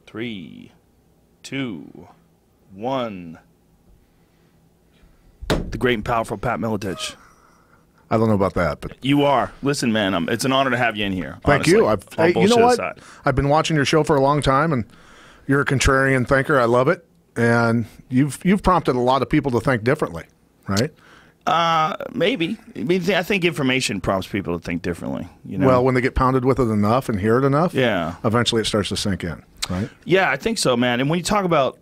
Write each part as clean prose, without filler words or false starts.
3, 2, 1. The great and powerful Pat Miletich. I don't know about that, but you are. Listen, man, it's an honor to have you in here. Thank honestly. you. Hey, you know what? Aside. I've been watching your show for a long time, and you're a contrarian thinker. I love it, and you've prompted a lot of people to think differently, right? Maybe. I think information prompts people to think differently. You know? Well, when they get pounded with it enough and hear it enough, yeah, eventually it starts to sink in, right? Yeah, I think so, man. And when you talk about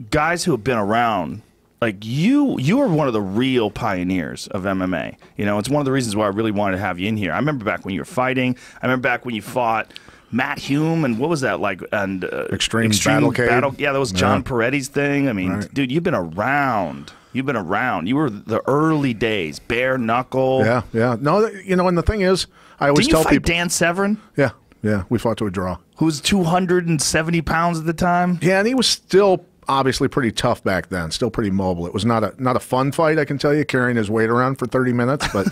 guys who have been around, like you are one of the real pioneers of MMA. You know, it's one of the reasons why I really wanted to have you in here. I remember back when you were fighting. I remember back when you fought Matt Hume, and what was that like? And Extreme Battle. Yeah, that was John Peretti's thing. I mean, dude, you've been around. You've been around. You were the early days, bare knuckle. Yeah, yeah. No, you know, and the thing is, I always tell people. Did you fight Dan Severn? Yeah, yeah. We fought to a draw. Who was 270 pounds at the time? Yeah, and he was still obviously pretty tough back then, still pretty mobile. It was not a fun fight, I can tell you, carrying his weight around for 30 minutes, but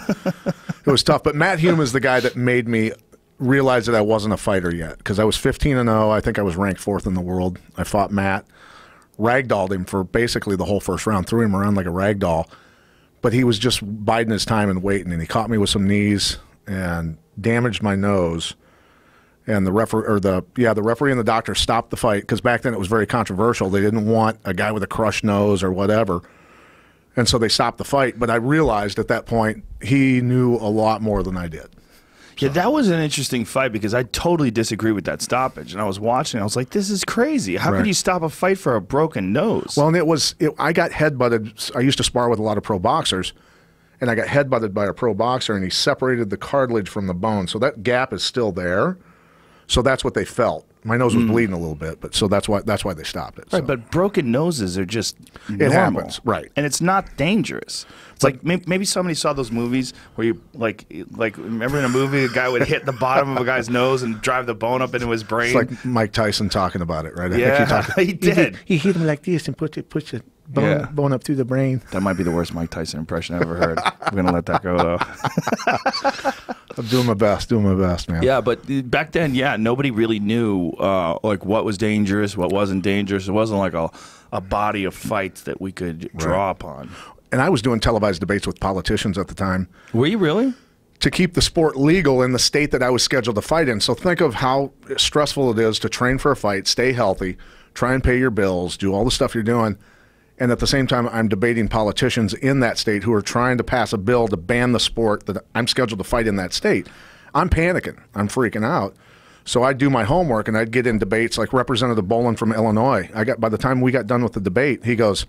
it was tough. But Matt Hume is the guy that made me realize that I wasn't a fighter yet, because I was 15-0. I think I was ranked 4th in the world. I fought Matt, ragdolled him for basically the whole first round, threw him around like a ragdoll, but he was just biding his time and waiting, and he caught me with some knees and damaged my nose. And the referee and the doctor stopped the fight, because back then it was very controversial. They didn't want a guy with a crushed nose or whatever. And so they stopped the fight. But I realized at that point he knew a lot more than I did. Yeah, that was an interesting fight, because I totally disagree with that stoppage. And I was watching, I was like, this is crazy. How could you stop a fight for a broken nose? Well, and I got headbutted. I used to spar with a lot of pro boxers, and I got headbutted by a pro boxer, and he separated the cartilage from the bone. So that gap is still there. So that's what they felt. My nose was bleeding a little bit, but so that's why they stopped it. Right, but broken noses are just normal. It happens, right? And it's not dangerous. It's like maybe somebody saw those movies where you like remember in a movie a guy would hit the bottom of a guy's nose and drive the bone up into his brain. It's like Mike Tyson talking about it, right? Yeah, he did. He hit him like this and push the bone up through the brain. That might be the worst Mike Tyson impression I've ever heard. I'm gonna let that go though. I'm doing my best, man. Yeah, but back then, yeah, nobody really knew like what was dangerous, what wasn't dangerous. It wasn't like a body of fights that we could draw upon. And I was doing televised debates with politicians at the time. Were you really? To keep the sport legal in the state that I was scheduled to fight in. So think of how stressful it is to train for a fight, stay healthy, try and pay your bills, do all the stuff you're doing. And at the same time, I'm debating politicians in that state who are trying to pass a bill to ban the sport that I'm scheduled to fight in that state. I'm panicking. I'm freaking out. So I'd do my homework, and I'd get in debates like Representative Bolin from Illinois. By the time we got done with the debate, he goes,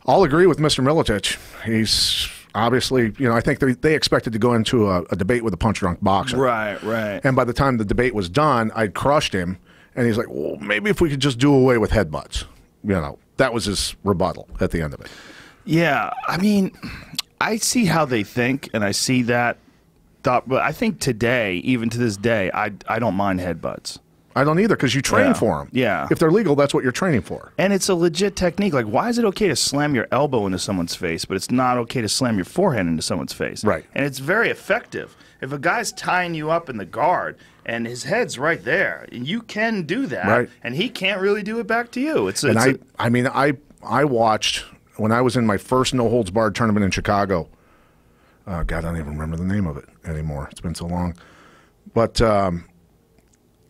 I'll agree with Mr. Miletich. He's obviously, you know, I think they expected to go into a debate with a punch-drunk boxer. Right, right. And by the time the debate was done, I'd crushed him, and he's like, well, maybe if we could just do away with headbutts, you know. That was his rebuttal at the end of it. Yeah, I mean, I see how they think, and I see that thought, but I think today, even to this day, I don't mind headbutts. I don't either, because you train for them. Yeah. If they're legal, that's what you're training for. And it's a legit technique. Like, why is it okay to slam your elbow into someone's face, but it's not okay to slam your forehand into someone's face? Right. And it's very effective. If a guy's tying you up in the guard and his head's right there, you can do that, and he can't really do it back to you. I watched when I was in my first no holds barred tournament in Chicago. God, I don't even remember the name of it anymore. It's been so long. But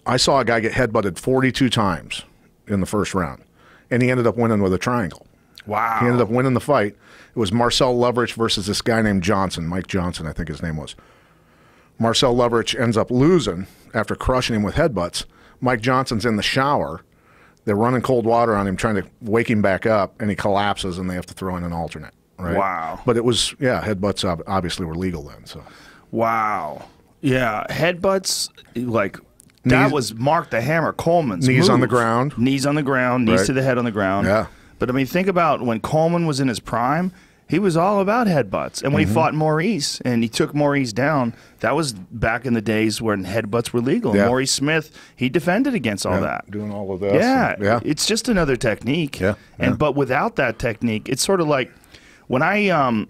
I saw a guy get headbutted 42 times in the first round, and he ended up winning with a triangle. Wow. He ended up winning the fight. It was Marcel Leverich versus this guy named Johnson, Mike Johnson, I think his name was. Marcel Leverich ends up losing after crushing him with headbutts. Mike Johnson's in the shower. They're running cold water on him, trying to wake him back up, and he collapses, and they have to throw in an alternate. Right? Wow. But it was, yeah, headbutts obviously were legal then. So. Wow. Yeah, headbutts, like, that was Mark the Hammer Coleman's Knees move. on the ground. Knees on the ground, knees to the head on the ground. Yeah. But, I mean, think about when Coleman was in his prime, he was all about headbutts. And when he fought Maurice and he took Maurice down, that was back in the days when headbutts were legal. Yeah. Maurice Smith, he defended against all that. Doing all of this. Yeah, it's just another technique. Yeah. But without that technique, it's sort of like when I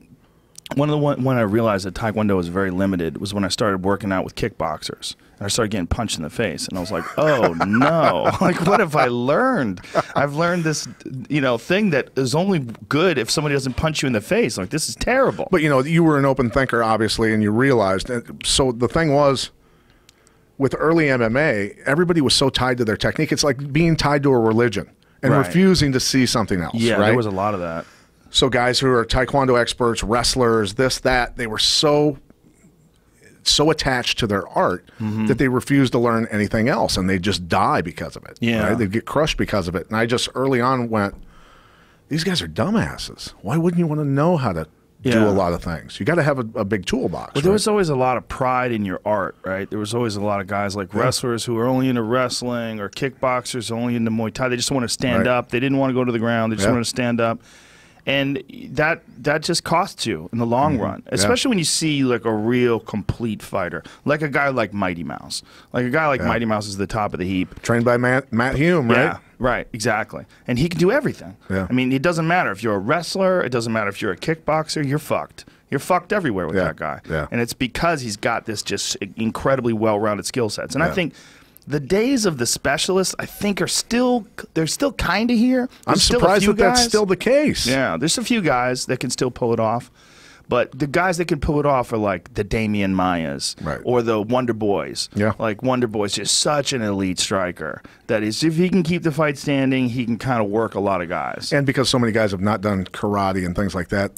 when I realized that Taekwondo was very limited was when I started working out with kickboxers. And I started getting punched in the face. And I was like, oh, no. Like, what have I learned? I've learned this, thing that is only good if somebody doesn't punch you in the face. Like, this is terrible. But, you were an open thinker, obviously, and you realized. So the thing was, with early MMA, everybody was so tied to their technique. It's like being tied to a religion and refusing to see something else. Yeah, right? There was a lot of that. So guys who are Taekwondo experts, wrestlers, this, that, they were so attached to their art that they refused to learn anything else, and they just die because of it. Yeah. Right? They'd get crushed because of it. And I just early on went, these guys are dumbasses. Why wouldn't you want to know how to do a lot of things? You got to have a big toolbox. But there was always a lot of pride in your art, right? There was always a lot of guys like wrestlers who were only into wrestling, or kickboxers only into Muay Thai. They just want to stand up. They didn't want to go to the ground. They just wanted to stand up. And that just costs you in the long run, especially when you see like a real complete fighter, like a guy like Mighty Mouse. Like a guy like Mighty Mouse is the top of the heap. Trained by Matt Hume, right? Yeah, right, exactly. And he can do everything. Yeah. I mean, it doesn't matter if you're a wrestler. It doesn't matter if you're a kickboxer. You're fucked. You're fucked everywhere with that guy. Yeah. And it's because he's got this just incredibly well-rounded skill sets. And I think the days of the specialists, I think, they're still kind of here. I'm surprised that that's still the case. Yeah, there's a few guys that can still pull it off. But the guys that can pull it off are like the Damian Mayas or the Wonder Boys. Yeah. Like Wonder Boy's just such an elite striker that is, if he can keep the fight standing, he can kind of work a lot of guys. And because so many guys have not done karate and things like that,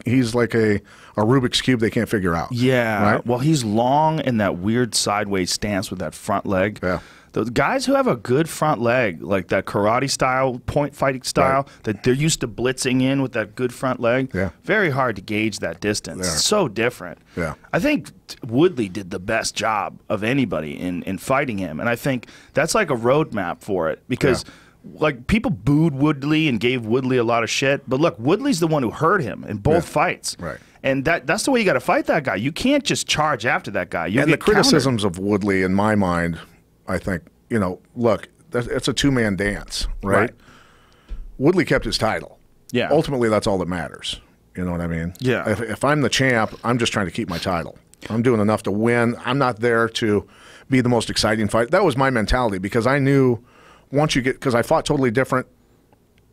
he's like a Rubik's Cube they can't figure out. Yeah. Right? Well, he's long in that weird sideways stance with that front leg. Yeah. Those guys who have a good front leg, like that karate style, point fighting style, that they're used to blitzing in with that good front leg, very hard to gauge that distance. It's so different. Yeah. I think Woodley did the best job of anybody in fighting him, and I think that's like a roadmap for it because like people booed Woodley and gave Woodley a lot of shit, but look, Woodley's the one who hurt him in both fights. Right. And that's the way you got to fight that guy. You can't just charge after that guy. And the criticisms of Woodley, in my mind, I think, look, it's a two-man dance, right? Woodley kept his title. Yeah. Ultimately, that's all that matters. You know what I mean? Yeah. If I'm the champ, I'm just trying to keep my title. I'm doing enough to win. I'm not there to be the most exciting fight. That was my mentality because I knew because I fought totally different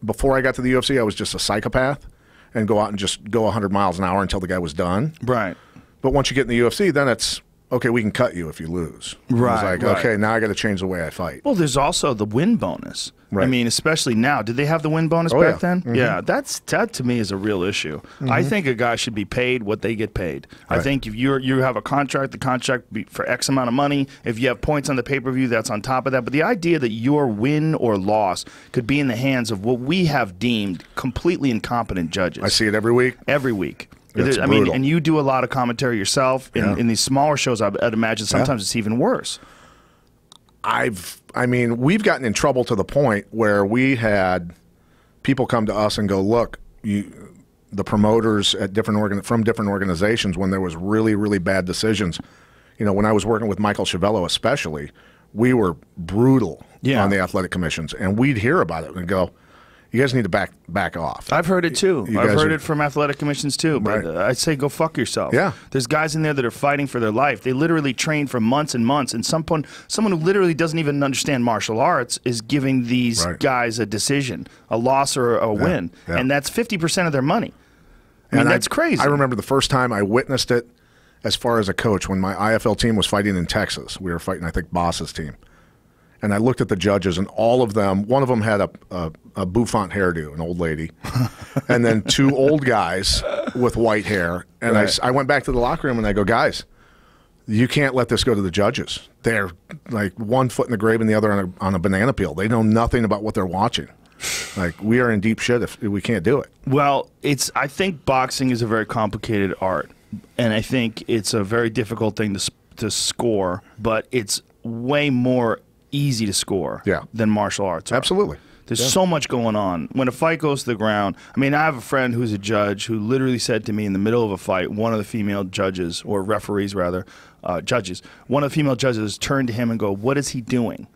before I got to the UFC. I was just a psychopath and go out and just go 100 miles an hour until the guy was done. Right. But once you get in the UFC, then it's, okay, we can cut you if you lose. Right. It's like, okay, now I got to change the way I fight. Well, there's also the win bonus. Right. I mean, especially now. Did they have the win bonus back then? Yeah, that to me is a real issue. I think a guy should be paid what they get paid. I think if you have a contract, the contract be for X amount of money. If you have points on the pay-per-view, that's on top of that. But the idea that your win or loss could be in the hands of what we have deemed completely incompetent judges. I see it every week. Every week. I mean, and you do a lot of commentary yourself in these smaller shows. I'd imagine sometimes it's even worse. I mean, we've gotten in trouble to the point where we had people come to us and go, look, the promoters at from different organizations, when there was really, really bad decisions. When I was working with Michael Chiavello especially, we were brutal on the athletic commissions, and we'd hear about it and go, you guys need to back off. I've heard it too. I've heard it from athletic commissions too. But I say go fuck yourself. Yeah. There's guys in there that are fighting for their life. They literally train for months and months. And someone who literally doesn't even understand martial arts is giving these guys a decision, a loss or a win. Yeah. And that's 50% of their money. I mean, that's crazy. I remember the first time I witnessed it as far as a coach when my IFL team was fighting in Texas. We were fighting, I think, Boss's team. And I looked at the judges, and all of them, one of them had a bouffant hairdo, an old lady, and then two old guys with white hair. And I went back to the locker room, and I go, guys, you can't let this go to the judges. They're like one foot in the grave and the other on a banana peel. They know nothing about what they're watching. Like, we are in deep shit if we can't do it. Well, I think boxing is a very complicated art, and I think it's a very difficult thing to score, but it's way more easy to score than martial arts are. Absolutely. There's so much going on. When a fight goes to the ground, I mean, I have a friend who's a judge who literally said to me in the middle of a fight, one of the female judges, or referees rather, judges, one of the female judges turned to him and go, what is he doing?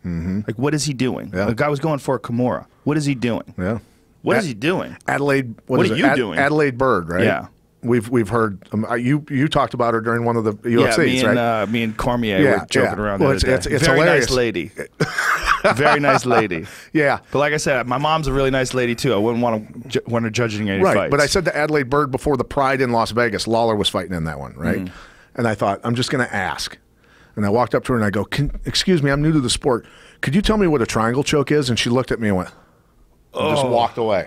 Like, what is he doing? The guy was going for a Kimura. What is he doing? What is he doing? Adelaide, what are you doing? Adelaide Bird, right? Yeah. we've heard you talked about her during one of the UFCs, right? Me and Cormier were joking around. Well, it's very hilarious. Nice lady. Very nice lady. Yeah. But like I said, my mom's a really nice lady too. I wouldn't want her judging any fights. But I said to Adelaide Bird before the Pride in Las Vegas, Lawler was fighting in that one, right? And I thought, I'm just going to ask. And I walked up to her and I go, excuse me, I'm new to the sport. Could you tell me what a triangle choke is? And she looked at me and went, and just walked away.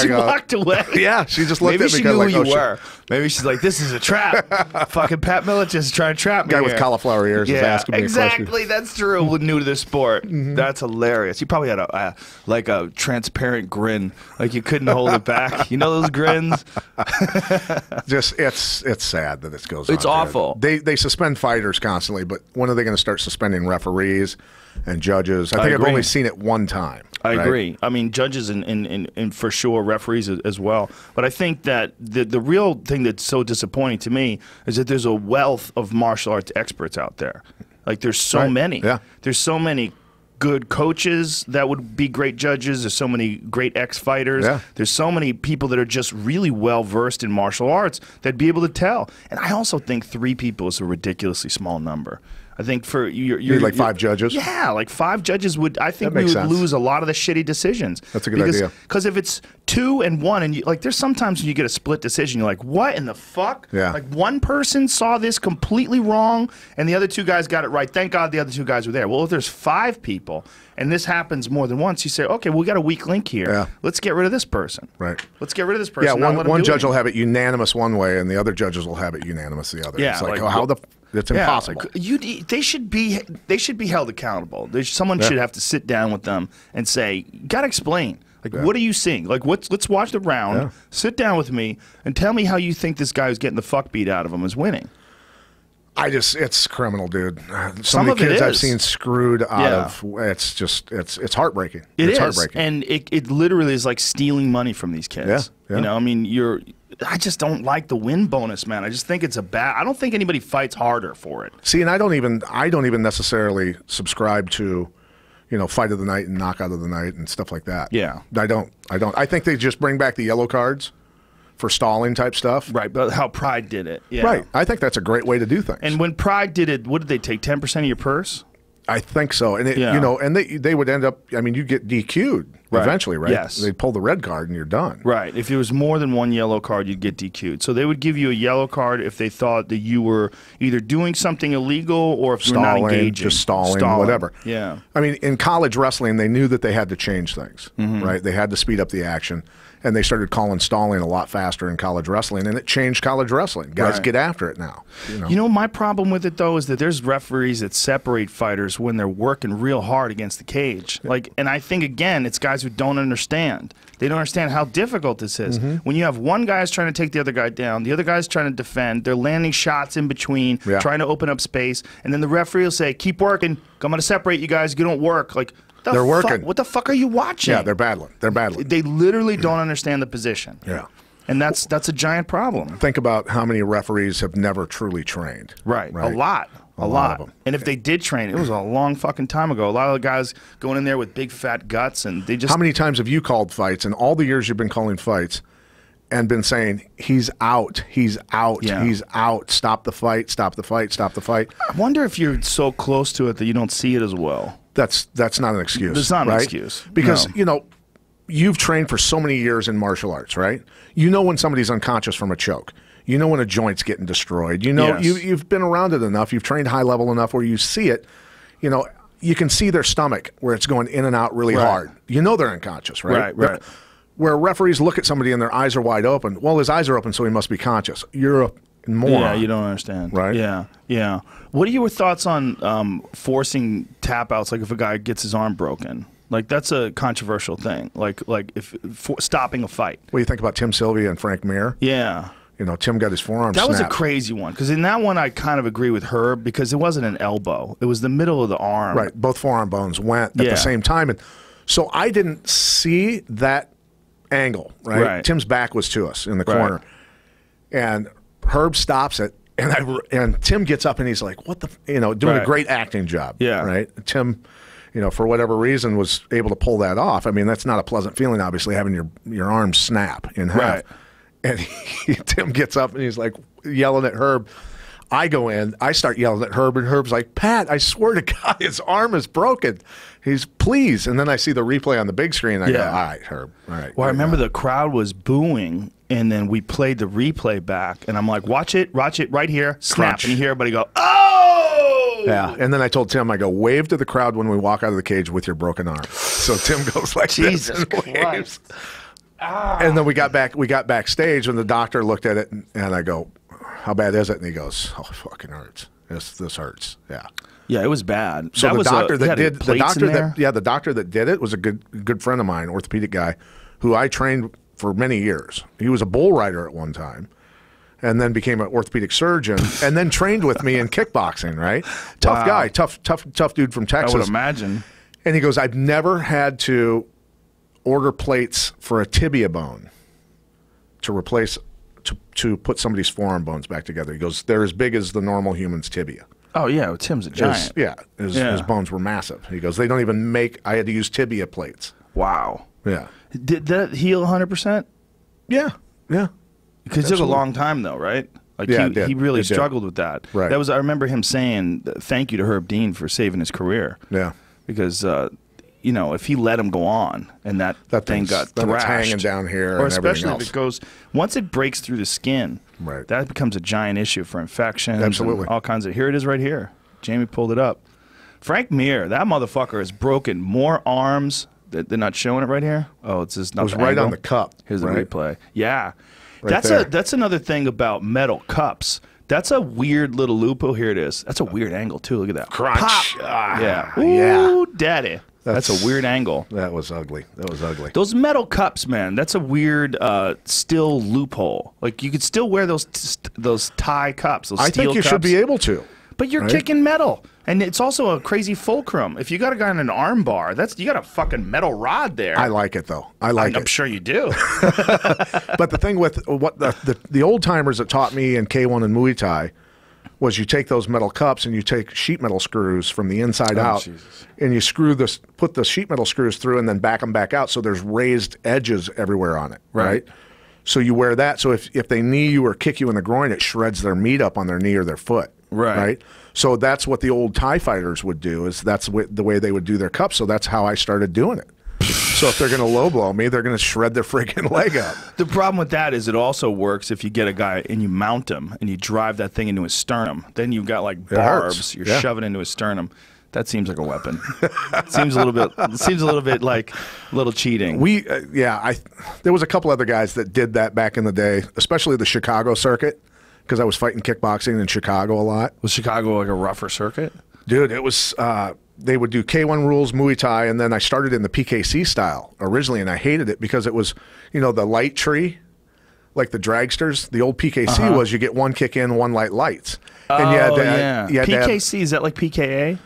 She walked away. Yeah, she just looked at me. Maybe she knew who you were. Maybe she's like, this is a trap. Fucking Pat Miletich is trying to trap me. Guy with cauliflower ears is asking me a question. Exactly. That's true. New to the sport. That's hilarious. You probably had a transparent grin, like you couldn't hold it back. You know those grins? Just it's sad that it goes on. It's awful. They suspend fighters constantly, but when are they going to start suspending referees and judges? I think I've only seen it one time. I agree. I mean, judges and for sure referees as well. But I think that the real thing that's so disappointing to me is that there's a wealth of martial arts experts out there. Like there's so many. Yeah. There's so many good coaches that would be great judges. There's so many great ex-fighters. Yeah. There's so many people that are just really well versed in martial arts that'd be able to tell. And I also think 3 people is a ridiculously small number. I think for you're like 5 judges. Yeah, like 5 judges would. I think we would lose a lot of the shitty decisions. That's a good idea. Because if it's 2 and 1, and like there's sometimes when you get a split decision, you're like, what in the fuck? Yeah. Like one person saw this completely wrong, and the other 2 guys got it right. Thank God the other 2 guys were there. Well, if there's 5 people, and this happens more than once, you say, okay, well, we got a weak link here. Yeah. Let's get rid of this person. Right. Let's get rid of this person. Yeah. One judge will have it unanimous one way, and the other judges will have it unanimous the other. Yeah. It's like, how the. It's impossible. They should be held accountable. Someone should have to sit down with them and say, "Got to explain. Like, what are you seeing? Like, let's watch the round. Yeah. Sit down with me and tell me how you think this guy who's getting the fuck beat out of him is winning." It's criminal, dude. Some of the kids I've seen screwed out of. It's heartbreaking. It's heartbreaking. And it literally is like stealing money from these kids. Yeah. You know, I mean, I just don't like the win bonus, man. I just think it's I don't think anybody fights harder for it. See, and I don't even necessarily subscribe to, fight of the night and knockout of the night and stuff like that. Yeah. I don't. I think they just bring back the yellow cards for stalling type stuff. Right, but how Pride did it. Yeah. Right. I think that's a great way to do things. And when Pride did it, what did they take, 10% of your purse? I think so. And and they would end up, I mean, you get DQ'd eventually, right? Yes. They'd pull the red card and you're done. Right. If there was more than 1 yellow card, you'd get DQ'd. So they would give you a yellow card if they thought that you were either doing something illegal or if you were not engaging. Just stalling, whatever. Yeah. I mean, in college wrestling, they knew that they had to change things, right? They had to speed up the action. And they started calling stalling a lot faster in college wrestling, and it changed college wrestling. Guys get after it now. You know, my problem with it, though, is that there's referees that separate fighters when they're working real hard against the cage. And I think, again, it's guys who don't understand. They don't understand how difficult this is. When you have one guy's trying to take the other guy down, the other guy's trying to defend, they're landing shots in between, trying to open up space, and then the referee will say, keep working, I'm going to separate you guys, you don't work. Like, they're working. What the fuck are you watching? Yeah, they're battling. They're battling. They literally don't understand the position. Yeah. And that's a giant problem. Think about how many referees have never truly trained. Right. A lot. A lot of them. And if they did train, it was a long fucking time ago. A lot of the guys going in there with big fat guts, and they just... How many times have you called fights in all the years you've been calling fights and been saying, he's out, he's out, he's out, stop the fight, stop the fight, stop the fight? I wonder if you're so close to it that you don't see it as well. That's not an excuse. It's not an excuse. Because, you've trained for so many years in martial arts, right? You know when somebody's unconscious from a choke. You know when a joint's getting destroyed. You know, you've been around it enough. You've trained high level enough where you see it. You can see their stomach where it's going in and out really hard. You know they're unconscious, right? Right. Where referees look at somebody and their eyes are wide open. Well, his eyes are open, so he must be conscious. You're a moron. Yeah, you don't understand. Right? Yeah. What are your thoughts on forcing tap outs, like if a guy gets his arm broken? Like, that's a controversial thing. Like if stopping a fight. What do you think about Tim Sylvia and Frank Mir? Yeah. Tim got his forearm snapped. That was a crazy one, because in that one I kind of agree with Herb, because it wasn't an elbow. It was the middle of the arm. Right. Both forearm bones went at the same time. And so I didn't see that angle, right? Tim's back was to us in the corner. And Herb stops it, and Tim gets up and he's like, what the, doing a great acting job. Yeah. Right. Tim, for whatever reason was able to pull that off. I mean, that's not a pleasant feeling, obviously, having your arm snap in half. Right. And Tim gets up and he's like yelling at Herb. I go in, I start yelling at Herb, and Herb's like, Pat, I swear to God, his arm is broken. He's, please. And then I see the replay on the big screen, and I go, all right, Herb, all right. Well, I remember the crowd was booing, and then we played the replay back, and I'm like, watch it right here, snap, Crunch. and you hear everybody go, oh! Yeah, and then I told Tim, I go, wave to the crowd when we walk out of the cage with your broken arm. So Tim goes like Jesus this and waves. Christ. And then we got backstage, and the doctor looked at it, and I go, how bad is it? And he goes, oh, it fucking hurts. This hurts. Yeah. Yeah, it was bad. So the doctor the doctor that did it was a good friend of mine, orthopedic guy, who I trained for many years. He was a bull rider at one time, and then became an orthopedic surgeon, and then trained with me in kickboxing. Right, tough guy, tough dude from Texas. I would imagine. And he goes, I've never had to order plates for a tibia bone to replace. To put somebody's forearm bones back together. He goes, they're as big as the normal human's tibia. Oh, yeah, Tim's a giant. His bones were massive. He goes, they don't even make, I had to use tibia plates. Wow. Yeah. Did that heal 100%? Yeah, yeah. Because it took a long time, though, right? Like he really struggled with that. Right. That was, I remember him saying, thank you to Herb Dean for saving his career. Yeah. Because, you know, if he let him go on and that thing got thrashed, hanging down here, or and especially else. if it goes, once it breaks through the skin, right, that becomes a giant issue for infections. Absolutely, and all kinds of. Here it is, right here. Jamie pulled it up. Frank Mir, that motherfucker has broken more arms. They're not showing it right here. Oh, it's just not. It was right on the cup. Here's the replay. Yeah, right that's another thing about metal cups. That's a weird little loophole. Here it is. That's a weird angle too. Look at that. Crunch. Pop. Yeah. Ooh, yeah. Daddy. That's a weird angle. That was ugly. That was ugly. Those metal cups, man. That's a weird still loophole. Like you could still wear those tie cups. Those I steel think you cups. should be able to. But you're kicking metal, and it's also a crazy fulcrum. If you got a guy in an arm bar, you got a fucking metal rod there. I like it though. I like it. I'm sure you do. But the thing with what the old timers that taught me in K1 and Muay Thai was you take those metal cups and you take sheet metal screws from the inside out, Jesus. and you put the sheet metal screws through and then back them back out so there's raised edges everywhere on it, right? So you wear that, so if they knee you or kick you in the groin, it shreds their meat up on their knee or their foot, right? So that's what the old Thai fighters would do, is that's the way they would do their cups, so that's how I started doing it. So if they're going to low blow me, they're going to shred their freaking leg up. The problem with that is it also works if you get a guy and you mount him and you drive that thing into his sternum. Then you've got like barbs you're shoving into his sternum. That seems like a weapon. It seems a little bit like a little cheating. There was a couple other guys that did that back in the day, especially the Chicago circuit, because I was fighting kickboxing in Chicago a lot. Was Chicago like a rougher circuit? Dude, it was. They would do K1 rules, Muay Thai, and then I started in the PKC style originally, and I hated it because it was, you know, the light tree, like the dragsters. The old PKC was you get one kick in, one lights. And you had PKC, is that like PKA?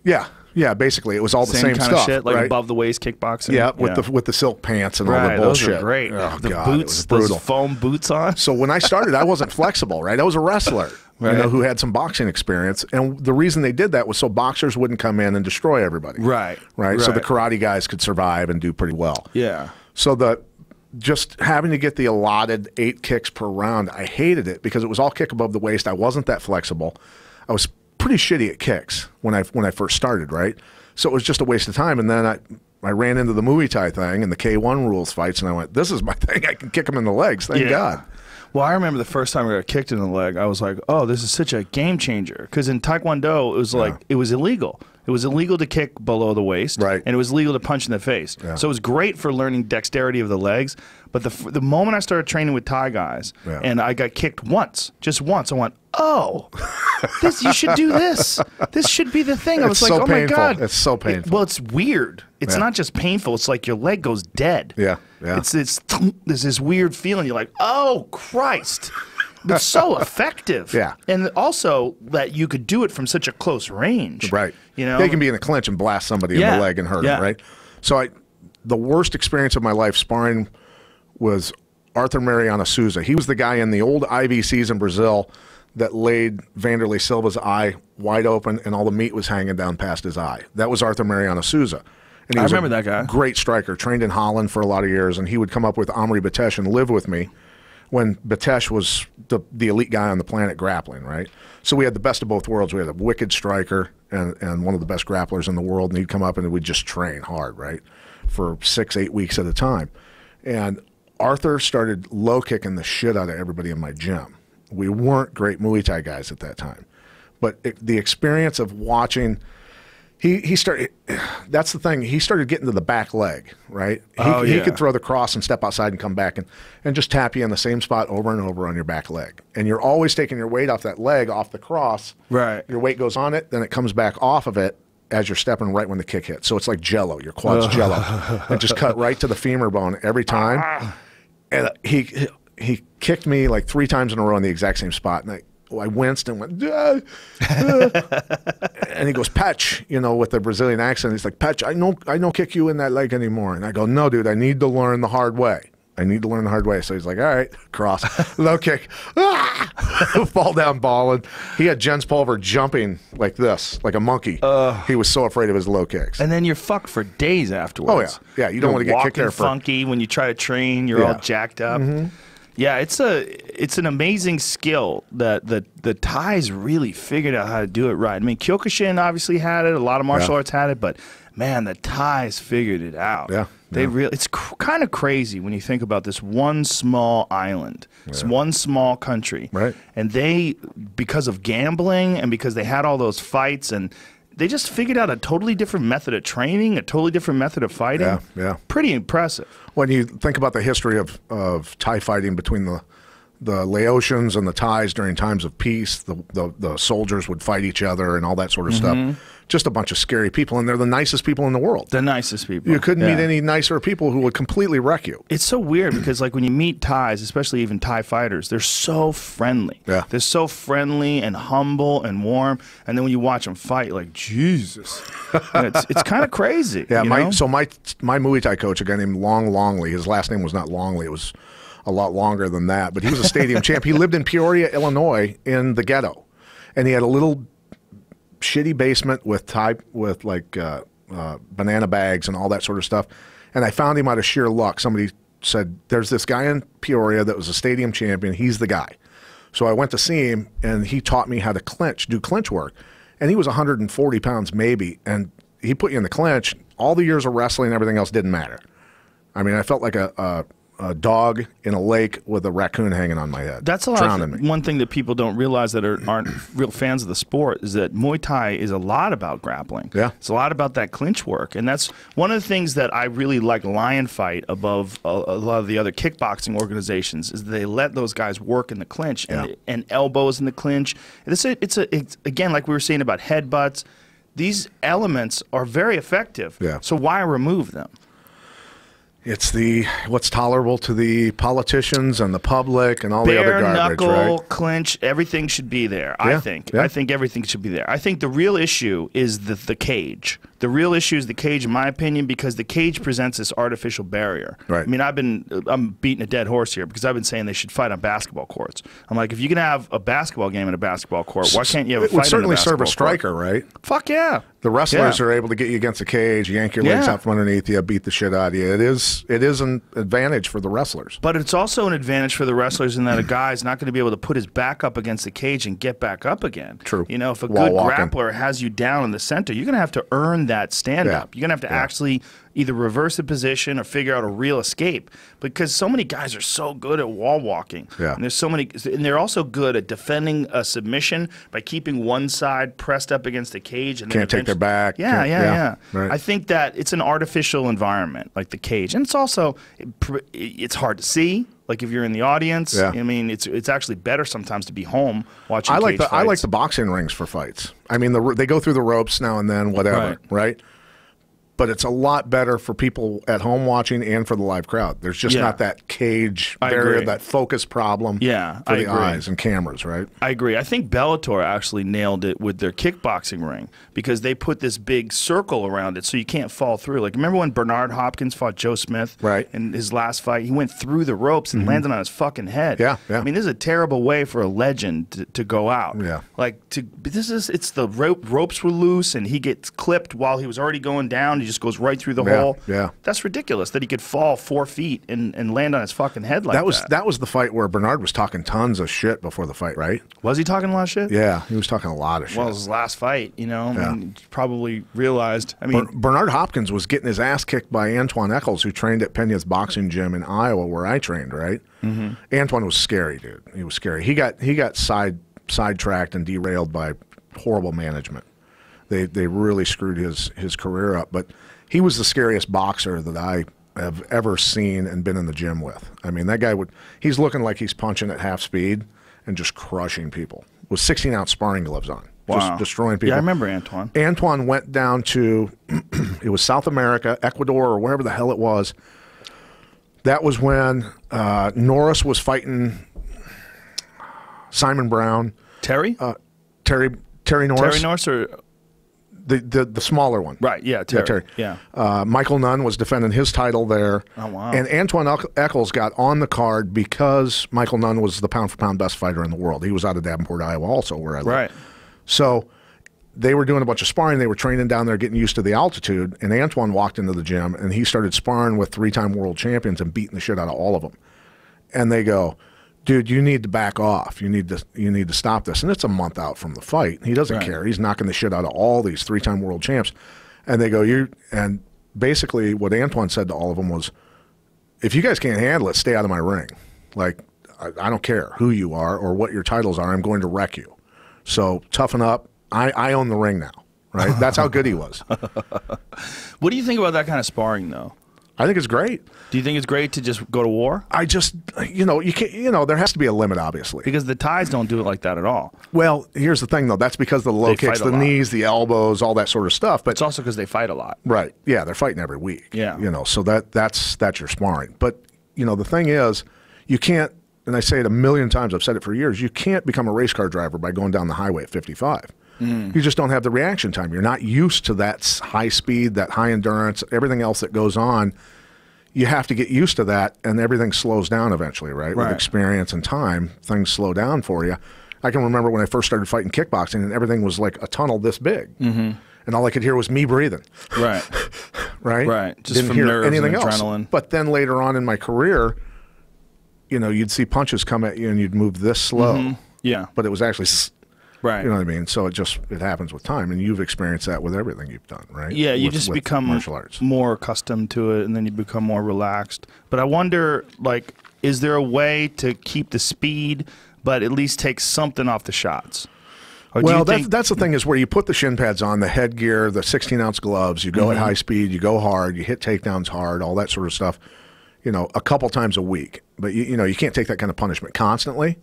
Yeah, basically it was all the same kind stuff, of shit, like right? above the waist kickboxing. Yeah, with the silk pants and all the bullshit. Those are great. Oh, the God, boots, it was brutal. those foam boots on. So when I started, I wasn't flexible, right? I was a wrestler. You know, who had some boxing experience, and the reason they did that was so boxers wouldn't come in and destroy everybody. Right. So the karate guys could survive and do pretty well. Yeah. So just having to get the allotted 8 kicks per round, I hated it because it was all kick above the waist. I wasn't that flexible. I was pretty shitty at kicks when I first started, right? So it was just a waste of time. And then I ran into the Muay Thai thing and the K1 rules fights, and I went, this is my thing. I can kick them in the legs. Thank God. Well, I remember the first time I got kicked in the leg, I was like, oh, this is such a game changer. Because in Taekwondo, it was like, it was illegal. It was illegal to kick below the waist, and it was legal to punch in the face. So it was great for learning dexterity of the legs. But the moment I started training with Thai guys, and I got kicked just once, I went, oh, you should do this. This should be the thing. I was like, oh my God. It's so painful. Well, it's weird. It's not just painful. It's like your leg goes dead. It's this weird feeling. You're like, oh, Christ. It's so effective. And also that you could do it from such a close range. You know? They can be in a clinch and blast somebody in the leg and hurt them, right? So the worst experience of my life sparring was Arthur Mariano Souza. He was the guy in the old IVCs in Brazil that laid Vanderlei Silva's eye wide open and all the meat was hanging down past his eye. That was Arthur Mariano Souza. And he was remember that guy. Great striker, trained in Holland for a lot of years, and he would come up with Amri Batesh and live with me. when Miletich was the elite guy on the planet grappling, right? So we had the best of both worlds. We had a wicked striker and one of the best grapplers in the world, and he'd come up and we'd just train hard, right, for 6-8 weeks at a time. And Arthur started low kicking the shit out of everybody in my gym. We weren't great Muay Thai guys at that time, but the experience of watching. He started. That's the thing. He started getting to the back leg, right? He could throw the cross and step outside and come back and just tap you in the same spot over and over on your back leg. And you're always taking your weight off that leg, off the cross. Right. Your weight goes on it, then it comes back off of it as you're stepping right when the kick hits. So it's like Jello. Your quad's Jello. It just cut right to the femur bone every time. And he kicked me like 3 times in a row in the exact same spot, and I winced and went, and he goes, Patch, you know, with a Brazilian accent. He's like, Patch, I don't kick you in that leg anymore. And I go, no, dude, I need to learn the hard way. I need to learn the hard way. So he's like, all right, cross, low kick, fall down balling. He had Jens Pulver jumping like this, like a monkey. He was so afraid of his low kicks. And then you're fucked for days afterwards. Oh, yeah. Yeah, you don't want to get kicked there for funky when you try to train. You're all jacked up. Yeah, it's an amazing skill that the Thais really figured out how to do it right. I mean, Kyokushin obviously had it. A lot of martial arts had it, but man, the Thais figured it out. Yeah, it's kind of crazy when you think about this one small island, this one small country, right? And they, because of gambling and because they had all those fights, and they just figured out a totally different method of training, a totally different method of fighting. Yeah. Pretty impressive. When you think about the history of Thai fighting between the Laotians and the Thais during times of peace, the soldiers would fight each other and all that sort of stuff. Just a bunch of scary people, and they're the nicest people in the world. The nicest people. You couldn't meet any nicer people who would completely wreck you. It's so weird because, like, when you meet Thais, especially even Thai fighters, they're so friendly. Yeah. They're so friendly and humble and warm. And then when you watch them fight, you're like, Jesus. It's kind of crazy. Yeah, my know? my Muay Thai coach, a guy named Long Longley, his last name was not Longley, it was a lot longer than that, but he was a stadium champ. He lived in Peoria, Illinois, in the ghetto. And he had a little shitty basement with banana bags and all that sort of stuff. And I found him out of sheer luck. Somebody said, there's this guy in Peoria that was a stadium champion. He's the guy. So I went to see him, and he taught me how to do clinch work. And he was 140 pounds maybe, and he put you in the clinch. All the years of wrestling and everything else didn't matter. I mean, I felt like a dog in a lake with a raccoon hanging on my head. That's one thing that people don't realize that aren't real fans of the sport is that Muay Thai is a lot about grappling. Yeah. It's a lot about that clinch work. And that's one of the things that I really like Lion Fight above a lot of the other kickboxing organizations is they let those guys work in the clinch and elbows in the clinch. It's again, like we were saying about headbutts, these elements are very effective. Yeah. So why remove them? It's what's tolerable to the politicians and the public and all the other garbage, bare knuckle, right? clinch, everything should be there, Yeah, I think. yeah. I think everything should be there. I think the real issue is the cage. The real issue is the cage, in my opinion, because the cage presents this artificial barrier. Right. I mean, I'm beating a dead horse here because I've been saying they should fight on basketball courts. I'm like, if you can have a basketball game in a basketball court, why can't you have a fight in a basketball court? It would certainly serve a striker, right? Fuck yeah. The wrestlers are able to get you against the cage, yank your legs out from underneath you, beat the shit out of you. It is an advantage for the wrestlers. But it's also an advantage for the wrestlers in that a guy's not going to be able to put his back up against the cage and get back up again. True. You know, if a Wall good walking. grappler has you down in the center, you're going to have to earn that stand-up. You're going to have to actually either reverse the position or figure out a real escape because so many guys are so good at wall walking. Yeah. And there's so many, and they're also good at defending a submission by keeping one side pressed up against the cage and Can't take their back. Yeah. Right. I think that it's an artificial environment like the cage, and it's also it's hard to see. Like if you're in the audience, I mean, it's actually better sometimes to be home watching. I like the boxing rings for fights. I mean, they go through the ropes now and then, whatever, right? But it's a lot better for people at home watching and for the live crowd. There's just not that cage barrier, that focus problem for the eyes and cameras, right? I agree. I think Bellator actually nailed it with their kickboxing ring because they put this big circle around it so you can't fall through. Like, remember when Bernard Hopkins fought Joe Smith in his last fight? He went through the ropes and landed on his fucking head. Yeah. I mean, this is a terrible way for a legend to go out. Yeah. Like, it's the ropes were loose and he gets clipped while he was already going down. he just goes right through the Yeah, hole. yeah. That's ridiculous that he could fall 4 feet and land on his fucking head like that. That was the fight where Bernard was talking tons of shit before the fight, right? Was he talking a lot of shit? Yeah, he was talking a lot of shit. Well, it was his last fight, you know, Yeah. and he probably realized. I mean, Bernard Hopkins was getting his ass kicked by Antoine Eccles, who trained at Pena's boxing gym in Iowa, where I trained. Right? Antoine was scary, dude. He was scary. He got sidetracked and derailed by horrible management. They really screwed his career up. But he was the scariest boxer that I have ever seen and been in the gym with. I mean, that guy he's looking like he's punching at half speed and just crushing people with 16-ounce sparring gloves on. wow. Just destroying people. Yeah, I remember Antoine. Antoine went down to, it was South America, Ecuador, or wherever the hell it was. That was when Norris was fighting Simon Brown. Terry? Terry Norris. Terry Norris or The smaller one. right? Yeah, Terry. Yeah. Yeah. Michael Nunn was defending his title there. Oh, wow. And Antoine Eccles got on the card because Michael Nunn was the pound-for-pound best fighter in the world. He was out of Davenport, Iowa also, where I live. Right. So they were doing a bunch of sparring. They were training down there, getting used to the altitude. And Antoine walked into the gym, and he started sparring with 3-time world champions and beating the shit out of all of them. And they go, dude, you need to back off. You need to stop this. And it's a month out from the fight. He doesn't care. He's knocking the shit out of all these 3-time world champs. And they go, and basically what Antoine said to all of them was, if you guys can't handle it, stay out of my ring. Like, I don't care who you are or what your titles are. I'm going to wreck you. So toughen up. I own the ring now, right? That's how good he was. What do you think about that kind of sparring, though? I think it's great. Do you think it's great to just go to war? I just, you can't, there has to be a limit, obviously. Because the Thais don't do it like that at all. Well, here's the thing, though. That's because of the low kicks, the knees, the elbows, all that sort of stuff. But it's also because they fight a lot. Right. Yeah, they're fighting every week. Yeah. So that's your sparring. But, the thing is, you can't, and I say it a million times, I've said it for years, you can't become a race car driver by going down the highway at 55. You just don't have the reaction time. You're not used to that high speed, that high endurance, everything else that goes on. You have to get used to that, and everything slows down eventually, right? With experience and time, things slow down for you. I can remember when I first started fighting kickboxing, and everything was like a tunnel this big. And all I could hear was me breathing. Right. Right? Just Didn't from hear nerves anything and else. adrenaline. But then later on in my career, you'd see punches come at you, and you'd move this slow. Yeah. But it was actually... Right. You know what I mean? So it happens with time, and you've experienced that with everything you've done, right? Yeah, you with just become martial arts. more accustomed to it, and then you become more relaxed. But I wonder, is there a way to keep the speed, but at least take something off the shots? Or do you think that's the thing is where you put the shin pads on, the headgear, the 16-ounce gloves, you go at high speed, you go hard, you hit takedowns hard, all that sort of stuff, a couple times a week. But, you can't take that kind of punishment constantly.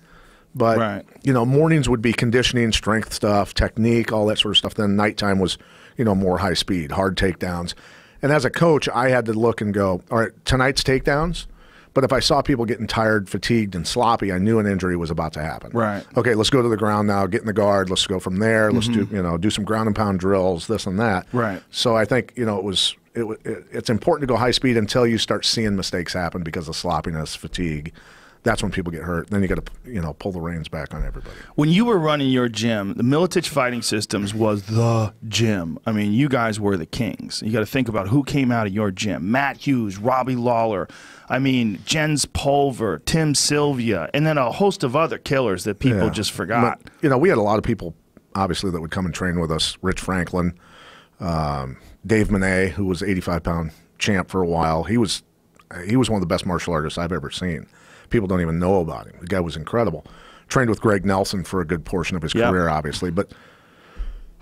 But, mornings would be conditioning, strength stuff, technique, all that sort of stuff. Then nighttime was, more high speed, hard takedowns. And as a coach, I had to look and go, all right, tonight's takedowns. But if I saw people getting tired, fatigued, and sloppy, I knew an injury was about to happen. Right. Okay, let's go to the ground now, get in the guard. Let's go from there. Let's do some ground and pound drills, this and that. Right. So I think, it's important to go high speed until you start seeing mistakes happen because of sloppiness, fatigue. That's when people get hurt. Then you got to, pull the reins back on everybody. When you were running your gym, the Miletich Fighting Systems was the gym. I mean, you guys were the kings. You got to think about who came out of your gym. Matt Hughes, Robbie Lawler, Jens Pulver, Tim Sylvia, and then a host of other killers that people just forgot. But, we had a lot of people, obviously, that would come and train with us. Rich Franklin, Dave Monet, who was 85-pound champ for a while. He was one of the best martial artists I've ever seen. People don't even know about him. The guy was incredible. Trained with Greg Nelson for a good portion of his career, obviously. But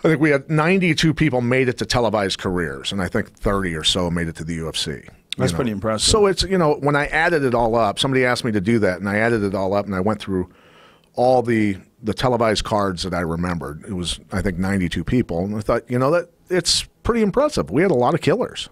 I think we had 92 people made it to televised careers, and I think 30 or so made it to the UFC. That's pretty impressive. So it's, when I added it all up, somebody asked me to do that, and I added it all up, and I went through all the televised cards that I remembered. It was, I think, 92 people, and I thought, that it's pretty impressive. We had a lot of killers.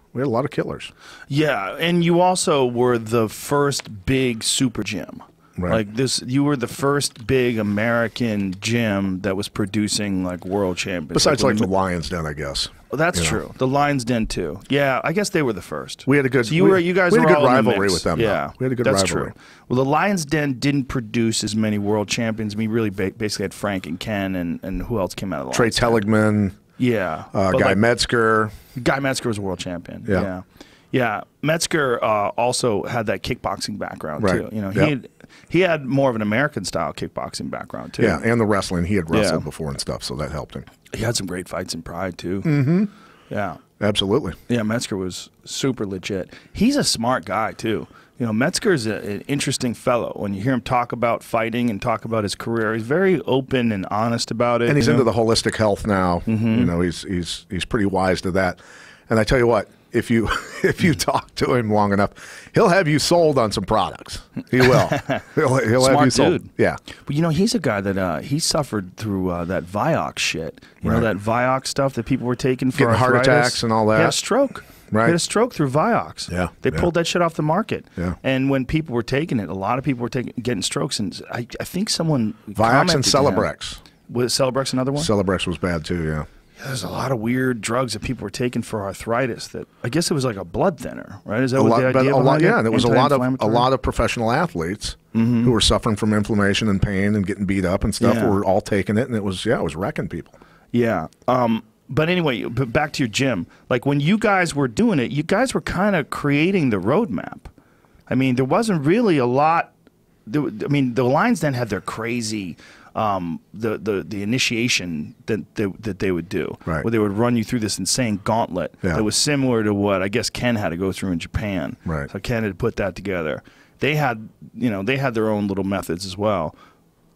Yeah, and you also were the first big super gym. Right. You were the first big American gym that was producing world champions. Besides the Lions Den, I guess. That's true. The Lions Den too. Yeah, I guess they were the first. We had a good. So you guys we had were a good all in the rivalry mix. with them. Yeah, though. We had a good that's rivalry. true. Well, the Lions Den didn't produce as many world champions. We really basically had Frank and Ken, and who else came out of the Trey Lions Den? Telligman. Yeah. Guy Metzger. Guy Metzger was a world champion. Yeah. Yeah. Yeah. Metzger also had that kickboxing background too. You know, he had more of an American style kickboxing background too. Yeah, and the wrestling. He had wrestled before and stuff, so that helped him. He had some great fights in Pride too. Mm-hmm. Yeah. Absolutely. Yeah, Metzger was super legit. He's a smart guy too. You know, Metzger's an interesting fellow. When you hear him talk about fighting and talk about his career, he's very open and honest about it. And he's into the holistic health now. You know, he's pretty wise to that. And I tell you what, if you talk to him long enough, he'll have you sold on some products. He will. He'll have you sold. Dude. Yeah. But you know, he's a guy that he suffered through that Vioxx shit. You know, that Vioxx stuff that people were taking for getting heart arthritis. attacks and all that. He had a stroke. Right. He had a stroke through Vioxx. Yeah. They pulled that shit off the market. Yeah. And when people were taking it, a lot of people were getting strokes. And I think someone Vioxx and commented to him. Celebrex. Was Celebrex another one? Celebrex was bad too, yeah. There's a lot of weird drugs that people were taking for arthritis. That I guess it was like a blood thinner, right? Is that what the idea behind it? Yeah, and it was a lot of professional athletes who were suffering from inflammation and pain and getting beat up and stuff. Were all taking it, and it was wrecking people. Yeah. But anyway, back to your gym. Like when you guys were doing it, you guys were kind of creating the roadmap. I mean, there wasn't really a lot. I mean, the Lions Den had their crazy. The initiation that they would do, right, where they would run you through this insane gauntlet that was similar to what I guess Ken had to go through in Japan. Right. So Ken had put that together. They had, you know, they had their own little methods as well.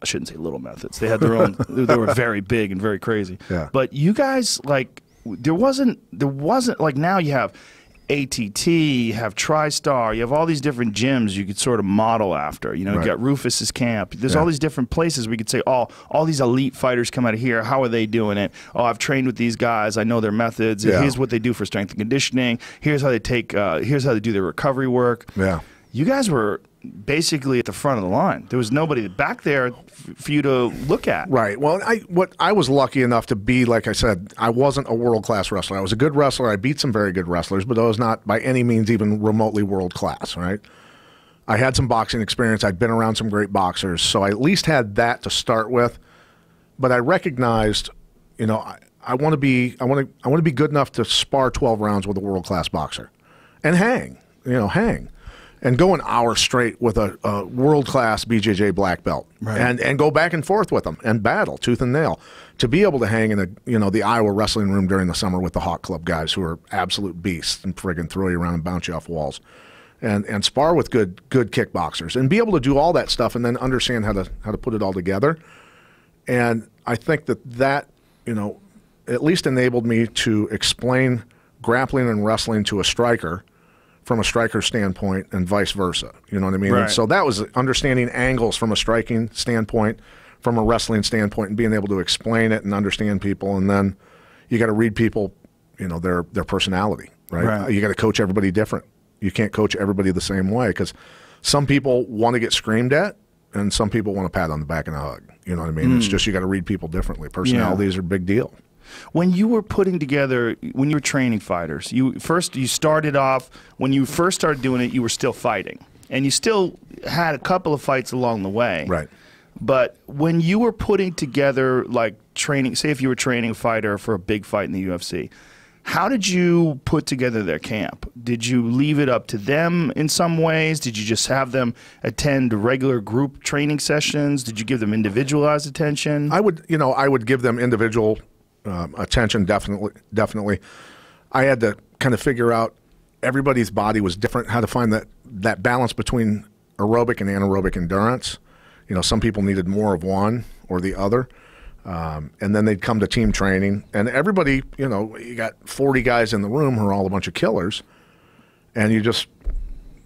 I shouldn't say little methods. They had their own. They were very big and very crazy. Yeah. But you guys, like, there wasn't like now you have ATT, you have TriStar, you have all these different gyms you could sort of model after. You know, you got Rufus's camp. There's all these different places we could say, oh, all these elite fighters come out of here. How are they doing it? Oh, I've trained with these guys. I know their methods. Here's what they do for strength and conditioning. Here's how they take. Here's how they do their recovery work. Yeah. You guys were basically at the front of the line. There was nobody back there for you to look at. Right. Well, I was lucky enough to be, like I said, I wasn't a world-class wrestler. I was a good wrestler. I beat some very good wrestlers, but I was not by any means even remotely world-class, right? I had some boxing experience. I'd been around some great boxers, so I at least had that to start with. But I recognized, you know, I want to be good enough to spar 12 rounds with a world-class boxer and hang. And go an hour straight with a world-class BJJ black belt, and go back and forth with them and battle tooth and nail, to be able to hang in the Iowa wrestling room during the summer with the Hawk Club guys who are absolute beasts and friggin' throw you around and bounce you off walls, and spar with good kickboxers and be able to do all that stuff and then understand how to put it all together. And I think that you know, at least enabled me to explain grappling and wrestling to a striker from a striker standpoint and vice versa. You know what I mean? Right. And so that was understanding angles from a striking standpoint, from a wrestling standpoint, and being able to explain it and understand people. And then you got to read people, you know, their personality, right? You got to coach everybody different. You can't coach everybody the same way, because some people want to get screamed at and some people want a pat on the back and a hug. You know what I mean? It's just you got to read people differently. Personalities are a big deal. When you were putting together, when you were training fighters, you started off, when you first started doing it, you were still fighting. And you still had a couple of fights along the way. Right. But when you were putting together, like, training, say if you were training a fighter for a big fight in the UFC, how did you put together their camp? Did you leave it up to them in some ways? Did you just have them attend regular group training sessions? Did you give them individualized attention? I would give them individual attention, definitely. I had to kind of figure out everybody's body was different, how to find that balance between aerobic and anaerobic endurance. You know, some people needed more of one or the other. And then they'd come to team training, and everybody, you know, you got 40 guys in the room who are all a bunch of killers, and you just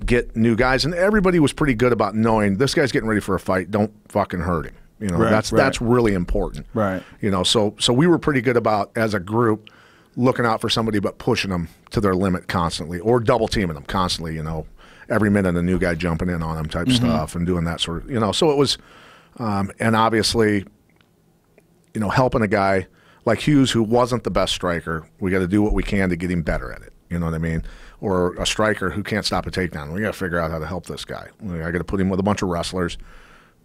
get new guys, and everybody was pretty good about knowing this guy's getting ready for a fight. Don't fucking hurt him. You know, that's really important. Right. You know, so we were pretty good about, as a group, looking out for somebody but pushing them to their limit constantly, or double teaming them constantly. You know, every minute a new guy jumping in on them type stuff and doing that sort of. You know, so it was, and obviously, you know, helping a guy like Hughes who wasn't the best striker. We got to do what we can to get him better at it. You know what I mean? Or a striker who can't stop a takedown. We got to figure out how to help this guy. I got to put him with a bunch of wrestlers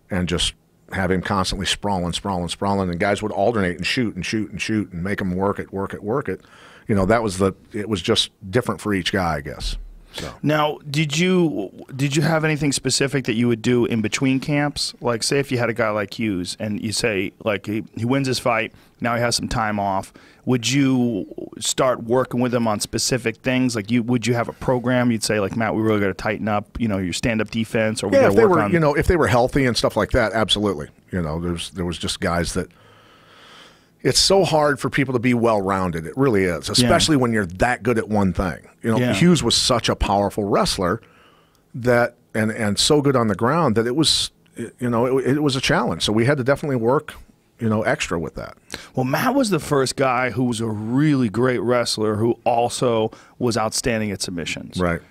and just have him constantly sprawling, and guys would alternate and shoot and make him work it. You know, it was just different for each guy, I guess. So. Now, did you have anything specific that you would do in between camps? Like, say if you had a guy like Hughes and you say, like, he wins his fight, now he has some time off, would you start working with him on specific things? Like, would you have a program? You'd say, like, Matt, we really got to tighten up, you know, your stand-up defense, or we got to work on... You know, if they were healthy and stuff like that, absolutely. You know, there was just guys that... It's so hard for people to be well-rounded. It really is, especially when you're that good at one thing. You know, Hughes was such a powerful wrestler that, and so good on the ground that it was, you know, it was a challenge. So we had to definitely work, you know, extra with that. Well, Matt was the first guy who was a really great wrestler who also was outstanding at submissions. Right.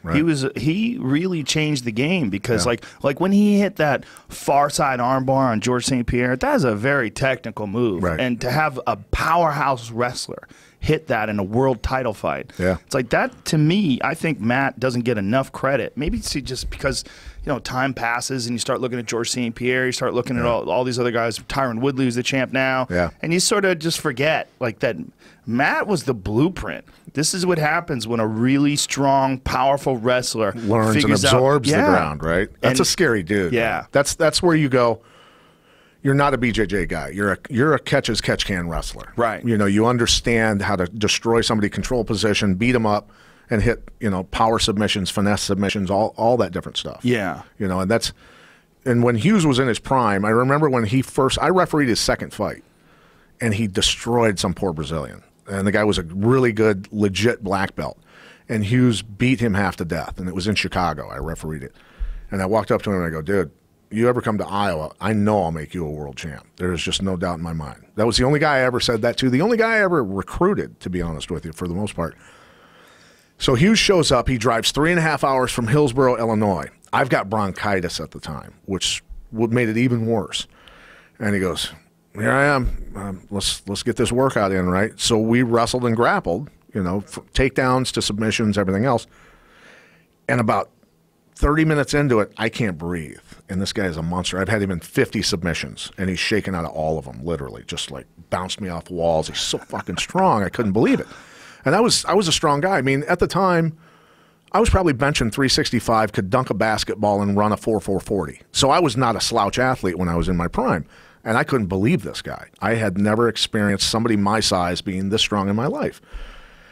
He really changed the game because like when he hit that far side armbar on George St. Pierre, that is a very technical move. Right. And to have a powerhouse wrestler hit that in a world title fight, it's like that. To me, I think Matt doesn't get enough credit. Maybe it's just because, you know, time passes and you start looking at George St. Pierre, you start looking at all these other guys. Tyron Woodley was the champ now, and you sort of just forget like that. Matt was the blueprint. This is what happens when a really strong, powerful wrestler learns and absorbs the ground. Right, that's a scary dude. Yeah, that's where you go. You're not a BJJ guy. You're a catch-as-catch-can wrestler. Right. You know, you understand how to destroy somebody, control position, beat them up, and hit, you know, power submissions, finesse submissions, all that different stuff. Yeah. You know, and when Hughes was in his prime, I remember when I refereed his second fight, and he destroyed some poor Brazilian. And the guy was a really good, legit black belt. And Hughes beat him half to death, and it was in Chicago. I refereed it. And I walked up to him and I go, dude, you ever come to Iowa, I know I'll make you a world champ. There's just no doubt in my mind. That was the only guy I ever said that to. The only guy I ever recruited, to be honest with you, for the most part. So Hughes shows up. He drives 3.5 hours from Hillsboro, Illinois. I've got bronchitis at the time, which made it even worse. And he goes, here I am. Let's get this workout in, right? So we wrestled and grappled, you know, takedowns to submissions, everything else. And about 30 minutes into it, I can't breathe. And this guy is a monster. I've had him in 50 submissions, and he's shaken out of all of them, literally. Just like bounced me off walls. He's so fucking strong. I couldn't believe it. And I was a strong guy. I mean, at the time, I was probably benching 365, could dunk a basketball and run a 4.40. So I was not a slouch athlete when I was in my prime. And I couldn't believe this guy. I had never experienced somebody my size being this strong in my life.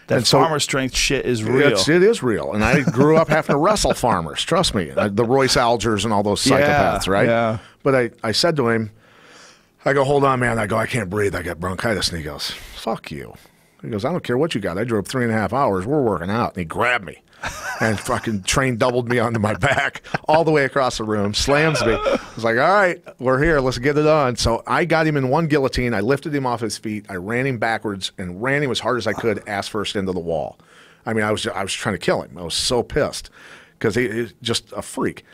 That farmer strength shit is real. It is real. And I grew up having to wrestle farmers, trust me. The Royce Algers and all those psychopaths, right? Yeah. But I said to him, I go, hold on, man. I go, I can't breathe. I got bronchitis. And he goes, fuck you. He goes, I don't care what you got. I drove 3.5 hours. We're working out. And he grabbed me and fucking train doubled me onto my back all the way across the room, slams me. I was like, all right, we're here. Let's get it on. So I got him in one guillotine. I lifted him off his feet. I ran him backwards and ran him as hard as I could, ass first into the wall. I mean, I was trying to kill him. I was so pissed because he's just a freak.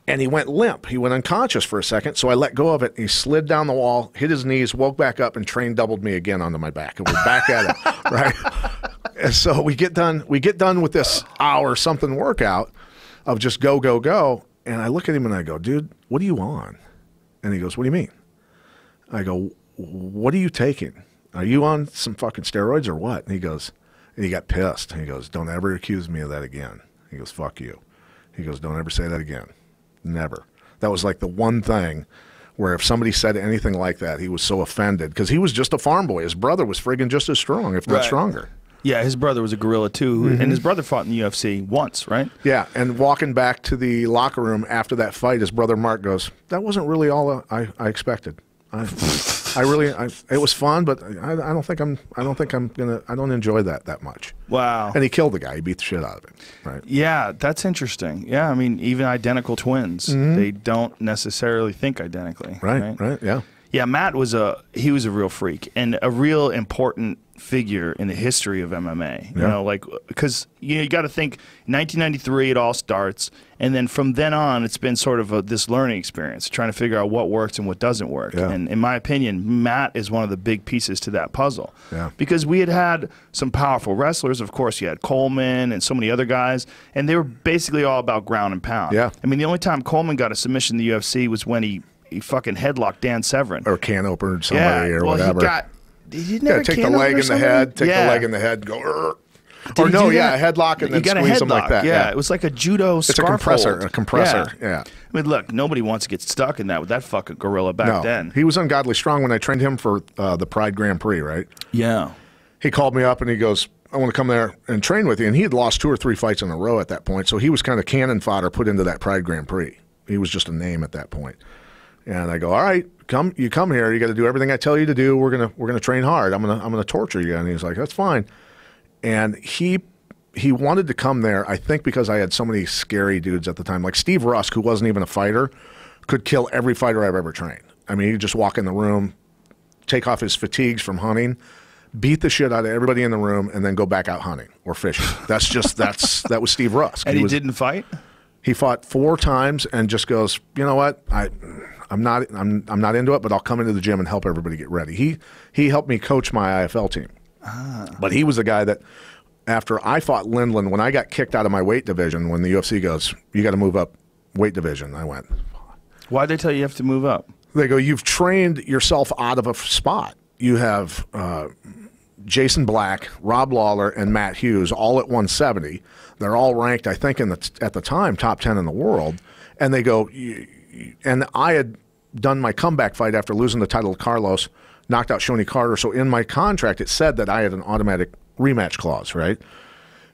And he went limp. He went unconscious for a second, so I let go of it. He slid down the wall, hit his knees, woke back up, and train doubled me again onto my back. And we're back at it, right? And so we get done with this hour-something workout of just go, go, go. And I look at him and I go, dude, what are you on? And he goes, what do you mean? I go, what are you taking? Are you on some fucking steroids or what? And he goes, and he got pissed. And he goes, don't ever accuse me of that again. He goes, fuck you. He goes, don't ever say that again. Never. That was like the one thing where if somebody said anything like that, he was so offended because he was just a farm boy. His brother was friggin' just as strong, if not stronger. Yeah, his brother was a gorilla too, and his brother fought in the UFC once, right? Yeah, and walking back to the locker room after that fight, his brother Mark goes, "That wasn't really all I expected. It was fun, but I don't enjoy that much." Wow. And he killed the guy. He beat the shit out of him. Right. Yeah, that's interesting. Yeah, I mean, even identical twins, they don't necessarily think identically. Right. Yeah. Yeah, Matt was a real freak and a real important figure in the history of MMA. You know, like, because you got to think 1993 it all starts, and then from then on it's been sort of this learning experience, trying to figure out what works and what doesn't work. Yeah. And in my opinion, Matt is one of the big pieces to that puzzle. Yeah. Because we had some powerful wrestlers. Of course, you had Coleman and so many other guys, and they were basically all about ground and pound. Yeah. I mean, the only time Coleman got a submission in the UFC was when he he fucking headlocked Dan Severn. Or can opener somebody or whatever. He never take the leg in the head, take the leg in the head, and go. Or no, a headlock and then squeeze him like that. Yeah, it was like a judo scarf. It's a compressor. Hold. A compressor. Yeah. I mean, look, nobody wants to get stuck in that with that fucking gorilla back then. He was ungodly strong when I trained him for the Pride Grand Prix, right? Yeah. He called me up and he goes, I want to come there and train with you. And he had lost 2 or 3 fights in a row at that point, so he was kind of cannon fodder put into that Pride Grand Prix. He was just a name at that point. And I go, all right, come here. You got to do everything I tell you to do. We're gonna train hard. I'm gonna torture you. And he's like, that's fine. And he wanted to come there, I think, because I had so many scary dudes at the time. Like Steve Rusk, who wasn't even a fighter, could kill every fighter I've ever trained. I mean, he'd just walk in the room, take off his fatigues from hunting, beat the shit out of everybody in the room, and then go back out hunting or fishing. That was Steve Rusk. And he didn't fight? He fought 4 times and just goes, you know what? I'm not into it, but I'll come into the gym and help everybody get ready. He helped me coach my IFL team. But he was the guy that, after I fought Lindland, when I got kicked out of my weight division, when the UFC goes, you got to move up weight division, I went. Why'd they tell you have to move up? They go, you've trained yourself out of a spot. You have Jason Black, Rob Lawler, and Matt Hughes all at 170. They're all ranked, I think, at the time, top 10 in the world. And they go, and I had done my comeback fight after losing the title to Carlos, knocked out Shoney Carter. So in my contract, it said that I had an automatic rematch clause, right?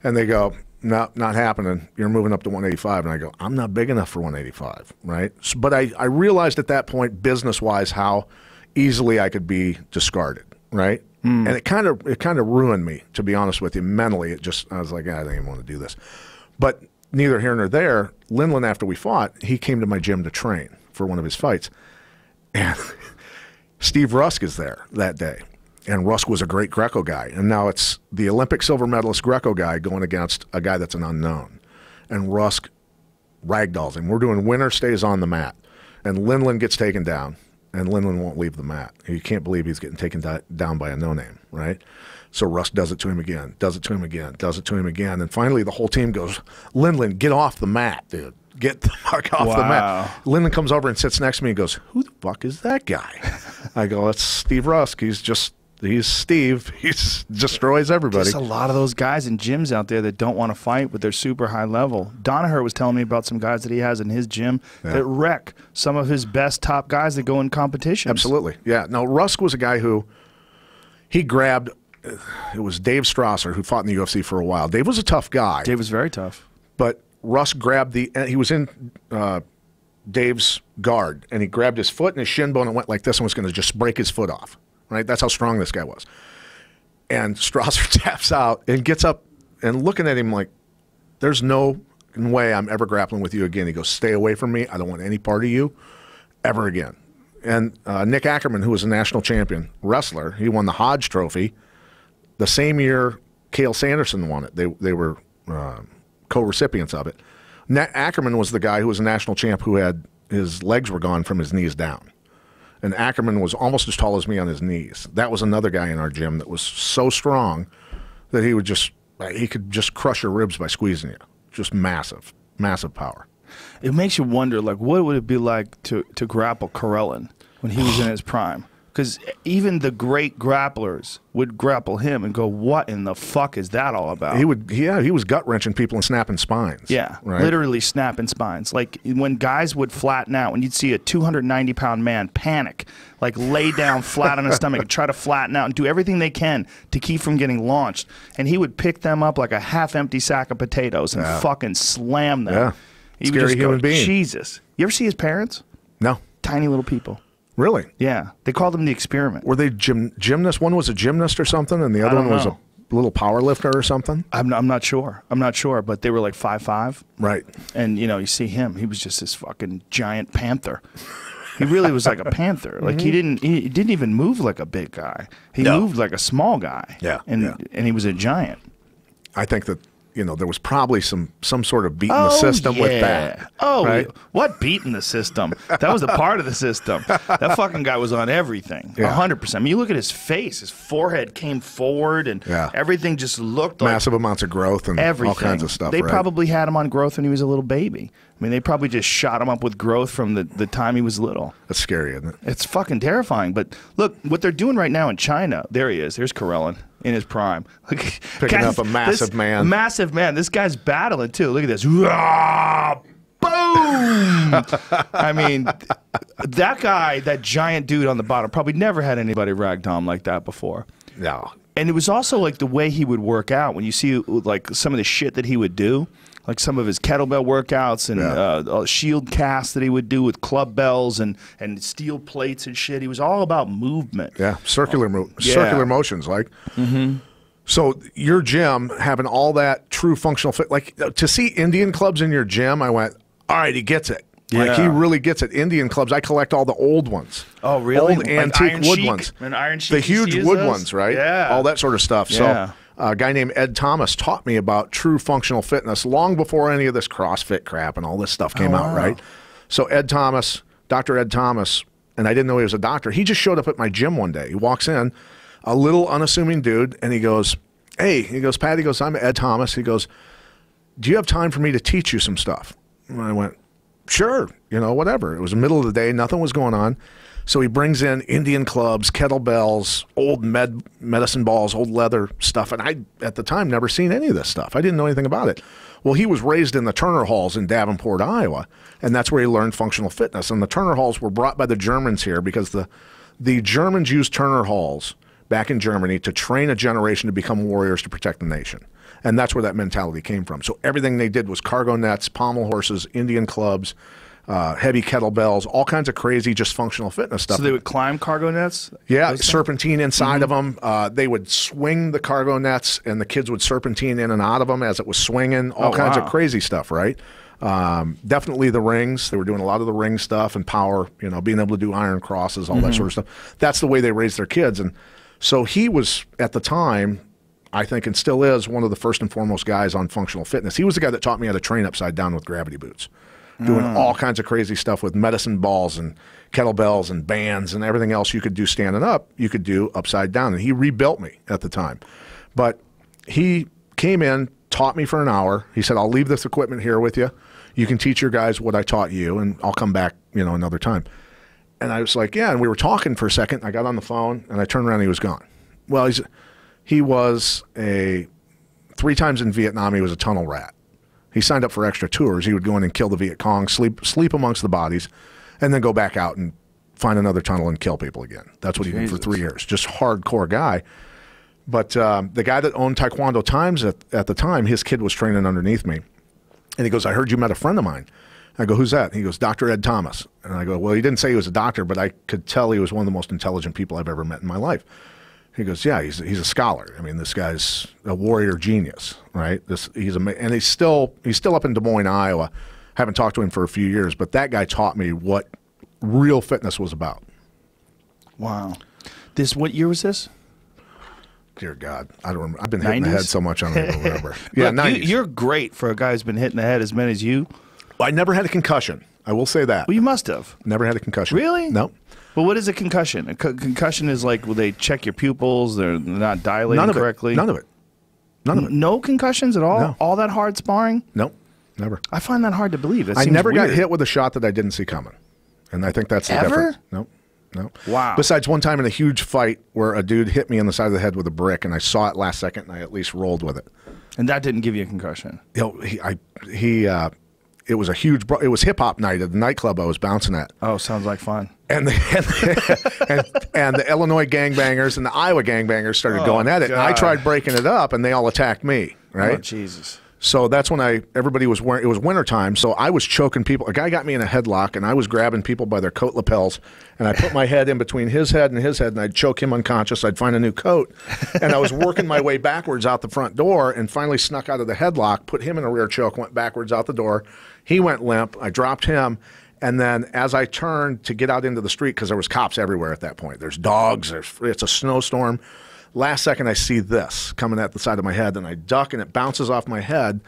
And they go, no, not happening. You're moving up to 185. And I go, I'm not big enough for 185, right? So, but I realized at that point, business-wise, how easily I could be discarded, right? And it kind of ruined me, to be honest with you, mentally. I was like, I don't even want to do this. But neither here nor there, Lindland, after we fought, he came to my gym to train for one of his fights. And Steve Rusk is there that day. And Rusk was a great Greco guy. And now it's the Olympic silver medalist Greco guy going against a guy that's an unknown. And Rusk ragdolls him. We're doing winner stays on the mat. And Lindland gets taken down. And Lindland won't leave the mat. You can't believe he's getting taken down by a no-name, right? So Rusk does it to him again, does it to him again, does it to him again. And finally the whole team goes, Lindland, get off the mat, dude. Get the fuck off the mat. Lindland comes over and sits next to me and goes, who the fuck is that guy? I go, that's Steve Rusk. He's Steve. He destroys everybody. There's a lot of those guys in gyms out there that don't want to fight, but they're super high level. Danaher was telling me about some guys that he has in his gym that wreck some of his best top guys that go in competitions. Absolutely. Yeah. No, Rusk was a guy who he grabbed. It was Dave Strasser who fought in the UFC for a while. Dave was a tough guy. Dave was very tough. But Rusk grabbed he was in Dave's guard, and he grabbed his foot and his shin bone and went like this and was going to just break his foot off. Right? That's how strong this guy was. And Strasser taps out and gets up and looking at him like, there's no way I'm ever grappling with you again. He goes, stay away from me. I don't want any part of you ever again. And Nick Ackerman, who was a national champion wrestler, he won the Hodge Trophy. The same year Cale Sanderson won it. They were co-recipients of it. Ackerman was the guy who was a national champ who had his legs were gone from his knees down. And Ackerman was almost as tall as me on his knees. That was another guy in our gym that was so strong that he could just crush your ribs by squeezing you. Just massive, massive power. It makes you wonder, like, what would it be like to grapple Karelin when he was in his prime? Because even the great grapplers would grapple him and go, what in the fuck is that all about? He was gut-wrenching people and snapping spines. Yeah, right? Literally snapping spines. Like when guys would flatten out, when you'd see a 290-pound man panic, like lay down flat on his stomach and try to flatten out and do everything they can to keep from getting launched. And he would pick them up like a half-empty sack of potatoes and fucking slam them. Yeah, he scary would just human go, being. Jesus. You ever see his parents? No. Tiny little people. Really? Yeah. They called them the experiment. Were they gymnasts? One was a gymnast or something, and the other one was a little power lifter or something? I'm not sure. I'm not sure, but they were like 5'5". Right. And, you know, you see him. He was just this fucking giant panther. He really was like a panther. Like he didn't even move like a big guy. He moved like a small guy. Yeah. And he was a giant. I think that there was probably some sort of beating the system with that. Oh, right? What beating the system? That was a part of the system. That fucking guy was on everything, 100%. I mean, you look at his face; his forehead came forward, and everything just looked like massive amounts of growth and all kinds of stuff. They probably had him on growth when he was a little baby. I mean, they probably just shot him up with growth from the time he was little. That's scary, isn't it? It's fucking terrifying. But look, what they're doing right now in China, there he is. There's Karelin in his prime. Picking up a massive man. Massive man. This guy's battling, too. Look at this. Boom! I mean, that guy, that giant dude on the bottom, probably never had anybody ragdoll him like that before. No. And it was also like the way he would work out. When you see like some of the shit that he would do, like some of his kettlebell workouts and shield casts that he would do with club bells and steel plates and shit. He was all about movement. Yeah, circular motions, like. So your gym having all that true functional fit, like to see Indian clubs in your gym, I went, all right, he gets it. Like he really gets it. Indian clubs, I collect all the old ones. Oh, really? Old antique wood ones. And Iron Sheik, the huge wood ones, right? Yeah. All that sort of stuff. Yeah. So a guy named Ed Thomas taught me about true functional fitness long before any of this CrossFit crap and all this stuff came out, right? So Ed Thomas, Dr. Ed Thomas, and I didn't know he was a doctor. He just showed up at my gym one day. He walks in, a little unassuming dude, and he goes, hey, he goes, Pat, he goes, I'm Ed Thomas. He goes, do you have time for me to teach you some stuff? And I went, sure, whatever. It was the middle of the day. Nothing was going on. So he brings in Indian clubs, kettlebells, old medicine balls, old leather stuff. And I, at the time, never seen any of this stuff. I didn't know anything about it. Well, he was raised in the Turner Halls in Davenport, Iowa. And that's where he learned functional fitness. And the Turner Halls were brought by the Germans here because the Germans used Turner Halls back in Germany to train a generation to become warriors to protect the nation. And that's where that mentality came from. So everything they did was cargo nets, pommel horses, Indian clubs, heavy kettlebells, all kinds of crazy, just functional fitness stuff. So they would climb cargo nets? Yeah, serpentine inside of them. They would swing the cargo nets, and the kids would serpentine in and out of them as it was swinging, all kinds of crazy stuff, right? Definitely the rings. They were doing a lot of the ring stuff and power, being able to do iron crosses, all that sort of stuff. That's the way they raised their kids. And so he was, at the time, I think, and still is, one of the first and foremost guys on functional fitness. He was the guy that taught me how to train upside down with gravity boots, doing all kinds of crazy stuff with medicine balls and kettlebells and bands and everything else you could do standing up, you could do upside down. And he rebuilt me at the time. But he came in, taught me for an hour. He said, I'll leave this equipment here with you. You can teach your guys what I taught you, and I'll come back, another time. And I was like, yeah, and we were talking for a second. I got on the phone, and I turned around, and he was gone. Well, he was 3 times in Vietnam, he was a tunnel rat. He signed up for extra tours. He would go in and kill the Viet Cong, sleep amongst the bodies, and then go back out and find another tunnel and kill people again. That's what he did for 3 years. Just hardcore guy. But the guy that owned Taekwondo Times at the time, his kid was training underneath me. And he goes, I heard you met a friend of mine. I go, who's that? He goes, Dr. Ed Thomas. And I go, well, he didn't say he was a doctor, but I could tell he was one of the most intelligent people I've ever met in my life. He goes, yeah, he's a scholar. I mean, this guy's a warrior genius, right? And he's still up in Des Moines, Iowa. Haven't talked to him for a few years, but that guy taught me what real fitness was about. Wow. What year was this? Dear God, I don't remember. I've been hitting the head so much, I don't even remember. Yeah, 90s. You're great for a guy who's been hitting the head as many as you. I never had a concussion. I will say that. Well, you must have. Never had a concussion. Really? No. Well, what is a concussion? A concussion is like, will they check your pupils? They're not dilating correctly? None of it. None of it. No concussions at all? No. All that hard sparring? No, never. I find that hard to believe. I never got hit with a shot that I didn't see coming. And I think that's the difference. No. Wow. Besides one time in a huge fight where a dude hit me in the side of the head with a brick, and I saw it last second, and I at least rolled with it. And that didn't give you a concussion? It was a huge. It was hip hop night at the nightclub I was bouncing at. Oh, sounds like fun. And the Illinois gangbangers and the Iowa gangbangers started going at it. And I tried breaking it up, and they all attacked me. Right? Oh, Jesus. So that's when everybody was wearing. It was wintertime, so I was choking people. A guy got me in a headlock, and I was grabbing people by their coat lapels, and I put my head in between his head, and I'd choke him unconscious. I'd find a new coat, and I was working my way backwards out the front door, and finally snuck out of the headlock, put him in a rear choke, went backwards out the door. He went limp. I dropped him, and then as I turned to get out into the street, because there was cops everywhere at that point. There's dogs. It's a snowstorm. Last second, I see this coming at the side of my head, and I duck, and it bounces off my head.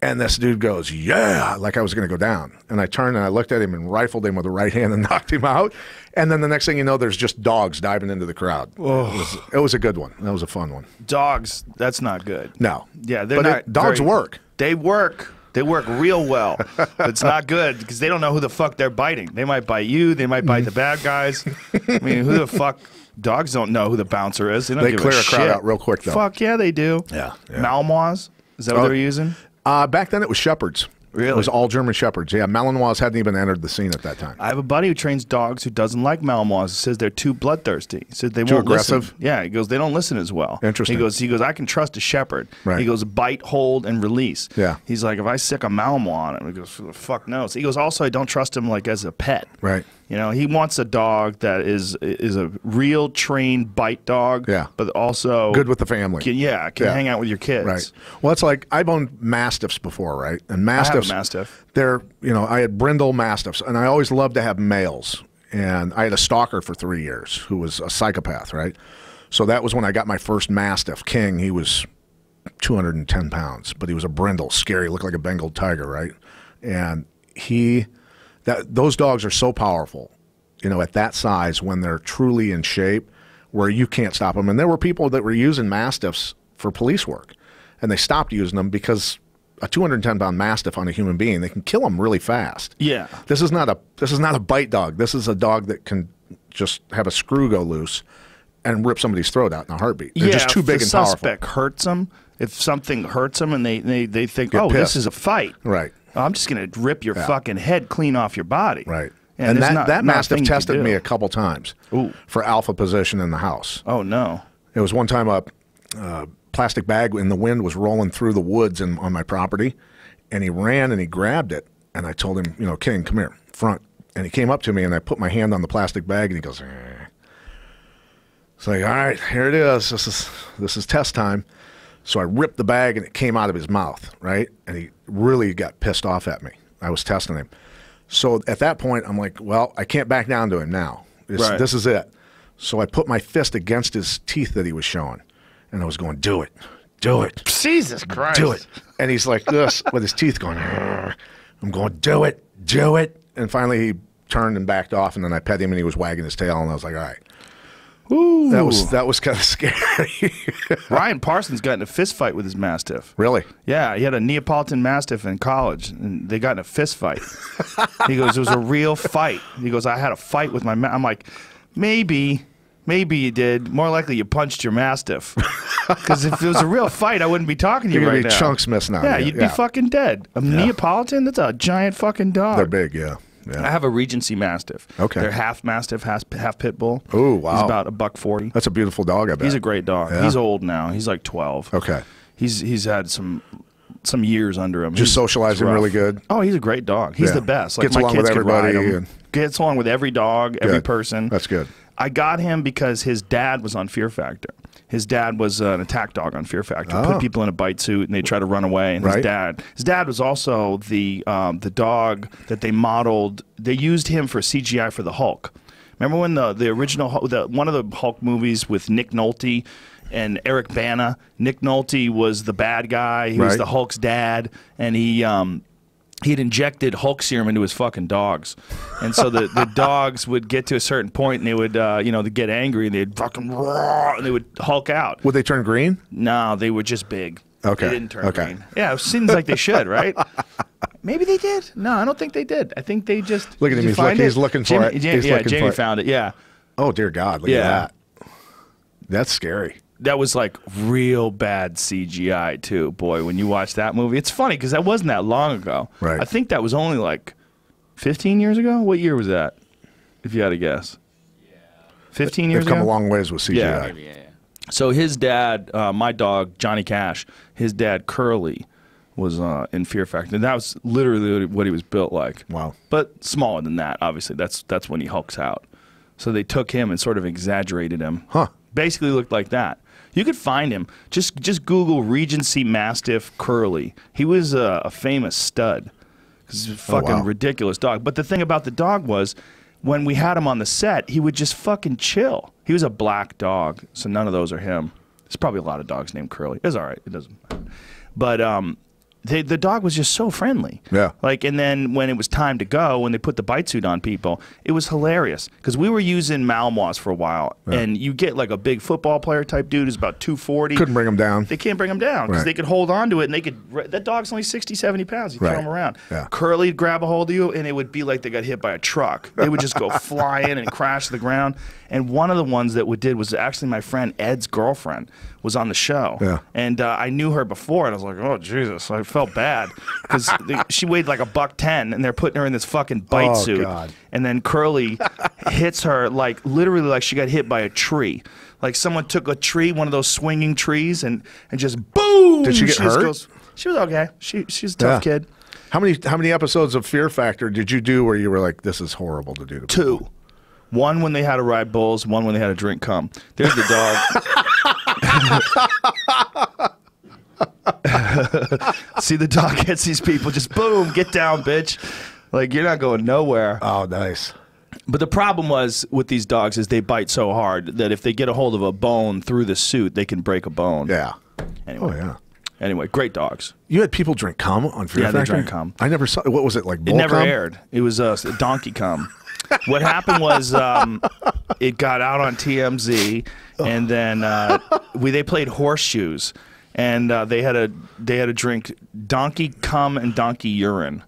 And this dude goes, yeah, like I was going to go down. And I turned and I looked at him and rifled him with the right hand and knocked him out. And then the next thing you know, there's just dogs diving into the crowd. Oh. It was a good one. That was a fun one. Dogs, that's not good. No. Yeah, they're not. Dogs work. They work. They work real well. But it's not good because they don't know who the fuck they're biting. They might bite you. They might bite the bad guys. I mean, who the fuck? Dogs don't know who the bouncer is. They don't give clear a a crowd shit. out real quick, though. Fuck yeah, they do. Yeah. Malinois? Is that what they're using? Back then it was Shepherds. Really? It was all German Shepherds. Yeah, Malinois hadn't even entered the scene at that time. I have a buddy who trains dogs who doesn't like Malinois. He says they're too bloodthirsty. He says they Too won't aggressive? listen. Yeah, he goes, they don't listen as well. Interesting. He goes, I can trust a shepherd. Right. He goes, bite, hold, and release. Yeah. He's like, if I sick a Malinois on him, he goes, fuck knows. He goes, also, I don't trust him like as a pet. Right. You know, he wants a dog that is a real trained bite dog. Yeah. But also Good with the family. Can hang out with your kids. Right. Well, it's like I've owned Mastiffs before, right? And Mastiffs, I have a Mastiff. They're, I had brindle Mastiffs, and I always loved to have males. And I had a stalker for 3 years who was a psychopath, right? So that was when I got my first Mastiff, King. He was 210 pounds, but he was a brindle, scary, looked like a Bengal tiger, right? And those dogs are so powerful, at that size when they're truly in shape where you can't stop them. And there were people that were using Mastiffs for police work, and they stopped using them because a 210-pound Mastiff on a human being, they can kill them really fast. Yeah. This is not a bite dog. This is a dog that can just have a screw go loose and rip somebody's throat out in a heartbeat. They're just too big and powerful. If the suspect hurts them, if something hurts them and they think, Get oh, pissed. this is a fight. Right. I'm just going to rip your fucking head clean off your body. Right. And that Mastiff tested me a couple times Ooh. for alpha position in the house. Oh, no. It was one time a plastic bag in the wind was rolling through the woods on my property, and he ran and he grabbed it, and I told him, King, come here, front. And he came up to me, and I put my hand on the plastic bag, and he goes, It's like, all right, here it is. This is test time. So I ripped the bag, and it came out of his mouth, right? And he really got pissed off at me. I was testing him. So at that point, I'm like, well, I can't back down to him now. This is it. So I put my fist against his teeth that he was showing, and I was going, do it. Do it. Jesus Christ. Do it. And he's like this with his teeth going, Arr. I'm going, do it. Do it. And finally he turned and backed off, and then I pet him, and he was wagging his tail, and I was like, all right. Ooh. That was kind of scary. Ryan Parsons got in a fist fight with his Mastiff. Really? Yeah, he had a Neapolitan Mastiff in college, and they got in a fist fight. He goes, it was a real fight. He goes, I had a fight with my I'm like, maybe you did. More likely you punched your Mastiff. Because if it was a real fight, I wouldn't be talking to you right now. Chunks missing out. Yeah, you'd be fucking dead. A Neapolitan? That's a giant fucking dog. They're big, yeah. I have a Regency Mastiff. Okay. They're half Mastiff, half Pit Bull. Oh, wow. He's about $140. That's a beautiful dog, I bet. He's a great dog. Yeah. He's old now. He's like 12. Okay. He's had some years under him. Just socializing really good? Oh, he's a great dog. He's the best. Like, Gets my along kids with everybody. could ride him. Gets along with every dog, every person. That's good. I got him because his dad was on Fear Factor. His dad was an attack dog on Fear Factor. Put people in a bite suit and they try to run away. And his dad was also the dog that they modeled. They used him for CGI for the Hulk. Remember when the original one of the Hulk movies with Nick Nolte and Eric Bana? Nick Nolte was the bad guy. He was the Hulk's dad, and he'd injected Hulk serum into his fucking dogs. And so the dogs would get to a certain point and they would, they'd get angry and they'd fucking roar and they would Hulk out. Would they turn green? No, they were just big. Okay. They didn't turn green. Yeah, it seems like they should, right? Maybe they did. No, I don't think they did. I think they just... Look at him. He's looking for it. Jamie found it, yeah. Oh, dear God. Look at that. That's scary. That was like real bad CGI too, boy. When you watch that movie, it's funny because that wasn't that long ago. Right. I think that was only like 15 years ago. What year was that? If you had to guess. 15 years ago. They've come a long ways with CGI. Yeah. So his dad, my dog Johnny Cash, his dad Curly was in Fear Factor, and that was literally what he was built like. Wow. But smaller than that, obviously. That's when he hulks out. So they took him and sort of exaggerated him. Huh. Basically looked like that. You could find him. Just Google Regency Mastiff Curly. He was a famous stud. He's a fucking ridiculous dog. But the thing about the dog was, when we had him on the set, he would just fucking chill. He was a black dog, so none of those are him. There's probably a lot of dogs named Curly. It's all right. It doesn't matter. But the dog was just so friendly. Yeah. Like, and then when it was time to go, when they put the bite suit on people, it was hilarious because we were using Malinois for a while, and you get like a big football player type dude who's about 240. Couldn't bring him down. They can't bring him down because they could hold on to it, and they could. That dog's only 60, 70 pounds. You throw him around. Yeah. Curly'd grab a hold of you, and it would be like they got hit by a truck. They would just go flying and crash to the ground. And one of the ones that we did was actually my friend Ed's girlfriend was on the show. Yeah. And I knew her before, and I was like, oh, Jesus. I felt bad because she weighed like $110, and they're putting her in this fucking bite suit. God. And then Curly hits her like literally like she got hit by a tree. Like someone took a tree, one of those swinging trees, and just boom. Did she get hurt? She was okay. She's a tough kid. How many episodes of Fear Factor did you do where you were like, this is horrible to do to people? 2. One when they had to ride bulls, one when they had to drink cum. There's the dog. See, the dog hits these people, just boom, get down, bitch. Like, you're not going nowhere. Oh, nice. But the problem was with these dogs is they bite so hard that if they get a hold of a bone through the suit, they can break a bone. Yeah. Anyway. Oh, yeah. Anyway, great dogs. You had people drink cum on Fear Factor? Yeah, they drank cum. I never saw. What was it, like bull It never cum? aired. It was donkey cum. What happened was it got out on TMZ, and then they played horseshoes, and they had to drink donkey cum and donkey urine,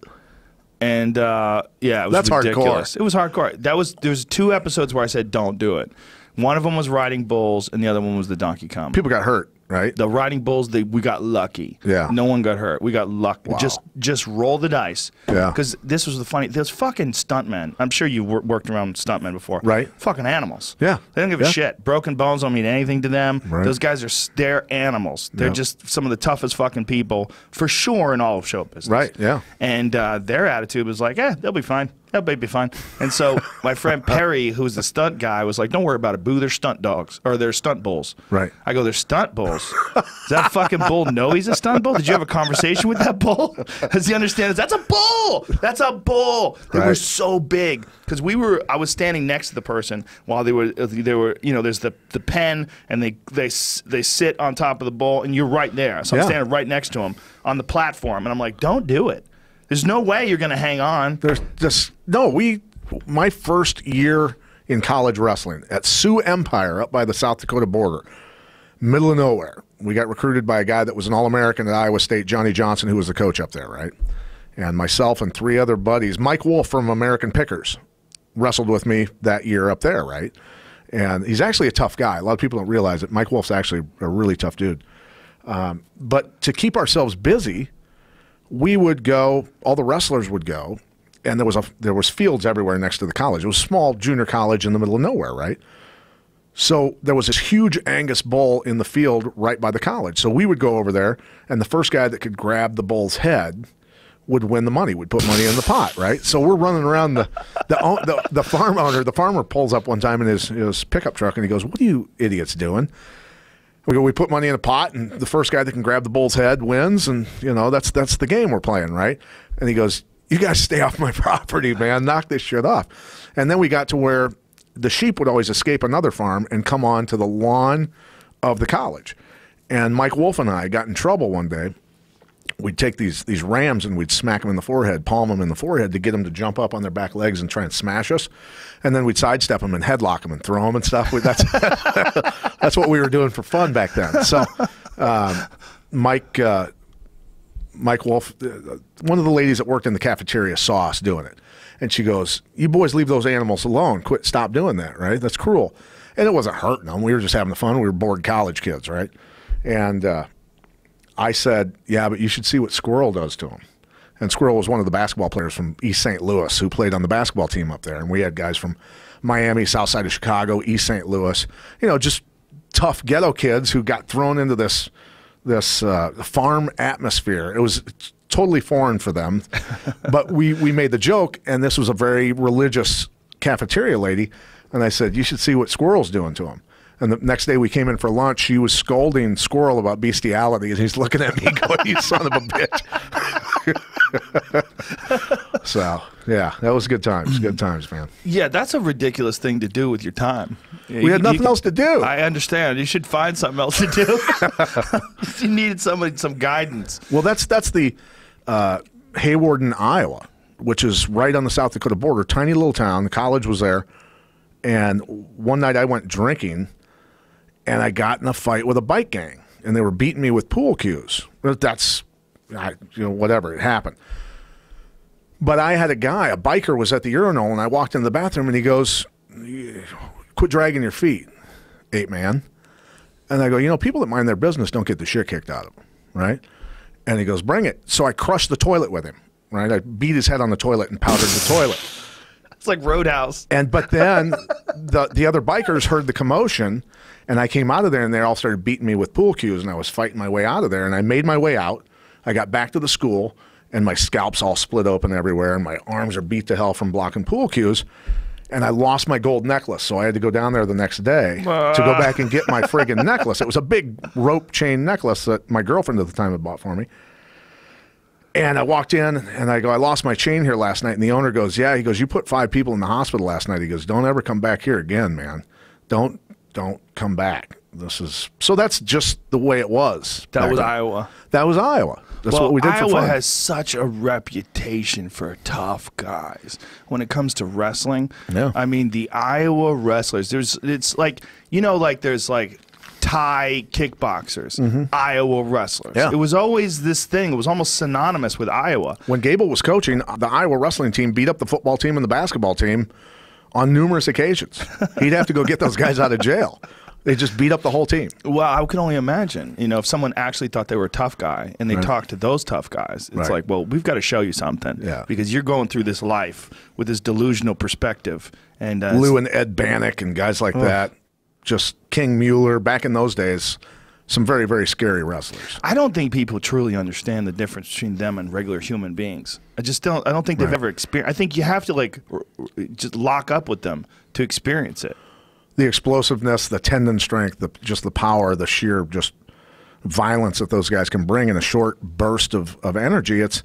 and yeah, it was ridiculous. Hardcore. It was hardcore. There's 2 episodes where I said don't do it. One of them was riding bulls, and the other one was the donkey cum. People got hurt. Right? The riding bulls, we got lucky. Yeah. No one got hurt. We got lucky. Wow. Just roll the dice. Yeah. Because this was the funny. There's fucking stuntmen. I'm sure you worked around stuntmen before. Right. Fucking animals. Yeah. They don't give a shit. Broken bones don't mean anything to them. Right. Those guys they're animals. They're just some of the toughest fucking people for sure in all of show business. Right. Yeah. And their attitude was like, they'll be fine. They'll be fine. And so my friend Perry, who's the stunt guy, was like, don't worry about it, boo. They're stunt dogs. Or they're stunt bulls. Right. I go, they're stunt bulls. Does that fucking bull know he's a stunt bull? Did you have a conversation with that bull? Does he understand? That's a bull. That's a bull. They were so big because I was standing next to the person while they were there's the pen and they sit on top of the bull and you're right there. So I'm standing right next to him on the platform and I'm like, don't do it. There's no way you're going to hang on. There's just my first year in college wrestling at Sioux Empire up by the South Dakota border, middle of nowhere. We got recruited by a guy that was an All-American at Iowa State, Johnny Johnson, who was the coach up there, right? And myself and 3 other buddies, Mike Wolf from American Pickers, wrestled with me that year up there, right? And he's actually a tough guy. A lot of people don't realize it. Mike Wolf's actually a really tough dude. But to keep ourselves busy, we would go, all the wrestlers would go, and there was fields everywhere next to the college. It was a small junior college in the middle of nowhere, right? So there was this huge Angus bull in the field right by the college. So we would go over there, and the first guy that could grab the bull's head would win the money. We'd put money in the pot, right? So we're running around the farm owner. The farmer pulls up one time in his pickup truck, and he goes, "What are you idiots doing?" We put money in a pot, and the first guy that can grab the bull's head wins, and that's the game we're playing, right? And he goes, "You guys stay off my property, man. Knock this shit off." And then we got to where the sheep would always escape another farm and come on to the lawn of the college. And Mike Wolf and I got in trouble one day. We'd take these rams and we'd smack them in the forehead, palm them in the forehead to get them to jump up on their back legs and try and smash us. And then we'd sidestep them and headlock them and throw them and stuff. That's what we were doing for fun back then. So Mike Wolf, one of the ladies that worked in the cafeteria saw us doing it. And she goes, "You boys leave those animals alone. Stop doing that, right? That's cruel." And it wasn't hurting them. We were just having fun. We were bored college kids, right? And I said, "Yeah, but you should see what Squirrel does to him." And Squirrel was one of the basketball players from East St. Louis who played on the basketball team up there. And we had guys from Miami, south side of Chicago, East St. Louis, just tough ghetto kids who got thrown into this farm atmosphere. It was totally foreign for them. But we made the joke, and this was a very religious cafeteria lady. And I said, "You should see what Squirrel's doing to him." And the next day we came in for lunch. She was scolding Squirrel about bestiality, and he's looking at me going, "You son of a bitch." So, yeah, that was good times. Good times, man. Yeah, that's a ridiculous thing to do with your time. We had nothing else to do. I understand. You should find something else to do. You needed somebody, some guidance. Well, that's the Hawarden, Iowa, which is right on the South Dakota border. Tiny little town. The college was there. And one night I went drinking, and I got in a fight with a bike gang, and they were beating me with pool cues. That's, whatever, it happened. But I had a biker was at the urinal, and I walked into the bathroom, and he goes, "Quit dragging your feet, 8-man." And I go, people that mind their business don't get the shit kicked out of them, right? And he goes, "Bring it." So I crushed the toilet with him, right? I beat his head on the toilet and powdered the toilet. It's like Roadhouse. But then the other bikers heard the commotion, and I came out of there, and they all started beating me with pool cues, and I was fighting my way out of there, and I made my way out. I got back to the school, and my scalp's all split open everywhere, and my arms are beat to hell from blocking pool cues, and I lost my gold necklace, so I had to go down there the next day to go back and get my friggin' necklace. It was a big rope chain necklace that my girlfriend at the time had bought for me. And I walked in, and I go, "I lost my chain here last night." And the owner goes, "Yeah." He goes, "You put 5 people in the hospital last night." He goes, "Don't ever come back here again, man. Don't come back." So that's just the way it was. That was Iowa. That was Iowa. That's what we did for fun. Iowa has such a reputation for tough guys when it comes to wrestling. Yeah. I mean, the Iowa wrestlers, it's like, there's like Thai kickboxers, Iowa wrestlers. Yeah. It was always this thing. It was almost synonymous with Iowa. When Gable was coaching, the Iowa wrestling team beat up the football team and the basketball team on numerous occasions. He'd have to go get those guys out of jail. They just beat up the whole team. Well, I can only imagine, if someone actually thought they were a tough guy and they talked to those tough guys, it's like, well, we've got to show you something. Yeah. Because you're going through this life with this delusional perspective. And Lou and Ed Bannock and guys like that, just King Mueller, back in those days, some very, very scary wrestlers. I don't think people truly understand the difference between them and regular human beings. I don't think they've ever experienced. I think you have to just lock up with them to experience it. The explosiveness, the tendon strength, just the power, the sheer just violence that those guys can bring in a short burst of energy. It's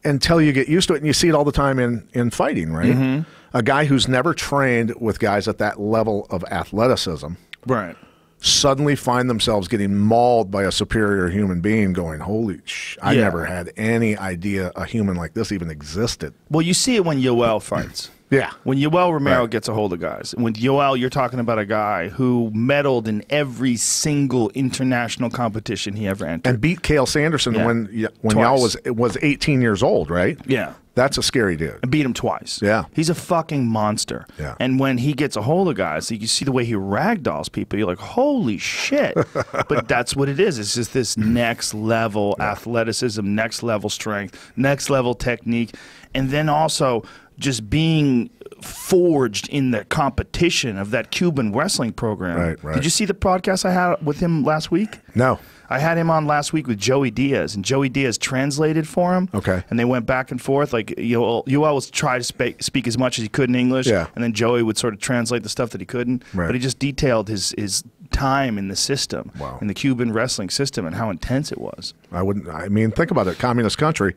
until you get used to it, and you see it all the time in fighting, right? A guy who's never trained with guys at that level of athleticism, right, suddenly find themselves getting mauled by a superior human being going, "Holy I never had any idea a human like this even existed." Well, you see it when Yoel fights. Yeah. When Yoel Romero gets a hold of guys. When Yoel, you're talking about a guy who medaled in every single international competition he ever entered. And beat Cale Sanderson when Yoel was 18 years old, right? Yeah. That's a scary dude. And beat him twice. Yeah. He's a fucking monster. Yeah. And when he gets a hold of guys, you see the way he ragdolls people, you're like, holy shit. But that's what it is. It's just this next level athleticism, next level strength, next level technique. And then also just being forged in the competition of that Cuban wrestling program. Right. Did you see the podcast I had with him last week? No. I had him on last week with Joey Diaz, and Joey Diaz translated for him. Okay. And they went back and forth. Like, Yoel was try to speak as much as he could in English, and then Joey would sort of translate the stuff that he couldn't. Right. But he just detailed his time in the system, in the Cuban wrestling system, and how intense it was. I mean, think about it. Communist country.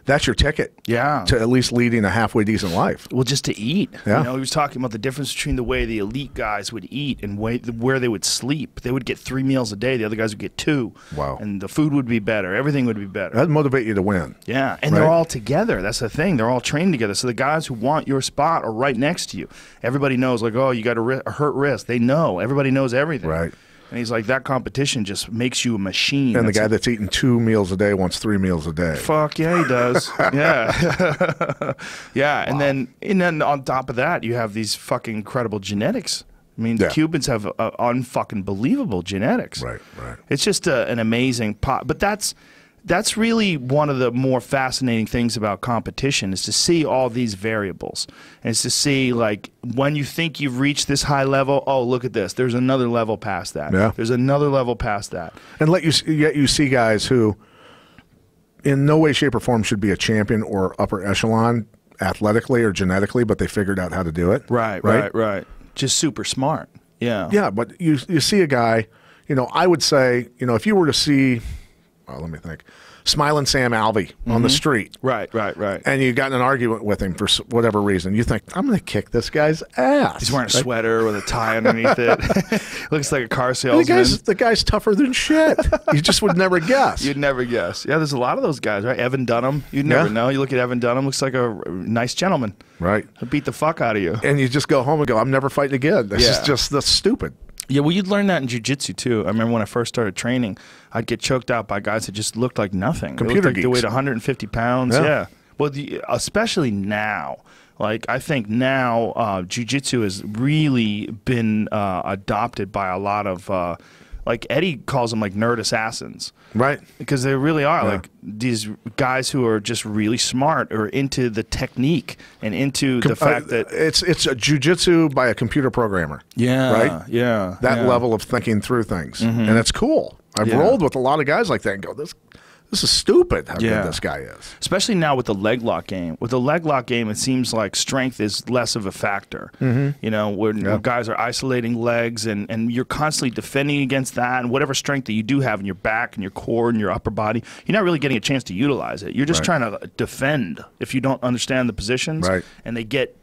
That's your ticket to at least leading a halfway decent life. Well, just to eat. Yeah. He was talking about the difference between the way the elite guys would eat and where they would sleep. They would get 3 meals a day. The other guys would get 2. Wow. And the food would be better. Everything would be better. That'd motivate you to win. Yeah. And they're all together. That's the thing. They're all trained together. So the guys who want your spot are right next to you. Everybody knows, like, oh, you got a hurt wrist. They know. Everybody knows everything. Right. And he's like, that competition just makes you a machine. And the guy that's eating 2 meals a day wants 3 meals a day. Fuck yeah, he does. Yeah. Yeah. Wow. And then on top of that, you have these fucking incredible genetics. I mean, the Cubans have unfucking believable genetics. Right. It's just an amazing pot. But that's really one of the more fascinating things about competition, is to see all these variables. And it's to see, like, when you think you've reached this high level, oh, look at this. There's another level past that. Yeah. There's another level past that. And yet you see guys who in no way, shape, or form should be a champion or upper echelon athletically or genetically, but they figured out how to do it. Right. Just super smart. Yeah. Yeah, but you see a guy, I would say, if you were to see, well, let me think. Smiling Sam Alvey on the street. Right. And you got in an argument with him for whatever reason. You think, I'm going to kick this guy's ass. He's wearing a sweater with a tie underneath it. Looks like a car salesman. The guy's tougher than shit. You just would never guess. You'd never guess. Yeah, there's a lot of those guys, right? Evan Dunham. You'd never know. You look at Evan Dunham, looks like a nice gentleman. Right. He'll beat the fuck out of you. And you just go home and go, I'm never fighting again. This is just that's stupid. Yeah, well, you'd learn that in jiu-jitsu, too. I remember when I first started training, I'd get choked out by guys that just looked like nothing. Computer they looked like geeks. they weighed 150 pounds. Yeah. Well, especially now. Like, I think now jiu-jitsu has really been adopted by a lot of, like Eddie calls them like nerd assassins. Right. Because they really are like these guys who are just really smart or into the technique and into the fact that it's a jiu-jitsu by a computer programmer. Yeah. Right? Yeah. That level of thinking through things. And it's cool. I've rolled with a lot of guys like that and go, this is stupid how good this guy is. Especially now with the leg lock game. With the leg lock game, it seems like strength is less of a factor. You know, when guys are isolating legs and you're constantly defending against that, and whatever strength that you do have in your back and your core and your upper body, you're not really getting a chance to utilize it. You're just trying to defend if you don't understand the positions. And they get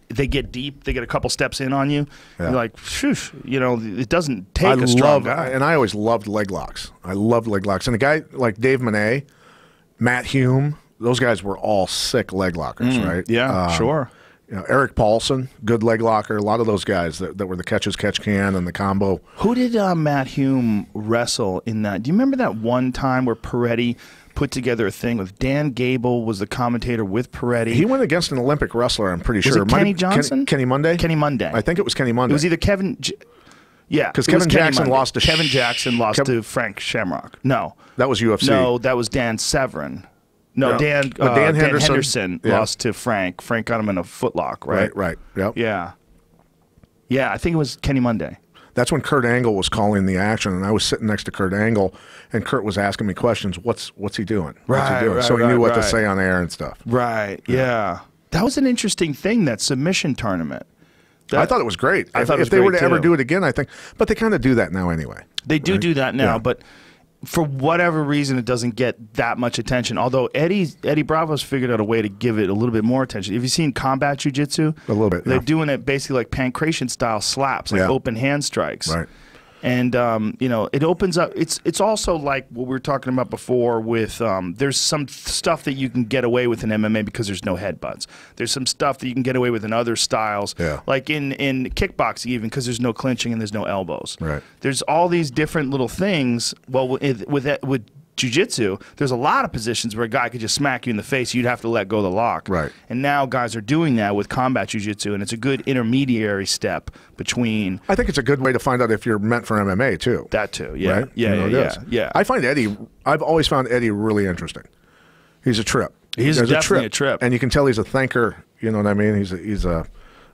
deep, they get a couple steps in on you. You're like, phew, you know, it doesn't take a strong guy. And I always loved leg locks. I loved leg locks. And a guy like Dave Monet, Matt Hume, those guys were all sick leg lockers, right? Yeah, sure. You know, Eric Paulson, good leg locker. A lot of those guys that were the catch-as-catch-can and the combo. Who did Matt Hume wrestle in that? Do you remember that one time where Peretti put together a thing with Dan Gable was the commentator with Peretti? He went against an Olympic wrestler, I'm pretty sure. Was it Kenny Johnson? Kenny Monday? Kenny Monday. I think it was Kenny Monday. It was either Kevin... Yeah, because Kevin Jackson lost to Kevin Jackson lost to Frank Shamrock. No, that was UFC. No, that was Dan Severin. No, Dan Henderson lost to Frank. Frank got him in a footlock, right? Right. Yep. Yeah. Yeah, I think it was Kenny Monday. That's when Kurt Angle was calling the action, and I was sitting next to Kurt Angle, and Kurt was asking me questions. What's he doing? What's he doing? So he knew what to say on air and stuff. Right. Yeah. That was an interesting thing. That submission tournament. I thought it was great. If they were to ever do it again, I think. But they kind of do that now anyway. They do that now, but for whatever reason, it doesn't get that much attention. Although Eddie Bravo's figured out a way to give it a little bit more attention. Have you seen combat jiu-jitsu? A little bit. They're doing it basically like pancration style slaps, like open hand strikes. Right. And you know, it opens up. It's also like what we were talking about before with there's some stuff that you can get away with in MMA because there's no headbutts. There's some stuff that you can get away with in other styles, like in kickboxing even, because there's no clinching and there's no elbows. Right. There's all these different little things. Well, with jiu-jitsu, there's a lot of positions where a guy could just smack you in the face. You'd have to let go of the lock. Right. And now guys are doing that with combat jiu-jitsu, and it's a good intermediary step between. I think it's a good way to find out if you're meant for MMA too. That too, yeah. Right? Yeah. I find Eddie. I've always found Eddie really interesting. He's a trip. He's definitely a trip, and you can tell he's a thinker. You know what I mean? He's a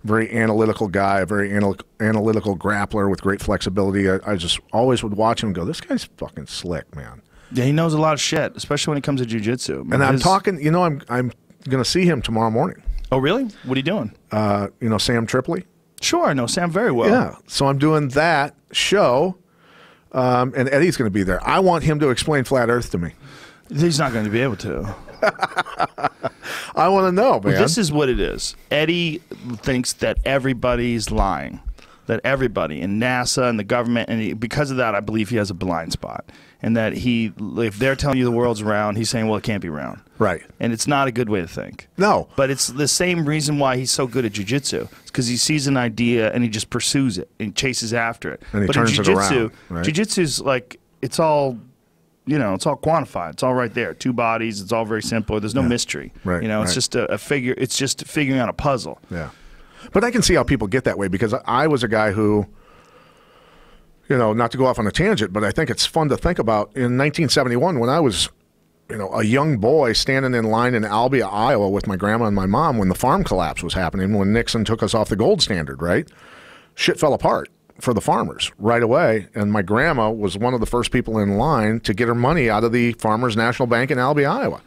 very analytical guy, a very analytical grappler with great flexibility. I just always would watch him and go, this guy's fucking slick, man. Yeah, he knows a lot of shit, especially when it comes to jiu-jitsu. And I'm talking, you know, I'm going to see him tomorrow morning. Oh, really? What are you doing? You know, Sam Tripoli? Sure, I know Sam very well. Yeah, so I'm doing that show, and Eddie's going to be there. I want him to explain Flat Earth to me. He's not going to be able to. I want to know, man. Well, this is what it is. Eddie thinks that everybody's lying, that everybody, and NASA and the government, and because of that, I believe he has a blind spot. And that if they're telling you the world's round, he's saying, well, it can't be round. Right. And it's not a good way to think. No. But it's the same reason why he's so good at jiu-jitsu. It's because he sees an idea and he just pursues it and chases after it. And he turns it around. Right? Jiu-jitsu's like, it's all, you know, it's all quantified. It's all right there. Two bodies. It's all very simple. There's no mystery. Right. You know, it's just a figure. It's just figuring out a puzzle. Yeah. But I can see how people get that way because I was a guy who, you know, not to go off on a tangent, but I think it's fun to think about. In 1971, when I was, you know, a young boy standing in line in Albia, Iowa with my grandma and my mom when the farm collapse was happening, when Nixon took us off the gold standard, right? Shit fell apart for the farmers right away. And my grandma was one of the first people in line to get her money out of the Farmers National Bank in Albia, Iowa.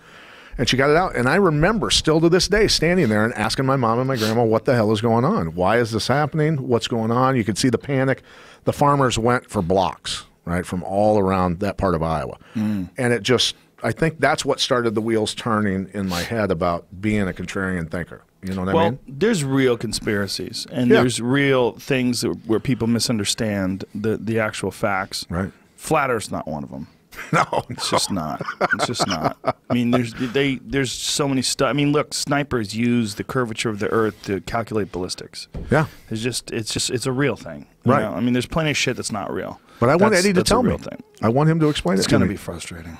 And she got it out. And I remember still to this day standing there and asking my mom and my grandma, what the hell is going on? Why is this happening? What's going on? You could see the panic. The farmers went for blocks, right, from all around that part of Iowa. And it just I think that's what started the wheels turning in my head about being a contrarian thinker. You know what I mean? Well, there's real conspiracies, and Yeah. there's real things where people misunderstand the actual facts. Right. Flat Earth's not one of them. No, It's just not. It's just not. I mean, there's so many stuff. I mean, look, snipers use the curvature of the Earth to calculate ballistics. yeah. It's a real thing. You Right. know? I mean, there's plenty of shit that's not real. But I want Eddie to That's a tell me. real thing. I want him to explain It's it to going to me. be frustrating.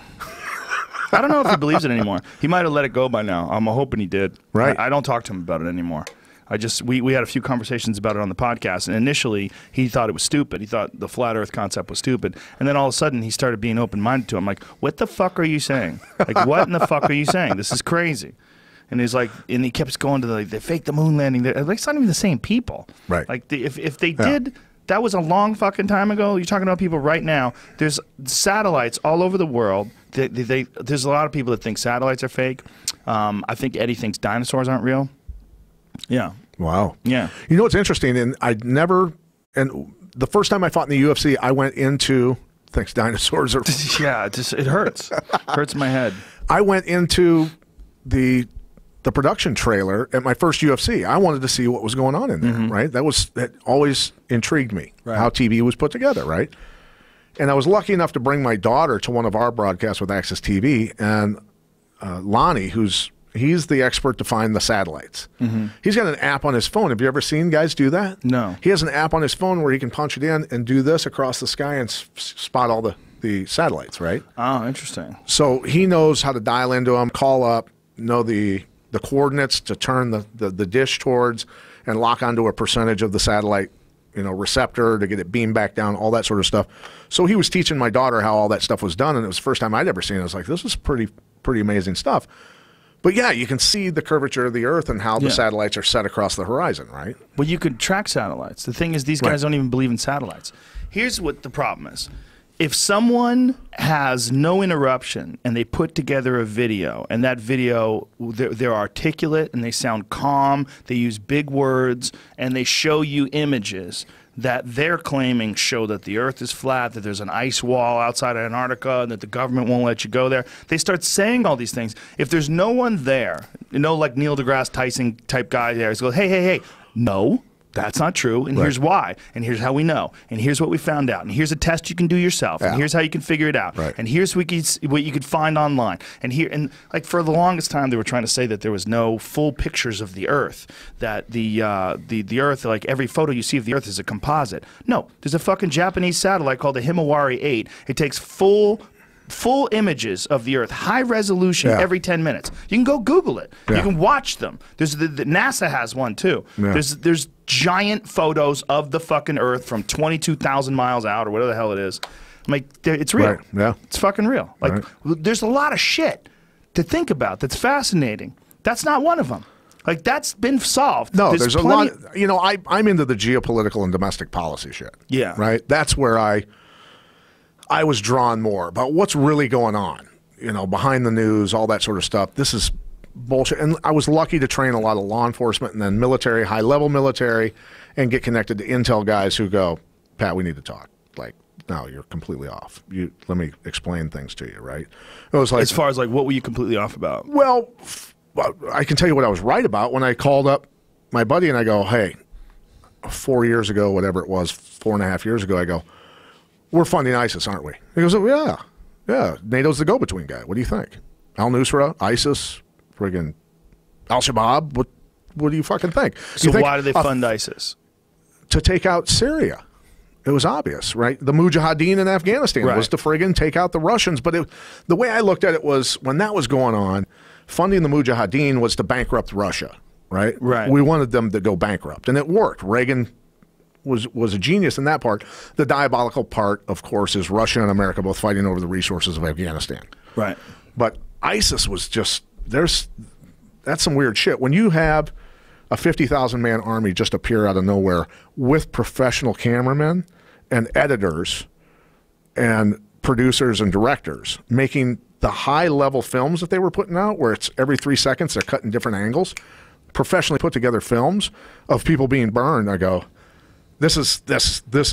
I don't know if he believes it anymore. He might have let it go by now. I'm hoping he did. Right. I don't talk to him about it anymore. We had a few conversations about it on the podcast, and initially he thought it was stupid. He thought the flat Earth concept was stupid, and then all of a sudden he started being open-minded to it. I'm like, what the fuck are you saying? Like, what in the fuck are you saying? This is crazy. And he's like, and he kept going to they faked the moon landing. Like, it's not even the same people. Right. Like, if they did. That was a long fucking time ago. You're talking about people right now. There's satellites all over the world. There's a lot of people that think satellites are fake. I think Eddie thinks dinosaurs aren't real. Yeah. Wow. Yeah. You know what's interesting? And and the first time I fought in the UFC, I went into, thanks dinosaurs are, Yeah, it hurts. Hurts my head. I went into the production trailer at my first UFC. I wanted to see what was going on in there, right? That always intrigued me, Right. how TV was put together, right? And I was lucky enough to bring my daughter to one of our broadcasts with Access TV, and Lonnie, he's the expert to find the satellites. He's got an app on his phone. Have you ever seen guys do that? No. He has an app on his phone where he can punch it in and do this across the sky and spot all the satellites, right? Oh, interesting. So he knows how to dial into them, call up, know the coordinates to turn the dish towards, and lock onto a percentage of the satellite, receptor to get it beamed back down, all that sort of stuff. So he was teaching my daughter how all that stuff was done, and it was the first time I'd ever seen it. I was like, this is pretty amazing stuff. But yeah, you can see the curvature of the Earth and how the satellites are set across the horizon, right? Well, you could track satellites. The thing is, these guys don't even believe in satellites. Here's what the problem is. If someone has no interruption and they put together a video, and that video, they're articulate and they sound calm, they use big words, and they show you images that they're claiming show that the Earth is flat, that there's an ice wall outside of Antarctica, and that the government won't let you go there. They start saying all these things. If there's no one there, like Neil deGrasse Tyson type guy there, he's going, hey, no. That's not true, and here's why, and here's how we know, and here's what we found out, and here's a test you can do yourself, and here's how you can figure it out, and here's what you could find online, and like for the longest time they were trying to say that there was no full pictures of the Earth, that the Earth, like every photo you see of the Earth is a composite. No, there's a fucking Japanese satellite called the Himawari 8. It takes full images of the Earth, high resolution, every 10 minutes. You can go Google it. You can watch them. There's the NASA has one too. There's giant photos of the fucking Earth from 22,000 miles out or whatever the hell it is. I'm like, it's real. Right. Yeah. It's fucking real. Like, there's a lot of shit to think about that's fascinating. That's not one of them. Like, that's been solved. No, there's a lot. I'm into the geopolitical and domestic policy shit. Yeah. Right? That's where I was drawn more about what's really going on, behind the news, all that sort of stuff. This is bullshit. And I was lucky to train a lot of law enforcement and then military, high-level military, and get connected to intel guys who go, Pat, we need to talk. Like, no, you're completely off. Let me explain things to you, right? It was like, as far as like, what were you completely off about? Well, I can tell you what I was right about when I called up my buddy and I go, hey, 4 years ago, whatever it was, 4.5 years ago, I go, we're funding ISIS, aren't we? He goes, oh, yeah. NATO's the go-between guy. What do you think? Al-Nusra, ISIS, friggin' Al-Shabaab, what do you fucking think? So why do they fund ISIS? To take out Syria. It was obvious, right? The Mujahideen in Afghanistan was to friggin' take out the Russians. But the way I looked at it was, when that was going on, funding the Mujahideen was to bankrupt Russia, right? Right. We wanted them to go bankrupt, and it worked. Reagan was a genius in that part. The diabolical part, of course, is Russia and America both fighting over the resources of Afghanistan. Right. But ISIS was just, that's some weird shit. When you have a 50,000-man army just appear out of nowhere with professional cameramen and editors and producers and directors making the high-level films that they were putting out, where it's every 3 seconds they're cutting different angles, professionally put together films of people being burned, I go, This is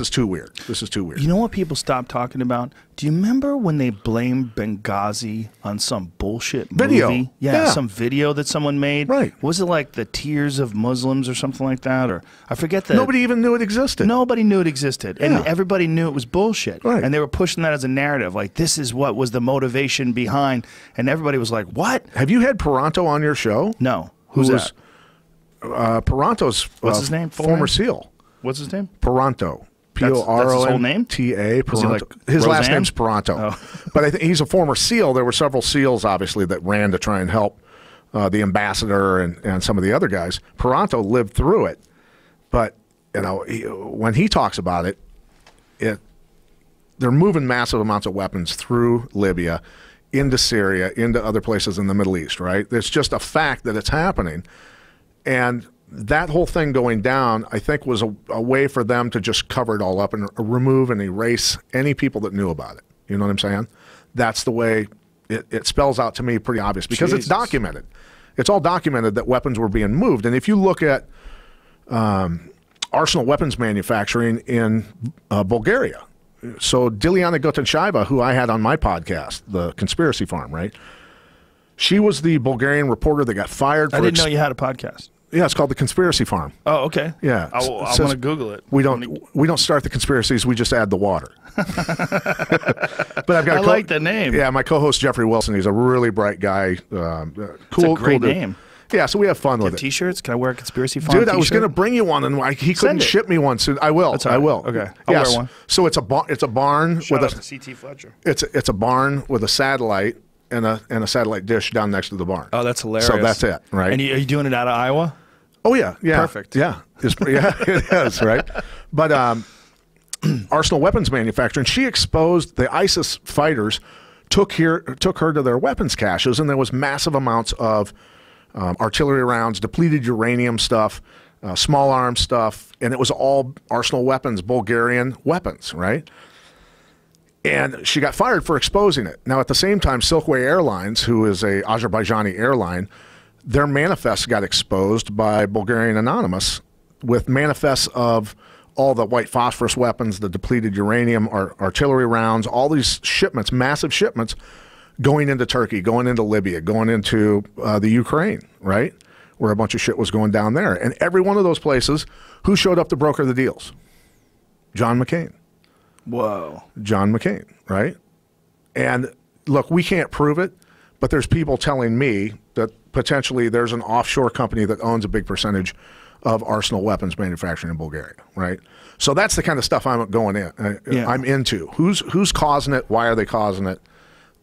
too weird. This is too weird. You know what people stopped talking about? Do you remember when they blamed Benghazi on some bullshit video? Movie? Yeah, some video that someone made. Right. Was it like the Tears of Muslims or something like that? Or I forget that. Nobody even knew it existed. Nobody knew it existed, and everybody knew it was bullshit. Right. And they were pushing that as a narrative, like this is what was the motivation behind. And everybody was like, "What?" Have you had Peranto on your show? No. Who's that? Peranto's What's his name? Former SEAL. What's his name? Peranto. That's his whole name? P-O-R-O-N-T-A. He like his last Roseanne? name's Peranto. Oh. But I think he's a former SEAL. There were several SEALs, obviously, that ran to try and help the ambassador and some of the other guys. Peranto lived through it. But, you know, when he talks about it, they're moving massive amounts of weapons through Libya, into Syria, into other places in the Middle East, right? It's just a fact that it's happening. And that whole thing going down, I think, was a way for them to just cover it all up and remove and erase any people that knew about it. You know what I'm saying? That's the way it spells out to me pretty obvious because it's documented. It's all documented that weapons were being moved. And if you look at arsenal weapons manufacturing in Bulgaria, so Diliana Gotenshaiba, who I had on my podcast, The Conspiracy Farm, right? She was the Bulgarian reporter that got fired. I didn't know you had a podcast. Yeah, it's called The Conspiracy Farm. Oh, okay. Yeah, I want to Google it. We don't start the conspiracies. We just add the water. But I've got. I like the name. Yeah, my co-host Jeffrey Wilson. He's a really bright guy. Cool, it's a great name. Yeah, so we have fun with it. T-shirts? Can I wear a Conspiracy Farm Dude, I was going to bring you one, and he couldn't ship me one. So I will. That's all right. I will. Okay, I'll wear one. So it's a barn Shout with out to CT Fletcher. It's a barn with a satellite and a satellite dish down next to the barn. Oh, that's hilarious. So that's it, right? And are you doing it out of Iowa? Oh yeah. Perfect. Yeah, it is, right? But Arsenal Weapons Manufacturing, she exposed the ISIS fighters took her to their weapons caches, and there was massive amounts of artillery rounds, depleted uranium stuff, small arms stuff, and it was all Arsenal weapons, Bulgarian weapons, right? And she got fired for exposing it. Now, at the same time, Silkway Airlines, who is a Azerbaijani airline, their manifests got exposed by Bulgarian Anonymous with manifests of all the white phosphorus weapons, the depleted uranium, artillery rounds, all these shipments, massive shipments, going into Turkey, going into Libya, going into the Ukraine, right? Where a bunch of shit was going down there. And every one of those places, who showed up to broker the deals? John McCain. Whoa. John McCain, right? And look, we can't prove it, but there's people telling me that potentially there's an offshore company that owns a big percentage of arsenal weapons manufacturing in Bulgaria, right? So that's the kind of stuff I'm going in. I'm into. Who's causing it? Why are they causing it?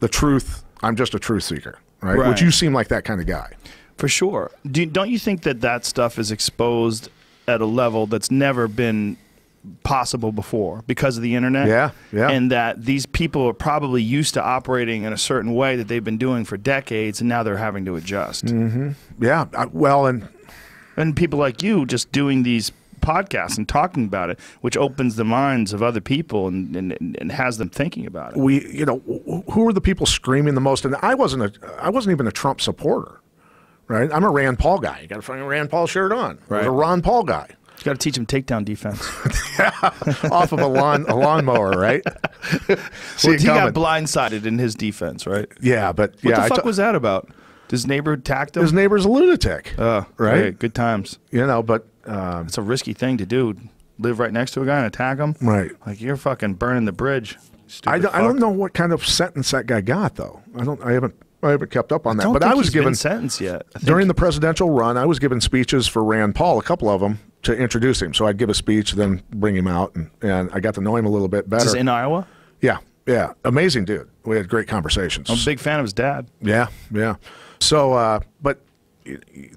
The truth. I'm just a truth seeker, right? Which you seem like that kind of guy. For sure. Don't you think that stuff is exposed at a level that's never been possible before because of the internet? Yeah. And that these people are probably used to operating in a certain way that they've been doing for decades, and now they're having to adjust. Mm-hmm. Yeah. Well, and people like you just doing these podcasts and talking about it, which opens the minds of other people and has them thinking about it. Who are the people screaming the most? And I wasn't even a Trump supporter, right? I'm a Rand Paul guy. You got a fucking Rand Paul shirt on. Right. I was a Ron Paul guy. You got to teach him takedown defense. Off of a lawnmower, right? He got blindsided in his defense, right? Yeah, but what the fuck was that about? His neighbor attacked him? His neighbor's a lunatic. Right? Great. Good times. But it's a risky thing to do. Live right next to a guy and attack him. Right. Like you're fucking burning the bridge. I don't know what kind of sentence that guy got though. I haven't kept up on that. But I was given sentence yet. During the presidential run, I was given speeches for Rand Paul, a couple of them, to introduce him. So I'd give a speech, then bring him out, and I got to know him a little bit better. Is this in Iowa? Yeah. Amazing dude. We had great conversations. I'm a big fan of his dad. Yeah. So, but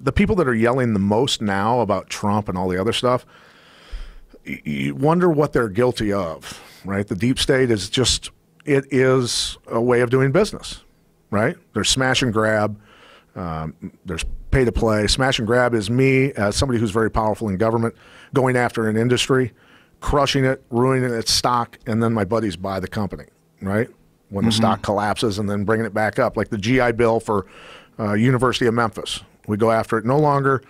the people that are yelling the most now about Trump and all the other stuff, you wonder what they're guilty of, right? The deep state is it is a way of doing business, right? There's smash and grab. There's pay to play. Smash and grab is me, as somebody who's very powerful in government, going after an industry, crushing it, ruining its stock, and then my buddies buy the company, right? When the stock collapses, and then bringing it back up, like the GI Bill for University of Memphis. We go after it no longer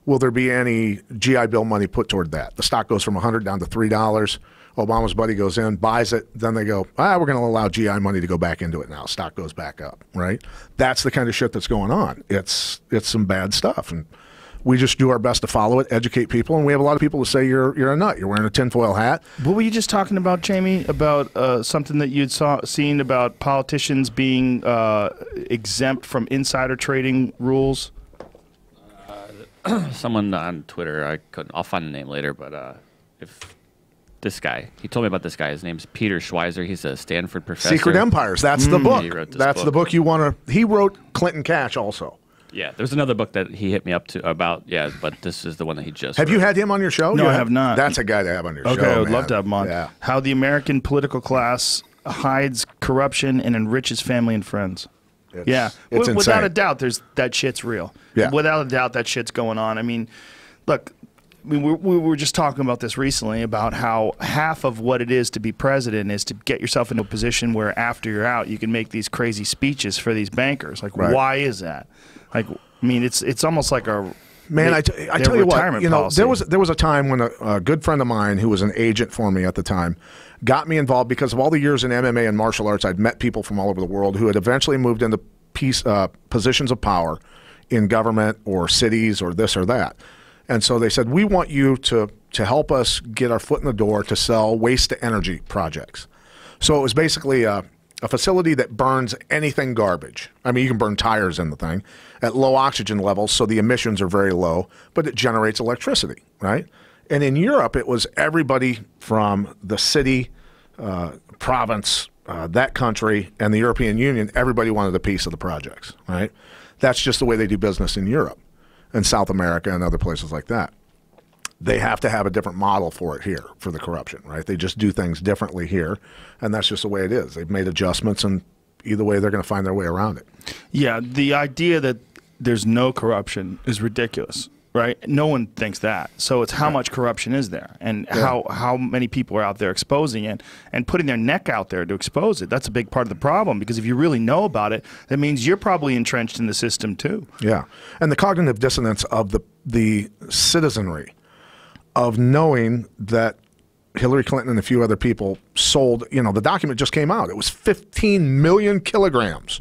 will there be any GI Bill money put toward that? The stock goes from $100 down to $3. Obama's buddy goes in, buys it, then they go, we're going to allow GI money to go back into it now. Stock goes back up, right? That's the kind of shit that's going on. It's some bad stuff, and we just do our best to follow it, educate people, and we have a lot of people who say you're a nut. You're wearing a tinfoil hat. What were you just talking about, Jamie? About something that you'd seen about politicians being exempt from insider trading rules? Someone on Twitter, I'll find the name later, but if this guy, he told me about this guy. His name's Peter Schweizer. He's a Stanford professor. Secret Empires. That's the book. He wrote this That's book. the book you want to. He wrote Clinton Cash also. Yeah, there's another book that he hit me up to about. Yeah, but this is the one that he just. Have wrote. you had him on your show? No, I have not. That's a guy to have on your show. Okay, I would man. love to have him on. Yeah. How the American political class hides corruption and enriches family and friends. It's Without insane. a doubt, that shit's real. Yeah. Without a doubt, that shit's going on. I mean, look, we were just talking about this recently about how half of what it is to be president is to get yourself into a position where after you're out, you can make these crazy speeches for these bankers. Like, Right. why is that? Like, I mean, it's almost like a Man, I tell you what, policy. there was a time when a good friend of mine who was an agent for me at the time got me involved because of all the years in MMA and martial arts. I'd met people from all over the world who had eventually moved into positions of power in government or cities or this or that. And so they said, we want you to help us get our foot in the door to sell waste-to-energy projects. So it was basically a facility that burns anything garbage. I mean, you can burn tires in the thing at low oxygen levels, so the emissions are very low, but it generates electricity, right? And in Europe, it was everybody from the city, province, that country, and the European Union. Everybody wanted a piece of the projects, right? That's just the way they do business in Europe and South America and other places like that. They have to have a different model for it here, for the corruption, right? They just do things differently here, and that's just the way it is. They've made adjustments, and either way, they're going to find their way around it. Yeah, the idea that there's no corruption is ridiculous, right? No one thinks that. So it's how much corruption is there, and how many people are out there exposing it and putting their neck out there to expose it. That's a big part of the problem, because if you really know about it, that means you're probably entrenched in the system too. Yeah, and the cognitive dissonance of the citizenry of knowing that Hillary Clinton and a few other people sold, the document just came out. It was 15 million kilograms.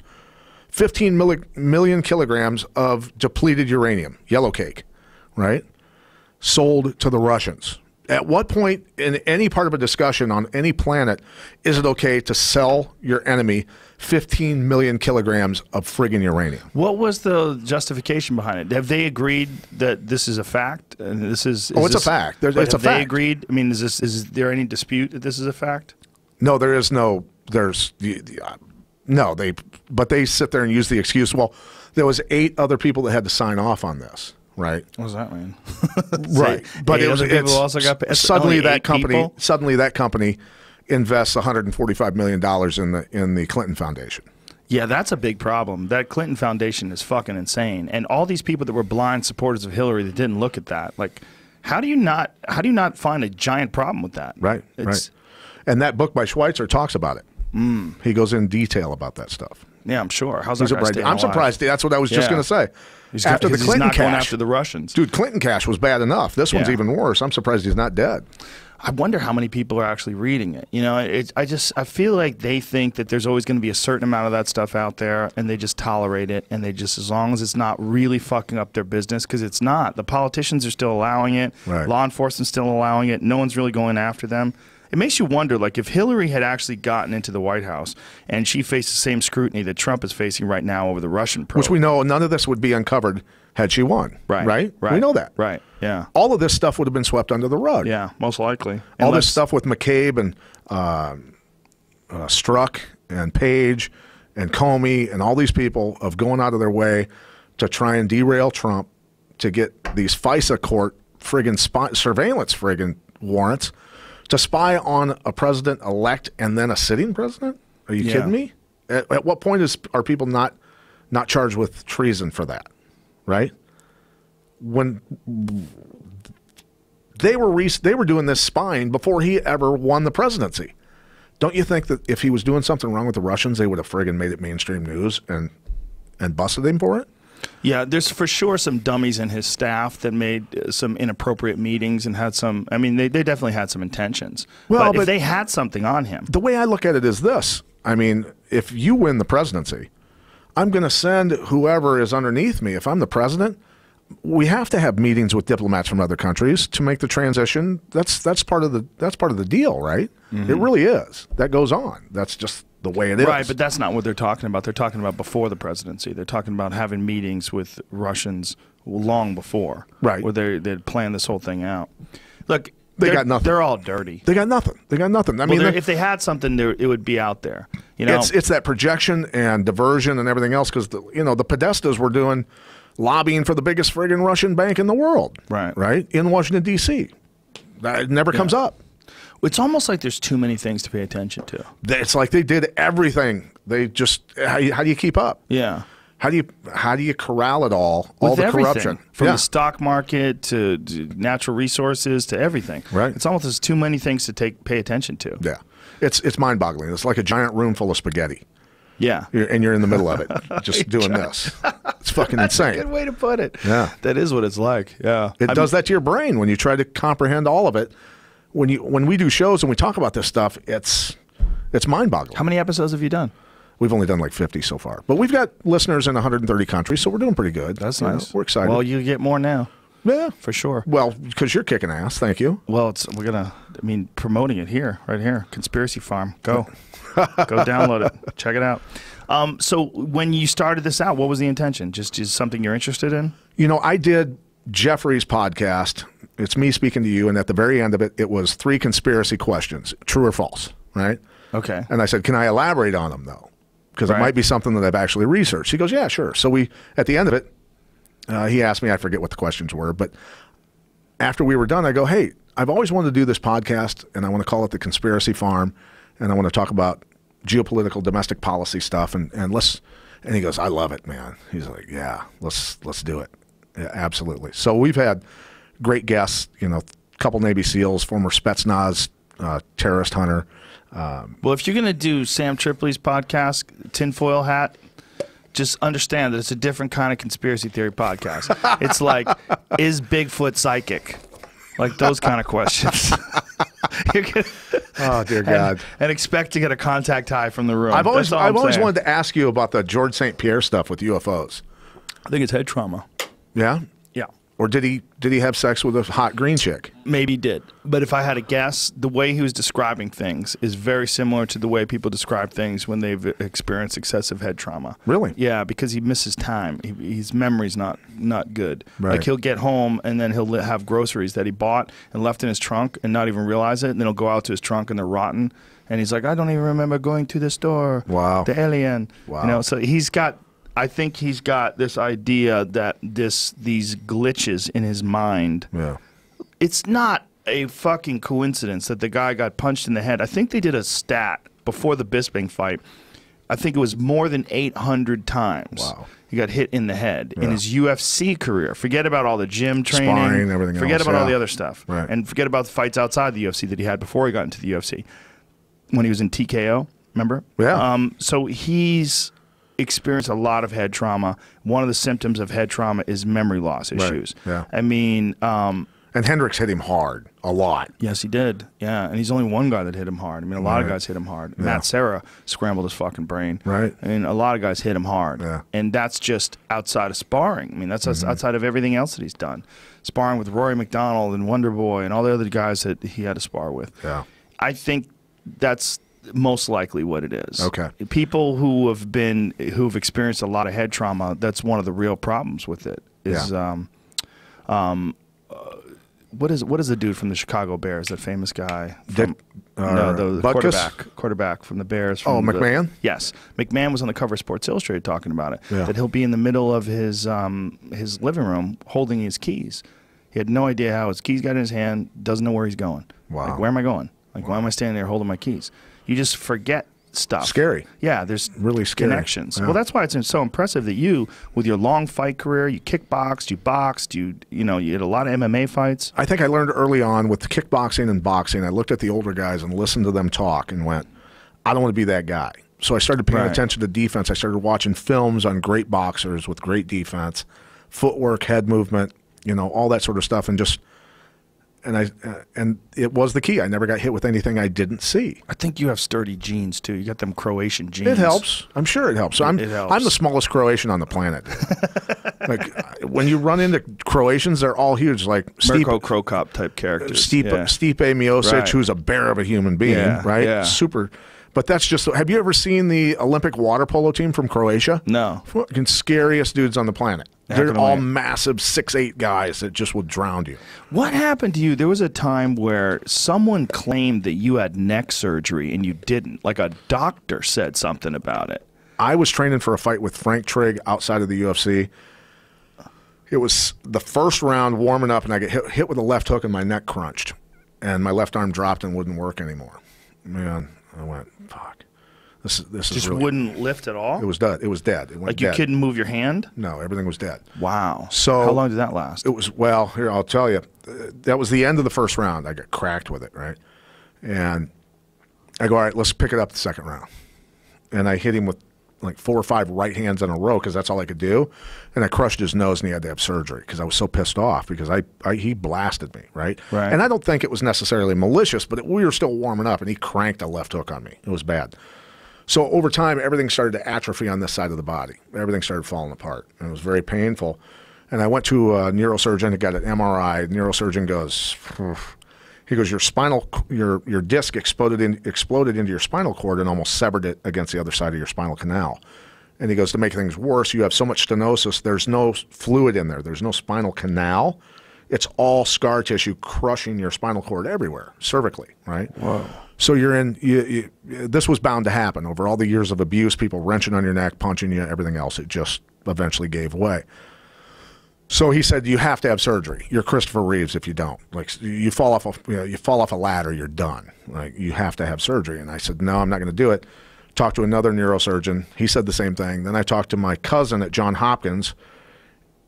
15 million kilograms of depleted uranium, yellow cake, right? Sold to the Russians. At what point in any part of a discussion on any planet is it okay to sell your enemy 15 million kilograms of friggin' uranium? What was the justification behind it? Have they agreed that this is a fact? And this is it's a fact. It's a fact. They agreed? I mean, is there any dispute that this is a fact? No, there is no. No, but they sit there and use the excuse. Well, there was 8 other people that had to sign off on this, right? What does that mean? Right, but people also got suddenly only that 8 company people? suddenly that company invests $145 million in the Clinton Foundation. Yeah, that's a big problem. That Clinton Foundation is fucking insane, and all these people that were blind supporters of Hillary that didn't look at that, like, how do you not find a giant problem with that? Right, right. And that book by Schweitzer talks about it. He goes in detail about that stuff. Yeah, I'm sure. How's that guy staying I'm alive? surprised. That's what I was just going to say. After the he's Clinton not going cash, after the Russians. dude, Clinton cash was bad enough. This one's Yeah. even worse. I'm surprised he's not dead. I wonder how many people are actually reading it. I feel like they think that there's always going to be a certain amount of that stuff out there, and they just tolerate it, and they just, as long as it's not really fucking up their business, because it's not. The politicians are still allowing it. Right. Law enforcement's still allowing it. No one's really going after them. It makes you wonder, like, if Hillary had actually gotten into the White House and she faced the same scrutiny that Trump is facing right now over the Russian probe. Which we know none of this would be uncovered had she won. Right. We know that. Right. Yeah. All of this stuff would have been swept under the rug. Yeah, most likely. All this stuff with McCabe and Strzok and Page and Comey and all these people of going out of their way to try and derail Trump to get these FISA court friggin' surveillance friggin' warrants to spy on a president-elect and then a sitting president? Are you kidding me? At what point are people not charged with treason for that, right? When they were doing this spying before he ever won the presidency. Don't you think that if he was doing something wrong with the Russians, they would have friggin' made it mainstream news and busted him for it? Yeah, there's for sure some dummies in his staff that made some inappropriate meetings and had some. I mean, they definitely had some intentions. Well, but if they had something on him, the way I look at it is this. I mean, if you win the presidency, I'm going to send whoever is underneath me. If I'm the president, we have to have meetings with diplomats from other countries to make the transition. That's part of the deal, right? It really is. That goes on. That's just the way it is. Right, but that's not what they're talking about. They're talking about before the presidency. They're talking about having meetings with Russians long before, right? Where they'd planned this whole thing out. Look, they got nothing. They're all dirty. They got nothing. They got nothing. I mean, if they had something, it would be out there. You know, it's that projection and diversion and everything else because the Podestas were doing lobbying for the biggest friggin' Russian bank in the world, right in Washington D.C. That never comes up. It's almost like there's too many things to pay attention to. It's like they did everything. They just how do you keep up? Yeah. How do you corral it all With the everything, corruption from the stock market to natural resources to everything? Right. It's almost there's too many things to pay attention to. Yeah. It's mind-boggling. It's like a giant room full of spaghetti. Yeah. And you're in the middle of it, just doing this. It's fucking insane. That's a good way to put it. Yeah. That is what it's like. Yeah. It does that to your brain when you try to comprehend all of it. When we do shows and we talk about this stuff, it's mind-boggling. How many episodes have you done? We've only done like 50 so far. But we've got listeners in 130 countries, so we're doing pretty good. That's nice. We're excited. Well, you get more now. Yeah. For sure. Well, because you're kicking ass. Thank you. Well, promoting it here, right here. Conspiracy Farm. Go. Go download it. Check it out. So when you started this out, what was the intention? Just something you're interested in? I did Jeffrey's podcast. It's me speaking to you, and at the very end of it, it was 3 conspiracy questions, true or false, right? Okay. And I said, can I elaborate on them, though? Because it might be something that I've actually researched. He goes, yeah, sure. So at the end of it, he asked me, I forget what the questions were, but after we were done, I go, hey, I've always wanted to do this podcast, and I want to call it The Conspiracy Farm, and I want to talk about geopolitical, domestic policy stuff, and he goes, I love it, man. He's like, yeah, let's do it. Yeah, absolutely. So we've had great guests, a couple Navy SEALs, former Spetsnaz terrorist hunter. Well, if you're going to do Sam Tripoli's podcast, Tinfoil Hat, just understand that it's a different kind of conspiracy theory podcast. It's like, is Bigfoot psychic? Like those kind of questions. Oh, dear God. And expect to get a contact high from the room. I've always wanted to ask you about the George St. Pierre stuff with UFOs. I think it's head trauma. Yeah? Yeah. Or did he have sex with a hot green chick? Maybe he did. But if I had to guess, the way he was describing things is very similar to the way people describe things when they've experienced excessive head trauma. Really? Yeah, because he misses time. His memory's not good. Right. Like he'll get home and then he'll have groceries that he bought and left in his trunk and not even realize it. And then he'll go out to his trunk and they're rotten. And he's like, I don't even remember going to the store. Wow. The alien. Wow. So I think he's got this idea that these glitches in his mind. Yeah. It's not a fucking coincidence that the guy got punched in the head. I think they did a stat before the Bisping fight. I think it was more than 800 times. Wow. He got hit in the head in his UFC career. Forget about all the gym training. Sparring, everything forget else, about all the other stuff. Right. And forget about the fights outside the UFC that he had before he got into the UFC. When he was in TKO, remember? Yeah. So he's experienced a lot of head trauma. One of the symptoms of head trauma is memory loss issues. Yeah. I mean, and Hendricks hit him hard, a lot. yes, he did. Yeah, and he's only one guy that hit him hard. I mean, a lot of guys hit him hard. Yeah. Matt Serra scrambled his fucking brain. Right. I mean, a lot of guys hit him hard. Yeah. And that's just outside of sparring. I mean, that's outside of everything else that he's done. Sparring with Rory McDonald and Wonder Boy and all the other guys that he had to spar with. Yeah. I think that's most likely what it is. Okay. People who've experienced a lot of head trauma, that's one of the real problems with it. Is what is the dude from the Chicago Bears, that famous guy? The quarterback from the Bears. McMahon? Yes. McMahon was on the cover of Sports Illustrated talking about it. Yeah. That he'll be in the middle of his living room holding his keys. He had no idea how his keys got in his hand, doesn't know where he's going. Wow. Like, where am I going? Like, why am I standing there holding my keys? You just forget stuff. Scary. Yeah, there's really scary connections. Yeah. Well, that's why it's so impressive that you, with your long fight career, you kickboxed, you boxed, you had a lot of MMA fights. I think I learned early on with kickboxing and boxing, I looked at the older guys and listened to them talk and went, I don't want to be that guy. So I started paying Right. attention to defense. I started watching films on great boxers with great defense, footwork, head movement, you know, all that sort of stuff, and it was the key. I never got hit with anything I didn't see. I think you have sturdy genes too. You got them Croatian genes. It helps. I'm sure it helps. So It helps. I'm the smallest Croatian on the planet. Like when you run into Croatians, they're all huge. Like Mirko Krokop type characters. Stipe Miocic, Right. who's a bear of a human being, Yeah, right? yeah. Super. But that's just. Have you ever seen the Olympic water polo team from Croatia? No. Fucking scariest dudes on the planet. They're Ackerman. all massive 6'8" guys that just will drown you. What happened to you? There was a time where someone claimed that you had neck surgery and you didn't. Like a doctor said something about it. I was training for a fight with Frank Trigg outside of the UFC. It was the first round warming up, and I get hit with a left hook, and my neck crunched, and my left arm dropped and wouldn't work anymore. Man, I went, fuck. This is Just really, wouldn't lift at all? It was dead. It was dead. It went Like you dead. couldn't move your hand? No, everything was dead. Wow. So how long did that last? It was, well, here, I'll tell you. That was the end of the first round. I got cracked with it, right? And I go, all right, let's pick it up the second round. And I hit him with like 4 or 5 right hands in a row because that's all I could do. And I crushed his nose, and he had to have surgery because I was so pissed off because he blasted me, right? Right. And I don't think it was necessarily malicious, but we were still warming up, and he cranked a left hook on me. It was bad. So over time, everything started to atrophy on this side of the body. Everything started falling apart, and it was very painful. And I went to a neurosurgeon and got an MRI. The neurosurgeon goes, he goes, your disc exploded into your spinal cord and almost severed it against the other side of your spinal canal. And he goes, to make things worse, you have so much stenosis, there's no fluid in there. There's no spinal canal. It's all scar tissue crushing your spinal cord everywhere, cervically, right? Whoa. So you're in. This was bound to happen over all the years of abuse, people wrenching on your neck, punching you, everything else. It just eventually gave way. So he said, "You have to have surgery. You're Christopher Reeves if you don't. Like you fall off a ladder, you're done. Like you have to have surgery." And I said, "No, I'm not going to do it." Talked to another neurosurgeon. He said the same thing. Then I talked to my cousin at Johns Hopkins,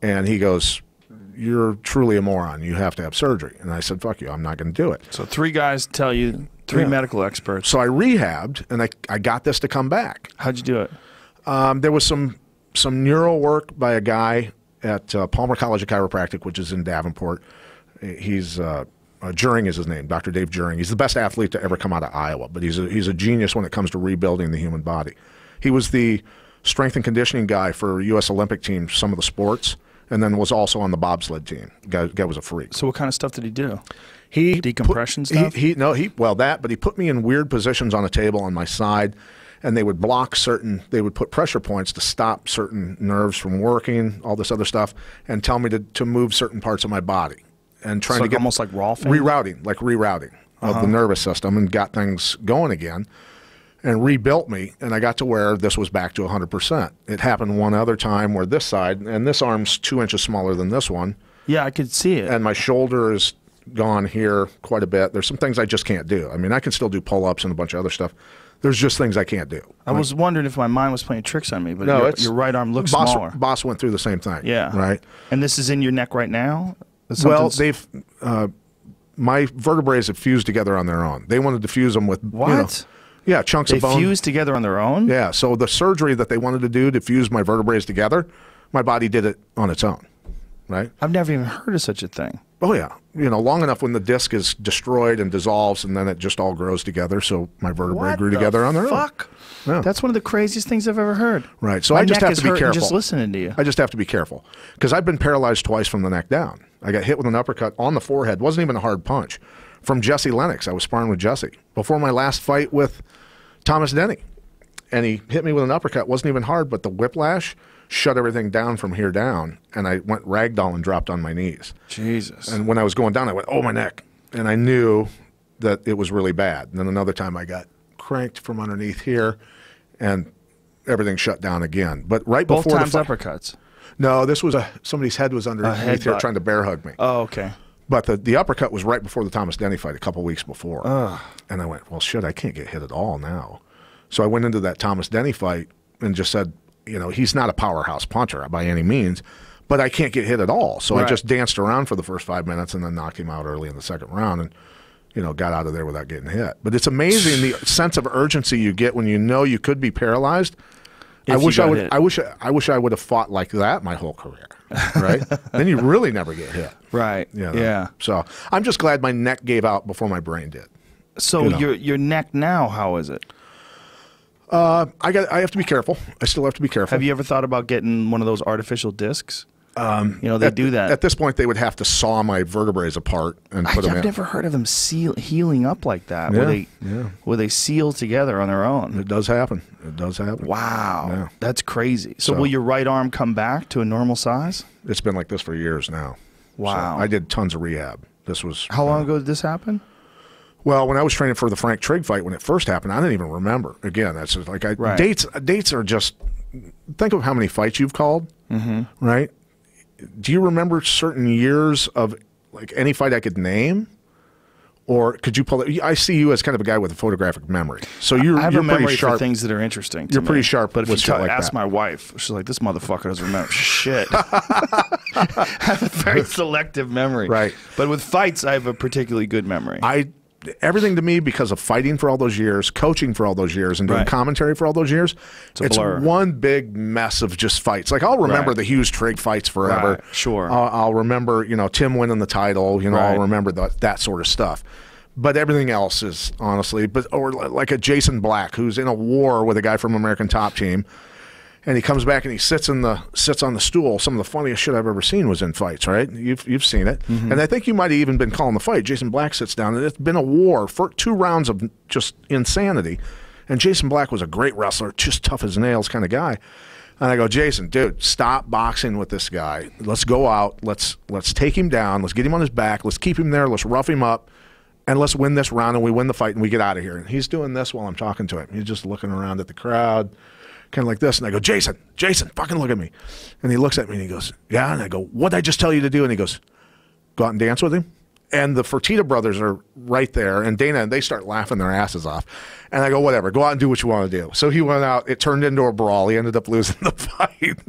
and he goes, "You're truly a moron. You have to have surgery." And I said, "Fuck you. I'm not going to do it." So 3 guys tell you, 3 medical experts. So I rehabbed, and I got this to come back. How'd you do it? There was some neuro work by a guy at Palmer College of Chiropractic, which is in Davenport. He's Juring is his name, Dr. Dave Juring. He's the best athlete to ever come out of Iowa, but he's a genius when it comes to rebuilding the human body. He was the strength and conditioning guy for U.S. Olympic teams, some of the sports, and then was also on the bobsled team. Guy was a freak. So what kind of stuff did he do? He Decompression stuff? But he put me in weird positions on a table on my side, and they would they would put pressure points to stop certain nerves from working, all this other stuff, and tell me to move certain parts of my body. And trying So to get almost like Rolfing? rerouting of the nervous system, and got things going again, and rebuilt me. And I got to where this was back to 100%. It happened one other time where this side, and this arm's 2 inches smaller than this one, Yeah, I could see it. and my shoulder is gone here quite a bit. There's some things I just can't do. I mean, I can still do pull-ups and a bunch of other stuff. There's just things I can't do. I was wondering if my mind was playing tricks on me, but No, your right arm looks smaller. Boss went through the same thing. Yeah. Right. And this is in your neck right now? Well, my vertebrae have fused together on their own. They wanted to fuse them with What? chunks They of bone. fused together on their own? Yeah. So the surgery that they wanted to do to fuse my vertebrae together, my body did it on its own. Right. I've never even heard of such a thing. Oh yeah. Long enough when the disc is destroyed and dissolves, and then it just all grows together. So my vertebrae grew together on their own. Fuck. Yeah. That's one of the craziest things I've ever heard. Right. So My I just neck have is to be hurting careful. just listening to you. I just have to be careful because I've been paralyzed twice from the neck down. I got hit with an uppercut on the forehead. Wasn't even a hard punch. From Jesse Lennox. I was sparring with Jesse before my last fight with Thomas Denny. And he hit me with an uppercut. Wasn't even hard, but the whiplash shut everything down from here down. And I went ragdoll and dropped on my knees. Jesus. And when I was going down, I went, oh, my neck. And I knew that it was really bad. And then another time I got cranked from underneath here, and everything shut down again. But right Both before times the fight, uppercuts. No, this was somebody's head was underneath here headbutt. trying to bear hug me. Oh, okay. But the uppercut was right before the Thomas Denny fight, a couple weeks before. And I went, well, shit, I can't get hit at all now. So I went into that Thomas Denny fight and just said, he's not a powerhouse puncher by any means, but I can't get hit at all. So I Right. just danced around for the first 5 minutes and then knocked him out early in the second round. And got out of there without getting hit. But it's amazing the sense of urgency you get when you know you could be paralyzed. I wish I would have fought like that my whole career. Right? Then you really never get hit. Right. Yeah. So I'm just glad my neck gave out before my brain did. So your neck now, how is it? I have to be careful. I still have to be careful. Have you ever thought about getting one of those artificial discs? They do that. At this point, they would have to saw my vertebrae apart and put them in. I've never heard of them healing up like that, where they seal together on their own. It does happen. It does happen. Wow. Yeah. That's crazy. So will your right arm come back to a normal size? It's been like this for years now. Wow. So I did tons of rehab. This was... How long ago did this happen? Well, when I was training for the Frank Trigg fight, when it first happened, I didn't even remember. Again, that's just like dates are just... Think of how many fights you've called, right? Do you remember certain years of like any fight I could name, or could you pull it? I see you as kind of a guy with a photographic memory, so you're I have a memory pretty sharp. For things that are interesting. You're pretty sharp, but if you like ask my wife, she's like, "This motherfucker doesn't remember shit." I have a very selective memory, right? But with fights, I have a particularly good memory. Everything to me, because of fighting for all those years, coaching for all those years, and doing commentary for all those years, it's one big mess of just fights. Like, I'll remember the Hughes Trigg fights forever. Right. Sure. I'll remember, Tim winning the title. I'll remember that sort of stuff. But everything else is, honestly, or like a Jason Black who's in a war with a guy from American Top Team. And he comes back and he sits on the stool. Some of the funniest shit I've ever seen was in fights, right? You've seen it. And I think you might have even been calling the fight. Jason Black sits down, and it's been a war for 2 rounds of just insanity. And Jason Black was a great wrestler, just tough as nails kind of guy. And I go, Jason, dude, stop boxing with this guy. Let's go out. Let's take him down. Let's get him on his back. Let's keep him there. Let's rough him up. And let's win this round, and we win the fight, and we get out of here. And he's doing this while I'm talking to him. He's just looking around at the crowd, kind of like this, and I go, Jason, fucking look at me. And he looks at me and he goes, yeah. And I go, what'd I just tell you to do? And he goes, go out and dance with him. And the Fertitta brothers are right there, and Dana, and they start laughing their asses off. And I go, whatever, go out and do what you want to do. So he went out. It turned into a brawl. He ended up losing the fight.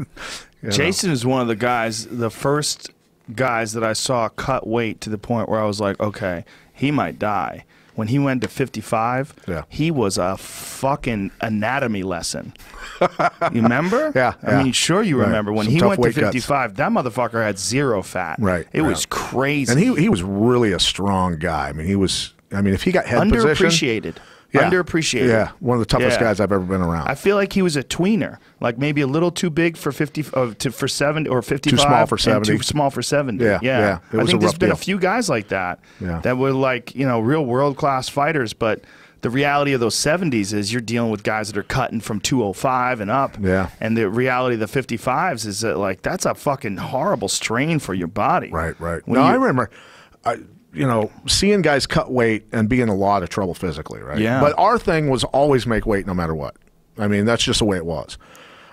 Jason is one of the first guys that I saw cut weight to the point where I was like, okay, he might die. When he went to 55, he was a fucking anatomy lesson. You remember? Yeah. I mean, sure you remember. When he went to 55, that motherfucker had 0 fat. Right. It was crazy. And he was really a strong guy. I mean, if he got head position. Underappreciated. Underappreciated. Yeah, one of the toughest guys I've ever been around. I feel like he was a tweener, like maybe a little too big for 70 or 55. Too small for 70. Too small for 70. Yeah. I think there's been a few guys like that that were like real world class fighters, but the reality of those 70s is you're dealing with guys that are cutting from 205 and up. Yeah. And the reality of the 55s is that that's a fucking horrible strain for your body. Right. I remember. Seeing guys cut weight and be in a lot of trouble physically, right? Yeah. But our thing was always make weight no matter what. I mean, that's just the way it was.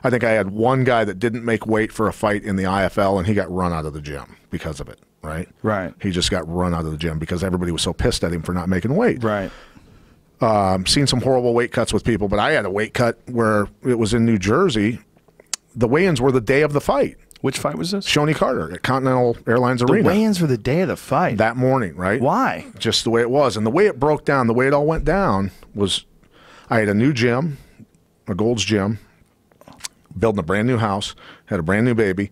I think I had one guy that didn't make weight for a fight in the IFL, and he got run out of the gym because of it, right? Right. He just got run out of the gym because everybody was so pissed at him for not making weight. Right. Seen some horrible weight cuts with people, but I had a weight cut where it was in New Jersey. The weigh-ins were the day of the fight. Which fight was this? Shoney Carter at Continental Airlines Arena. The weigh-ins were the day of the fight. That morning, right? Why? Just the way it was. And the way it broke down, the way it all went down was I had a new gym, a Gold's Gym, building a brand new house, had a brand new baby,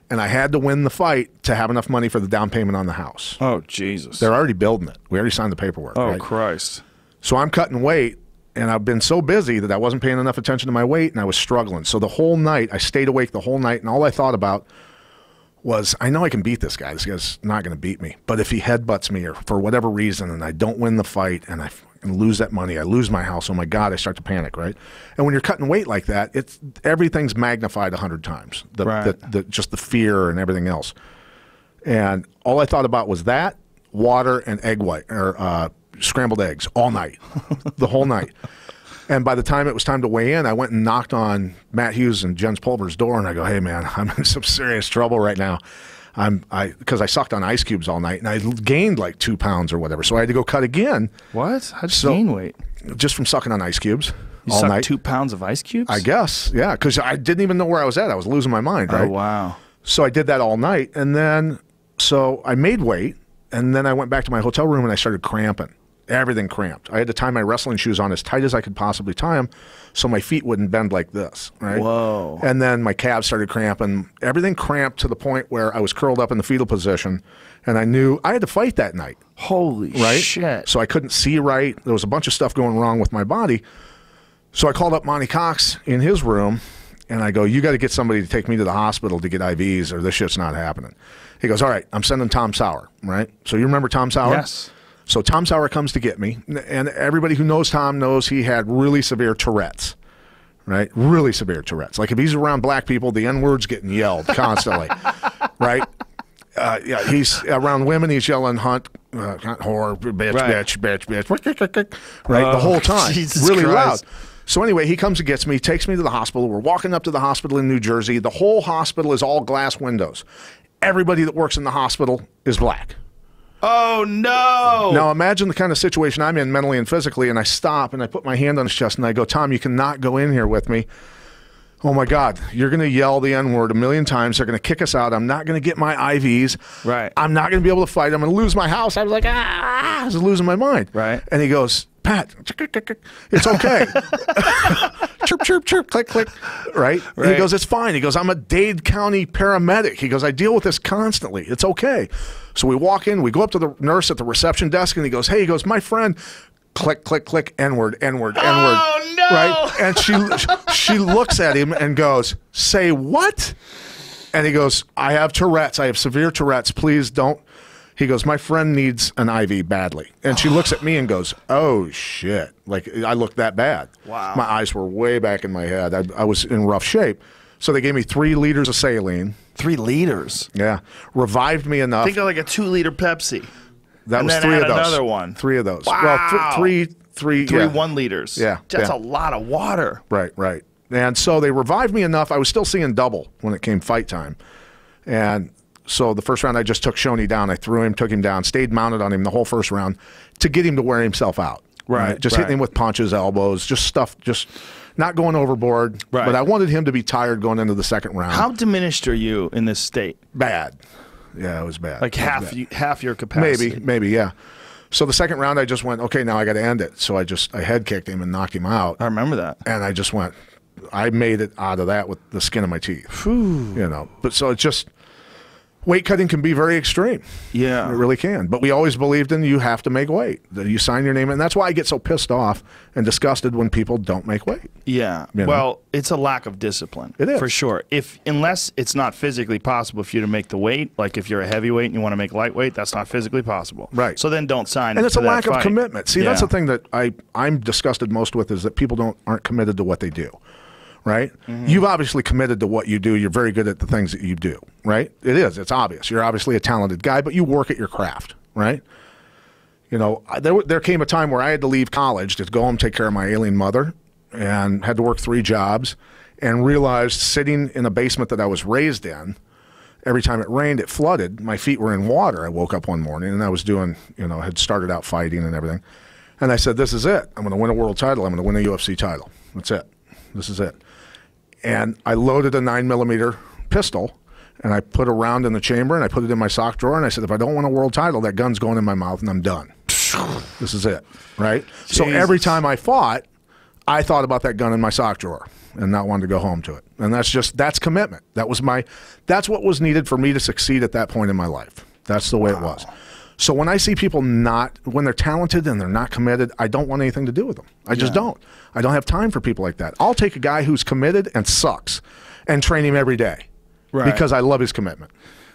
and I had to win the fight to have enough money for the down payment on the house. Oh, Jesus. They're already building it. We already signed the paperwork. Oh, right? Christ. So I'm cutting weight, and I've been so busy that I wasn't paying enough attention to my weight, and I was struggling. So the whole night, I stayed awake the whole night, and all I thought about was, I know I can beat this guy. This guy's not going to beat me. But if he headbutts me or for whatever reason and I don't win the fight and I lose that money, I lose my house, oh my God, I start to panic, right? And when you're cutting weight like that, everything's magnified 100 times. Just the fear and everything else. And all I thought about was that, water, and egg white, or scrambled eggs all night, the whole night. And by the time it was time to weigh in, I went and knocked on Matt Hughes and Jens Pulver's door, and I go, hey, man, I'm in some serious trouble right now. Because I sucked on ice cubes all night, and I gained like 2 pounds or whatever, so I had to go cut again. What? How'd you gain weight? Just from sucking on ice cubes all night. 2 pounds of ice cubes? I guess, yeah, because I didn't even know where I was at. I was losing my mind, right? Oh, wow. So I did that all night, and then so I made weight, and then I went back to my hotel room, and I started cramping. Everything cramped. I had to tie my wrestling shoes on as tight as I could possibly tie them so my feet wouldn't bend like this, right? Whoa. And then my calves started cramping. Everything cramped to the point where I was curled up in the fetal position, and I knew I had to fight that night. Holy Right? shit. So I couldn't see right. There was a bunch of stuff going wrong with my body. So I called up Monty Cox in his room, and I go, you got to get somebody to take me to the hospital to get IVs or this shit's not happening. He goes, all right, I'm sending Tom Sauer, right? So you remember Tom Sauer? Yes. So Tom Sauer comes to get me, and everybody who knows Tom knows he had really severe Tourette's, right? Really severe Tourette's. Like if he's around black people, the N-word's getting yelled constantly, right? Yeah, he's around women, he's yelling hunt, whore, bitch, Right. bitch, right? The whole time, Jesus really Christ. loud. So anyway, he comes and gets me, takes me to the hospital. We're walking up to the hospital in New Jersey. The whole hospital is all glass windows. Everybody that works in the hospital is black. Oh no. Now imagine the kind of situation I'm in mentally and physically, and I stop and I put my hand on his chest and I go, Tom, you cannot go in here with me. Oh my God, you're going to yell the N-word a million times. They're going to kick us out. I'm not going to get my IVs. Right. I'm not going to be able to fight. I'm going to lose my house. I was like, I was losing my mind. Right. And he goes, Pat, it's okay. Chirp, chirp, chirp, click, click. Right? And he goes, it's fine. He goes, I'm a Dade County paramedic. He goes, I deal with this constantly. It's okay. So we walk in, we go up to the nurse at the reception desk, and he goes, hey, he goes, my friend, click, click, click, N-word, N-word, N-word. Oh, no. Right? And she looks at him and goes, say what? And he goes, I have Tourette's. I have severe Tourette's. Please don't. He goes, my friend needs an IV badly. And she looks at me and goes, oh, shit. Like, I looked that bad. Wow. My eyes were way back in my head. I was in rough shape. So they gave me 3 liters of saline. 3 liters. Yeah. Revived me enough. Think of like a 2-liter Pepsi. That and was then 3 add of those. another one. 3 of those. Wow. Well, three 3 yeah. 1 liters. Yeah. That's yeah. a lot of water. Right, right. And so they revived me enough. I was still seeing double when it came fight time. And so the first round, I just took Shoney down. I threw him, took him down, stayed mounted on him the whole first round to get him to wear himself out. Right, Just hitting him with punches, elbows, just stuff, just not going overboard. Right. But I wanted him to be tired going into the second round. How diminished are you in this state? Bad. Yeah, it was bad. Like It was bad. half your capacity. Maybe, yeah. So the second round, I just went, okay, now I got to end it. So I head kicked him and knocked him out. I remember that. And I just went, I made it out of that with the skin of my teeth. You know, but so it's just, weight cutting can be very extreme. Yeah. It really can. But we always believed in you have to make weight. That you sign your name in. And that's why I get so pissed off and disgusted when people don't make weight. Yeah. You know? Well, it's a lack of discipline. It is. For sure. Unless it's not physically possible for you to make the weight, like if you're a heavyweight and you want to make lightweight, that's not physically possible. Right. So then don't sign And it's for a that lack of fight. commitment. See, that's Yeah. the thing that I'm disgusted most with is that people aren't committed to what they do. Right? You've obviously committed to what you do. You're very good at the things that you do, right? It is. It's obvious. You're obviously a talented guy, but you work at your craft, right? You know, there came a time where I had to leave college to go home and take care of my alien mother and had to work 3 jobs and realized sitting in a basement that I was raised in, every time it rained, it flooded. My feet were in water. I woke up one morning and I was doing, you know, had started out fighting and everything. And I said, this is it. I'm going to win a world title. I'm going to win a UFC title. That's it. This is it. And I loaded a 9mm pistol, and I put a round in the chamber, and I put it in my sock drawer, and I said, if I don't win a world title, that gun's going in my mouth, and I'm done. This is it, right? Jesus. So every time I fought, I thought about that gun in my sock drawer and not wanted to go home to it. And that's commitment. That's what was needed for me to succeed at that point in my life. That's the way it was. So when I see people when they're talented and they're not committed, I don't want anything to do with them. I just don't. I don't have time for people like that. I'll take a guy who's committed and sucks and train him every day because I love his commitment.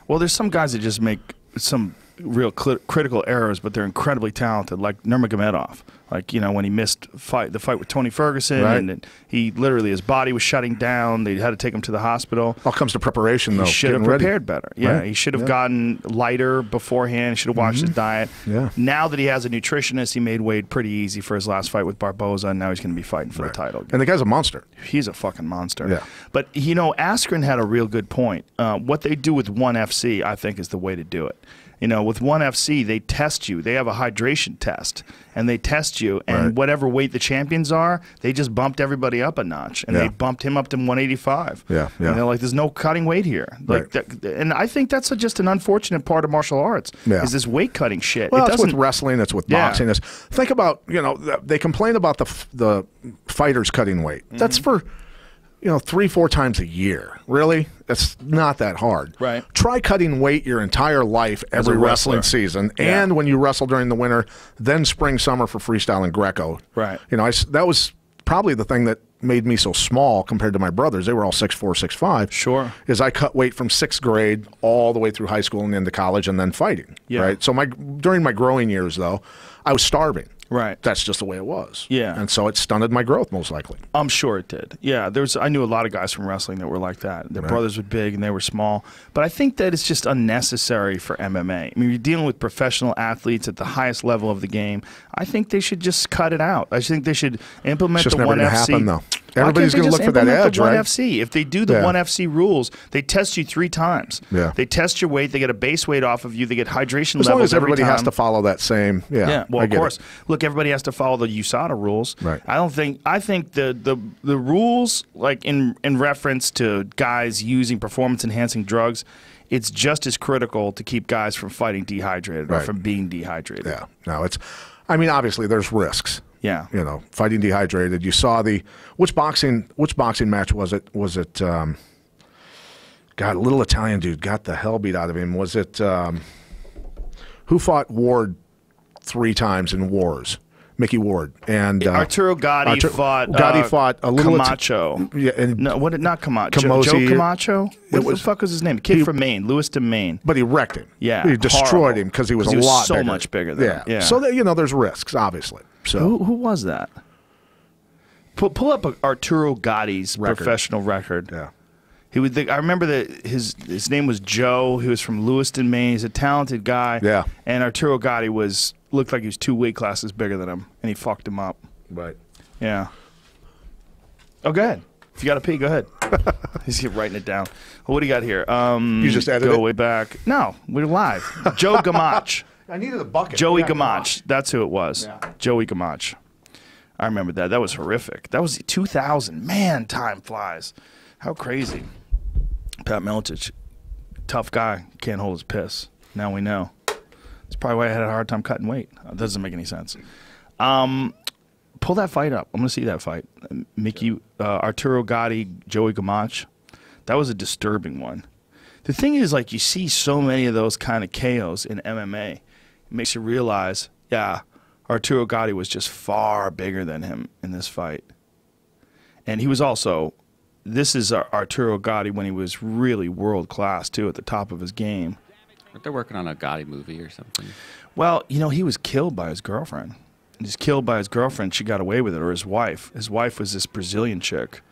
Well, there's some guys that just make some real critical errors, but they're incredibly talented, like Nurmagomedov. Like, you know, when he missed the fight with Tony Ferguson, and he literally, his body was shutting down. They had to take him to the hospital. All comes to preparation, though. He should have prepared better. Yeah, Right. he should have gotten lighter beforehand. He should have watched his diet. Yeah. Now that he has a nutritionist, he made weight pretty easy for his last fight with Barboza, and now he's going to be fighting for the title. And the guy's a monster. He's a fucking monster. Yeah. But, you know, Askren had a real good point. What they do with ONE FC, I think, is the way to do it. You know, with ONE FC, they test you. They have a hydration test, and they test you. And whatever weight the champions are, they just bumped everybody up a notch, and they bumped him up to 185. Yeah, yeah. And they're like, there's no cutting weight here. Like, and I think that's just an unfortunate part of martial arts. Is this weight cutting shit? Well, it's with wrestling. It's with boxing. Yeah. Think about, you know, they complain about the fighters cutting weight. That's for, you know, 3-4 times a year. Really? It's not that hard. Right. Try cutting weight your entire life every wrestling season, and when you wrestle during the winter, then spring, summer for freestyle and Greco. Right. You know, that was probably the thing that made me so small compared to my brothers. They were all 6'4", 6'5". Sure. Is I cut weight from 6th grade all the way through high school and into college and then fighting. Yeah. Right. So during my growing years, though, I was starving. Right. That's just the way it was. Yeah. And so it stunted my growth, most likely. I'm sure it did. Yeah, I knew a lot of guys from wrestling that were like that. Their brothers were big and they were small. But I think that it's just unnecessary for MMA. I mean, you're dealing with professional athletes at the highest level of the game. I think they should just cut it out. I think they should implement the ONE FC. It's just never going to happen, though. Everybody's going to look for that edge, right? ONE FC. If they do the ONE FC rules, they test you 3 times. Yeah. They test your weight. They get a base weight off of you. They get hydration levels as long as everybody every time. has to follow that same. Yeah. Well, of course. Look, everybody has to follow the USADA rules. Right. I think the rules, like in reference to guys using performance enhancing drugs, it's just as critical to keep guys from fighting dehydrated or from being dehydrated. Yeah. No, I mean, obviously there's risks. Yeah. You know, fighting dehydrated. You saw which boxing match was it? Was it God, a little Italian dude got the hell beat out of him. Was it who fought Ward 3 times in wars? Mickey Ward and Arturo Gatti fought a little Camacho. Not Camacho. Camosi, Joe Camacho. What the fuck was his name? Kid from Maine, Lewiston, Maine. But he wrecked him. Yeah, he destroyed him because he was so much bigger than him. Yeah. So that, you know, there's risks, obviously. So who was that? Pull up Arturo Gatti's professional record. Yeah. I remember that his name was Joe. He was from Lewiston, Maine. He's a talented guy. Yeah. And Arturo Gatti looked like he was 2 weight classes bigger than him, and he fucked him up. Right. Yeah. Oh, go ahead. If you got to pee, go ahead. He's writing it down. Well, what do you got here? You just edited Go way back. No, we're live. Joe Gamach. I needed a bucket. Joey Gamach. That's who it was. Yeah. Joey Gamach. I remember that. That was horrific. That was 2000. Man, time flies. How crazy. Pat Miletich, tough guy, can't hold his piss. Now we know. That's probably why I had a hard time cutting weight. That doesn't make any sense. Pull that fight up. I'm going to see that fight. Arturo Gatti, Joey Gamach. That was a disturbing one. The thing is, like, you see so many of those kind of KOs in MMA. It makes you realize, yeah, Arturo Gatti was just far bigger than him in this fight. And he was also, this is Arturo Gatti when he was really world class, too, at the top of his game. Aren't they working on a Gotti movie or something? Well, you know, he was killed by his girlfriend. He's killed by his girlfriend. She got away with it, or his wife. His wife was this Brazilian chick,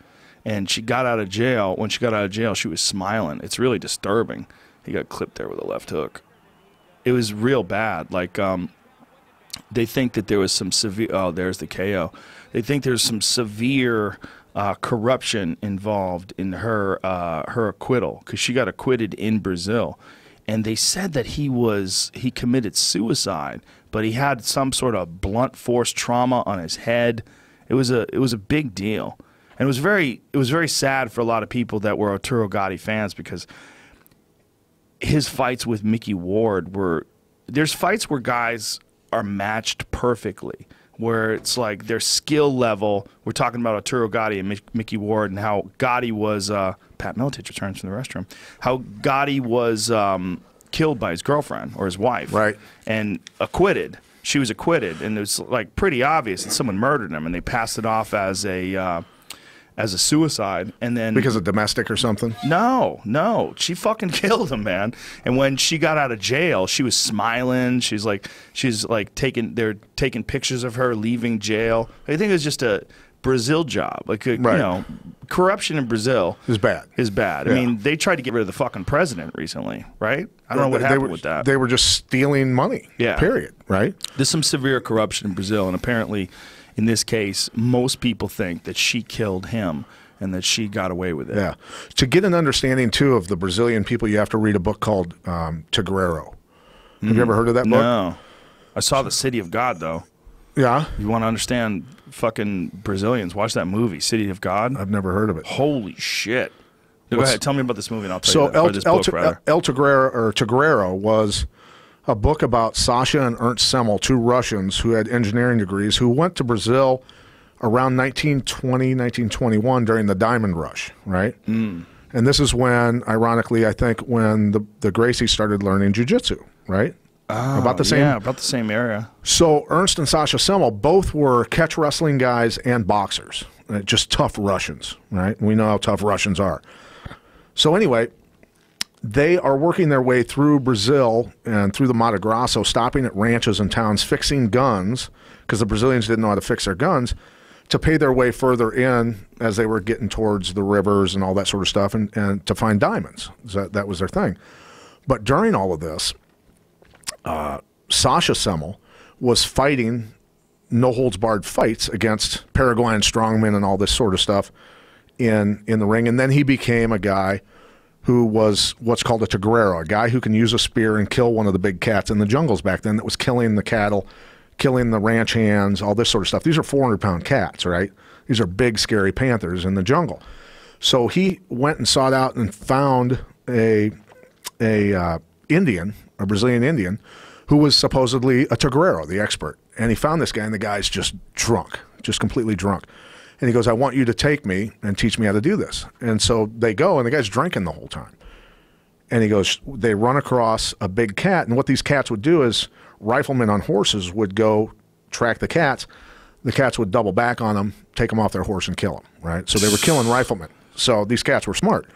and she got out of jail. When she got out of jail, she was smiling. It's really disturbing. He got clipped there with a left hook. It was real bad. Like, they think that there was some severe. Oh, there's the KO. They think there's some severe corruption involved in her acquittal, because she got acquitted in Brazil. And they said that he committed suicide, but he had some sort of blunt force trauma on his head. It was a big deal, and it was very sad for a lot of people that were Arturo Gatti fans, because his fights with Mickey Ward there's fights where guys are matched perfectly, where it's like their skill level. We're talking about Arturo Gatti and Mickey Ward, and how Gatti was Pat Miletich returns from the restroom. How Gatti was killed by his girlfriend or his wife, right? And acquitted. She was acquitted, and it was like pretty obvious that someone murdered him, and they passed it off as a suicide. And then because of domestic or something. No, she fucking killed him, man. And when she got out of jail, she was smiling. She's like they're taking pictures of her leaving jail. I think it was just a Brazil job, like you know, corruption in Brazil is bad. Yeah. I mean, they tried to get rid of the fucking president recently, right? I don't know what happened with that. They were just stealing money. Yeah. Period. Right. There's some severe corruption in Brazil, and apparently, in this case, most people think that she killed him and that she got away with it. Yeah. To get an understanding too of the Brazilian people, you have to read a book called Tigreiro. Have you ever heard of that book? No. I saw The City of God, though. Yeah. You want to understand fucking Brazilians, watch that movie, City of God. I've never heard of it. Holy shit. Go ahead, tell me about this movie and I'll tell So you that, or this book, rather. El Tigrero was a book about Sasha and Ernst Semmel, two Russians who had engineering degrees, who went to Brazil around 1920, 1921 during the Diamond Rush, right? And this is when, ironically, I think, when the Gracies started learning Jiu-Jitsu, right? About the same. Yeah, about the same area. So Ernst and Sasha Semmel both were catch wrestling guys and boxers, just tough Russians, right? We know how tough Russians are. So anyway, they are working their way through Brazil and through the Mato Grosso, stopping at ranches and towns, fixing guns, because the Brazilians didn't know how to fix their guns, to pay their way further in as they were getting towards the rivers and all that sort of stuff, and to find diamonds. So that was their thing. But during all of this, Sasha Semmel was fighting no-holds-barred fights against Paraguayan strongmen and all this sort of stuff in the ring. And then he became a guy who was what's called a tigrero, a guy who can use a spear and kill one of the big cats in the jungles back then that was killing the cattle, killing the ranch hands, all this sort of stuff. These are 400-pound cats, right? These are big, scary panthers in the jungle. So he went and sought out and found a Brazilian Indian, who was supposedly a tigrero, the expert. And he found this guy, and the guy's just drunk, just completely drunk. And he goes, I want you to take me and teach me how to do this. And so they go, and the guy's drinking the whole time. And he goes, they run across a big cat, and what these cats would do is riflemen on horses would go track the cats. The cats would double back on them, take them off their horse, and kill them, right? So they were killing riflemen. So these cats were smart.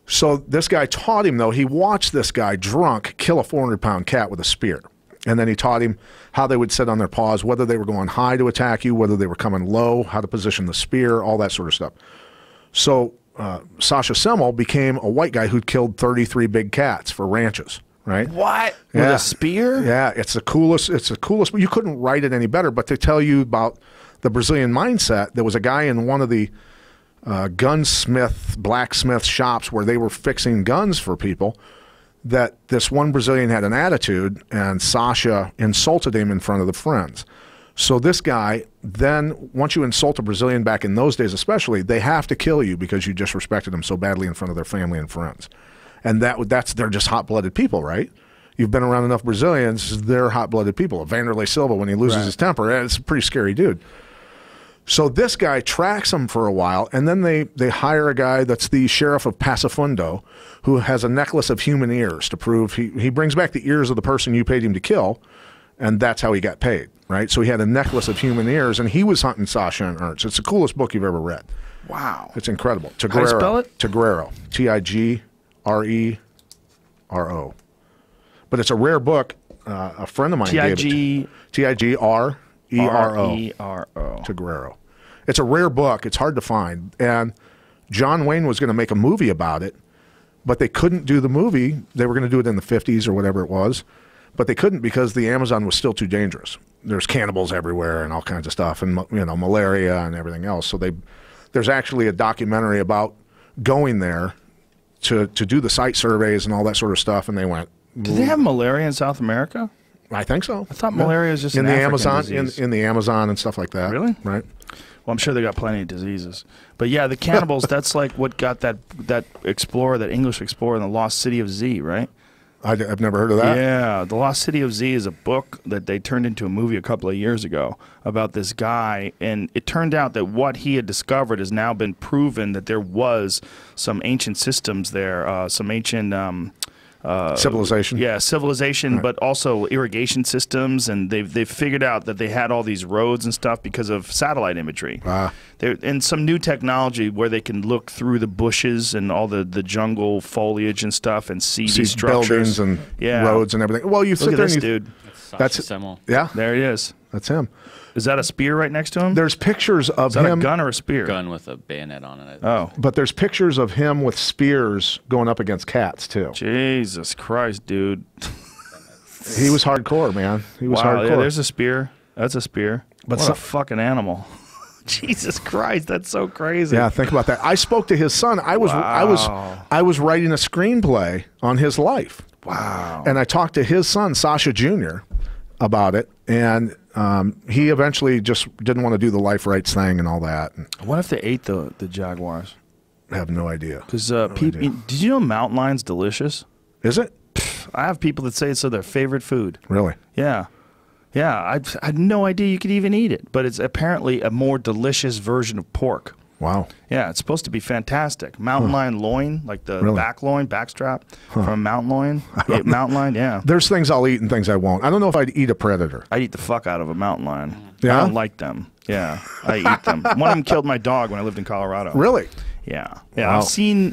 So this guy taught him, though, he watched this guy drunk kill a 400-pound cat with a spear. And then he taught him how they would sit on their paws, whether they were going high to attack you, whether they were coming low, how to position the spear, all that sort of stuff. So Sasha Semmel became a white guy who'd killed 33 big cats for ranches, right? What? Yeah. With a spear? Yeah, it's the coolest. It's the coolest. You couldn't write it any better. But to tell you about the Brazilian mindset, there was a guy in one of the gunsmith, blacksmith shops where they were fixing guns for people, that this one Brazilian had an attitude, and Sasha insulted him in front of the friends. So this guy, then, once you insult a Brazilian back in those days especially, they have to kill you because you disrespected them so badly in front of their family and friends. And they're just hot-blooded people, right? You've been around enough Brazilians, they're hot-blooded people. Vanderlei Silva, when he loses his temper, it's a pretty scary dude. So this guy tracks him for a while, and then they hire a guy that's the sheriff of Passo Fundo, who has a necklace of human ears to prove he brings back the ears of the person you paid him to kill, and that's how he got paid, right? So he had a necklace of human ears, and he was hunting Sasha and Ernst. It's the coolest book you've ever read. Wow. It's incredible. Tigrero. How do you spell it? Tigrero. Tigrero. But it's a rare book. A friend of mine gave it to Tigrero. Tigrero. It's a rare book. It's hard to find. And John Wayne was going to make a movie about it, but they couldn't do the movie. They were going to do it in the 50s or whatever it was, but they couldn't because the Amazon was still too dangerous. There's cannibals everywhere and all kinds of stuff, and malaria and everything else. So there's actually a documentary about going there to do the site surveys and all that sort of stuff, and they went. Do they have malaria in South America? I think so. I thought malaria is just in an the African Amazon, disease. in the Amazon and stuff like that. Really? Right. Well, I'm sure they got plenty of diseases. But yeah, the cannibals, that's like what got that explorer, that English explorer in the Lost City of Z, right? I've never heard of that. Yeah, The Lost City of Z is a book that they turned into a movie a couple of years ago about this guy, and it turned out that what he had discovered has now been proven that there was some ancient systems there, some ancient civilization. Yeah, civilization, right. But also irrigation systems, and they've figured out that they had all these roads and stuff because of satellite imagery. And some new technology where they can look through the bushes and all the jungle foliage and stuff and see these structures. Buildings and roads and everything. Well, you sit there and dude. That's Semmel. Yeah, there he is. That's him. Is that a spear right next to him? There's pictures of is that him. A gun or a spear? Gun with a bayonet on it. Oh. But there's pictures of him with spears going up against cats, too. Jesus Christ, dude. He was hardcore, man. He was hardcore. Yeah, there's a spear. That's a spear. But what a fucking animal. Jesus Christ, that's so crazy. Yeah, think about that. I spoke to his son. I was writing a screenplay on his life. Wow. And I talked to his son, Sasha Jr., about it, and he eventually just didn't want to do the life rights thing and all that. And What if they ate the jaguars? I have no idea. Because did you know mountain lion's delicious? Is it? I have people that say it's their favorite food. Really? Yeah. Yeah, I had no idea you could even eat it, but it's apparently a more delicious version of pork. Wow. Yeah, it's supposed to be fantastic. Mountain lion loin, like the Really? back loin, backstrap from mountain loin. Mountain lion, yeah. There's things I'll eat and things I won't. I don't know if I'd eat a predator. I'd eat the fuck out of a mountain lion. Yeah? I don't like them. Yeah, I eat them. One of them killed my dog when I lived in Colorado. Really? Yeah, yeah. Wow.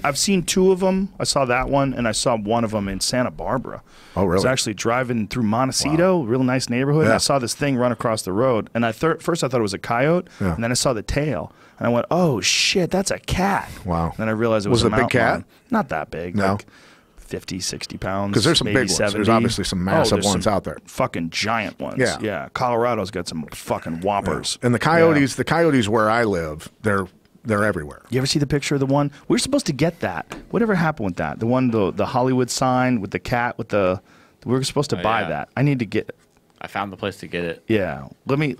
I've seen two of them. I saw that one, and I saw one of them in Santa Barbara. Oh, really? I was actually driving through Montecito, real nice neighborhood. And Yeah. I saw this thing run across the road, and first I thought it was a coyote, Yeah. and then I saw the tail, and I went, "Oh shit, that's a cat!" Wow. And then I realized it was Was it a big mountain cat? lion. Not that big. No? Like 50, 60 pounds. Because there's some maybe big ones. 70. There's obviously some massive there's ones some out there. Fucking giant ones. Yeah. Yeah. Colorado's got some fucking whoppers. And the coyotes where I live, they're everywhere. You ever see the picture of the one? We were supposed to get that. Whatever happened with that? The one, the Hollywood sign with the cat with the. We were supposed to buy yeah. that. I need to get. I found the place to get it. Yeah. Let me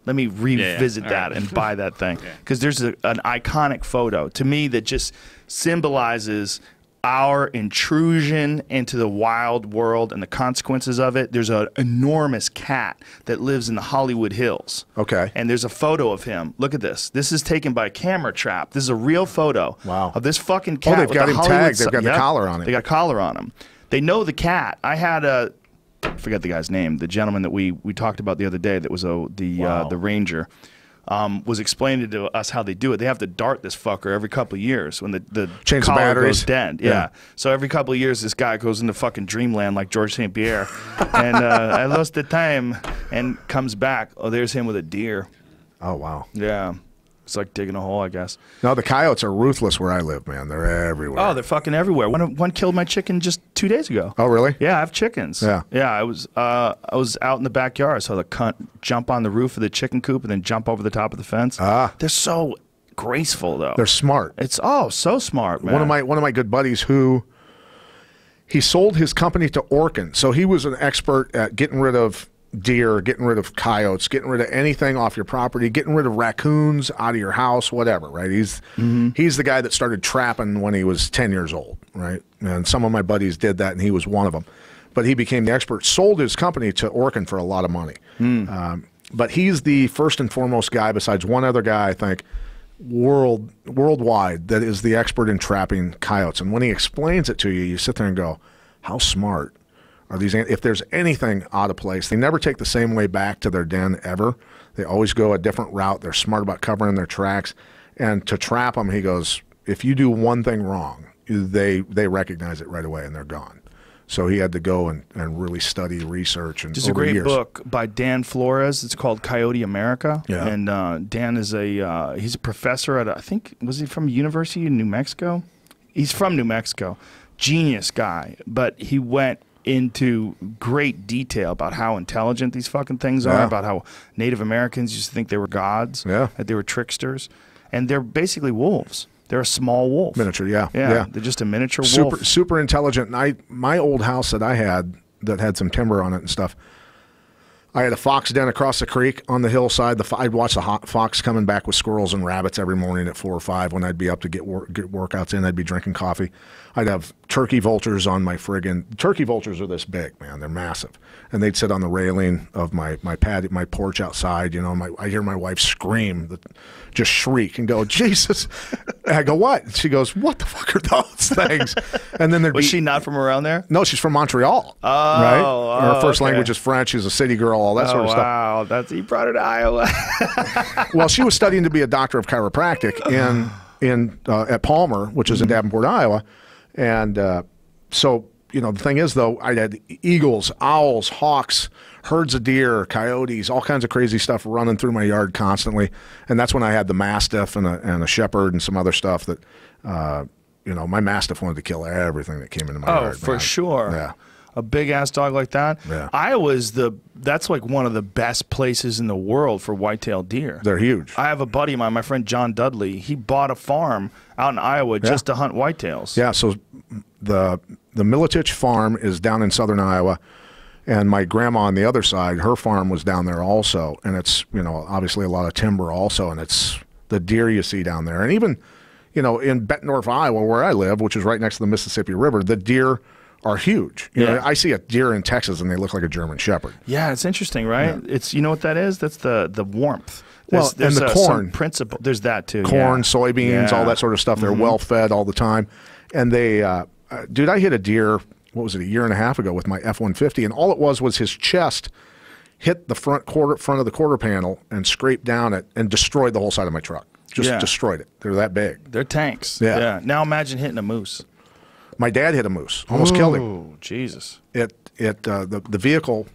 revisit All that right. and buy that thing because there's an iconic photo to me that just symbolizes our intrusion into the wild world and the consequences of it. There's an enormous cat that lives in the Hollywood Hills. Okay. And there's a photo of him. Look at this. This is taken by a camera trap. This is a real photo. Wow. Of this fucking cat. they've with got the him Hollywood tagged. They've got the Yep. collar on it. They got a collar on him. They know the cat. I had I forget the guy's name. The gentleman that we talked about the other day that was the ranger. Was explaining to us how they do it. They have to dart this fucker every couple of years when the Change the collar batteries. goes dead. Yeah. So every couple of years, this guy goes into fucking dreamland like George St. Pierre, and I lost the time, and comes back. Oh, there's him with a deer. Oh, wow. Yeah. It's like digging a hole, I guess. No, the coyotes are ruthless where I live, man. They're everywhere. Oh, they're fucking everywhere. One killed my chicken just 2 days ago. Oh, really? Yeah, I have chickens. Yeah. Yeah, I was out in the backyard. I saw the cunt jump on the roof of the chicken coop and then jump over the top of the fence. Ah. They're so graceful, though. They're smart. It's so smart, man. One of my good buddies he sold his company to Orkin. So he was an expert at getting rid of deer, getting rid of coyotes, getting rid of anything off your property, getting rid of raccoons out of your house, whatever, right? He's the guy that started trapping when he was 10 years old, right? And some of my buddies did that, and he was one of them. But he became the expert, sold his company to Orkin for a lot of money. But he's the first and foremost guy, besides one other guy, I think, worldwide, that is the expert in trapping coyotes. And when he explains it to you, you sit there and go, how smart are these? If there's anything out of place, they never take the same way back to their den ever. They always go a different route. They're smart about covering their tracks. And to trap them, he goes, if you do one thing wrong, they recognize it right away and they're gone. So he had to go and really study, research, and There's a great book by Dan Flores. It's called Coyote America. Yeah. And Dan is he's a professor at, I think, was he from University of New Mexico? He's from New Mexico. Genius guy. But he went into great detail about how intelligent these fucking things are, about how Native Americans used to think they were gods, that they were tricksters. And they're basically wolves. They're a small wolf. Miniature, yeah. They're just a miniature wolf. Super intelligent. And my old house that I had that had some timber on it and stuff, I had a fox den across the creek on the hillside. I'd watch the fox coming back with squirrels and rabbits every morning at 4 or 5 when I'd be up to get workouts in. I'd be drinking coffee. I'd have turkey vultures on my turkey vultures are this big, man. They're massive. And they'd sit on the railing of my porch outside. You know, I hear my wife scream, just shriek and go, Jesus. And I go, what? And she goes, what the fuck are those things? And then Was she not from around there? No, she's from Montreal. Right? Her first language is French. She's a city girl, all that sort of stuff. Wow, he brought her to Iowa. Well, she was studying to be a doctor of chiropractic at Palmer, which is in Davenport, Iowa. And so, you know, the thing is, though, I had eagles, owls, hawks, herds of deer, coyotes, all kinds of crazy stuff running through my yard constantly. And that's when I had the Mastiff and a Shepherd and some other stuff that, you know, my Mastiff wanted to kill everything that came into my yard. Oh, for sure. Yeah. A big ass dog like that. Yeah. Iowa's that's like one of the best places in the world for white-tailed deer. They're huge. I have a buddy of mine, my friend John Dudley. He bought a farm out in Iowa just to hunt whitetails. Yeah, so the the Miletich farm is down in southern Iowa, and my grandma on the other side, her farm was down there also, and it's, you know, obviously a lot of timber also, and it's the deer you see down there. And even, you know, in Bettendorf, Iowa, where I live, which is right next to the Mississippi River, the deer are huge. You know, I see a deer in Texas and they look like a German Shepherd. Yeah, it's interesting, right? Yeah. It's, you know what that is? That's the warmth. There's and the corn principle. There's that too. Corn, soybeans, all that sort of stuff. They're well fed all the time. And they, dude, I hit a deer, what was it, a year and a half ago with my F-150, and all it was his chest hit the front of the quarter panel and scraped down it and destroyed the whole side of my truck. Just destroyed it. They're that big. They're tanks. Yeah. Now imagine hitting a moose. My dad hit a moose, almost killed him. Oh, Jesus! The vehicle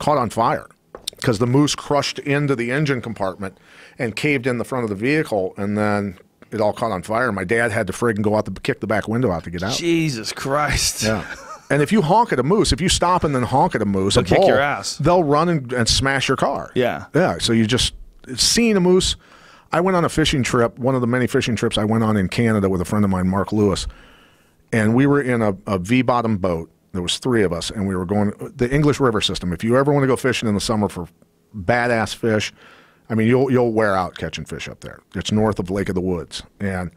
caught on fire because the moose crushed into the engine compartment and caved in the front of the vehicle, and then it all caught on fire. My dad had to friggin' go out kick the back window out to get out. Jesus Christ! Yeah. And if you honk at a moose, if you stop and then honk at a moose, they'll kick your ass. They'll run and smash your car. Yeah. Yeah. So you just seeing a moose. I went on a fishing trip, one of the many fishing trips I went on in Canada with a friend of mine, Mark Lewis. And we were in a V-bottom boat. There was 3 of us, and we were going the English River system. If you ever want to go fishing in the summer for badass fish, I mean, you'll wear out catching fish up there. It's north of Lake of the Woods. And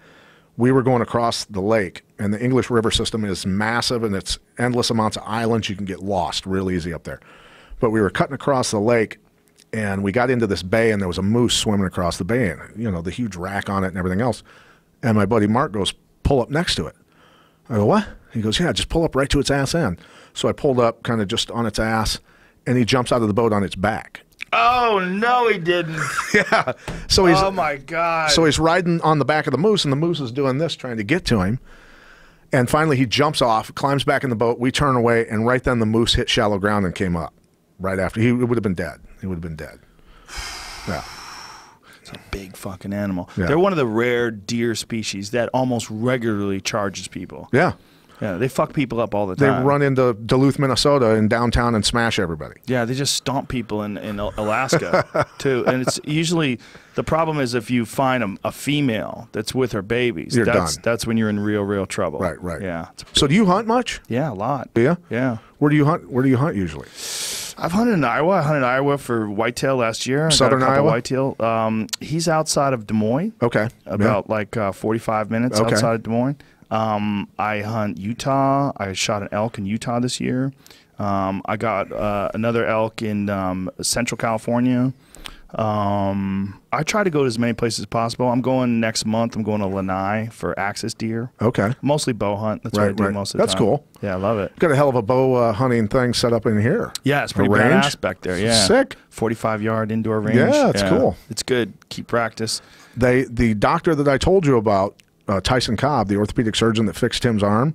we were going across the lake, and the English River system is massive, and it's endless amounts of islands. You can get lost real easy up there. But we were cutting across the lake, and we got into this bay, and there was a moose swimming across the bay, and, you know, the huge rack on it and everything else. And my buddy Mark goes, pull up next to it. I go, what? He goes, yeah, just pull up right to its ass end. So I pulled up kind of just on its ass, and he jumps out of the boat on its back. Oh, no, he didn't. Yeah. So he's, oh, my God. So he's riding on the back of the moose, and the moose is doing this, trying to get to him. And finally he jumps off, climbs back in the boat. We turn away, and right then the moose hit shallow ground and came up. Right after. He would have been dead. He would have been dead. Yeah. It's a big fucking animal. Yeah. They're one of the rare deer species that almost regularly charges people. Yeah. Yeah, they fuck people up all the time. They run into Duluth, Minnesota in downtown and smash everybody. Yeah, they just stomp people in Alaska, too. And it's usually, the problem is if you find a female that's with her babies, you're done. That's when you're in real trouble. Right. Yeah. So do you hunt much? Yeah, a lot. Yeah? Yeah. Where do you hunt usually? I've hunted in Iowa. I hunted Iowa for whitetail last year. Southern Iowa? Whitetail. He's outside of Des Moines. Okay. About 45 minutes outside of Des Moines. I hunt Utah. I shot an elk in Utah this year. I got another elk in Central California. I try to go to as many places as possible. I'm going next month. I'm going to Lanai for axis deer. Okay. Mostly bow hunt. That's what I do most of the time. That's cool. Yeah, I love it. Got a hell of a bow hunting thing set up in here. Yeah, it's pretty badass back there. Yeah. Sick. 45-yard indoor range. Yeah, it's cool. It's good. Keep practice. The doctor that I told you about, Tyson Cobb, the orthopedic surgeon that fixed Tim's arm,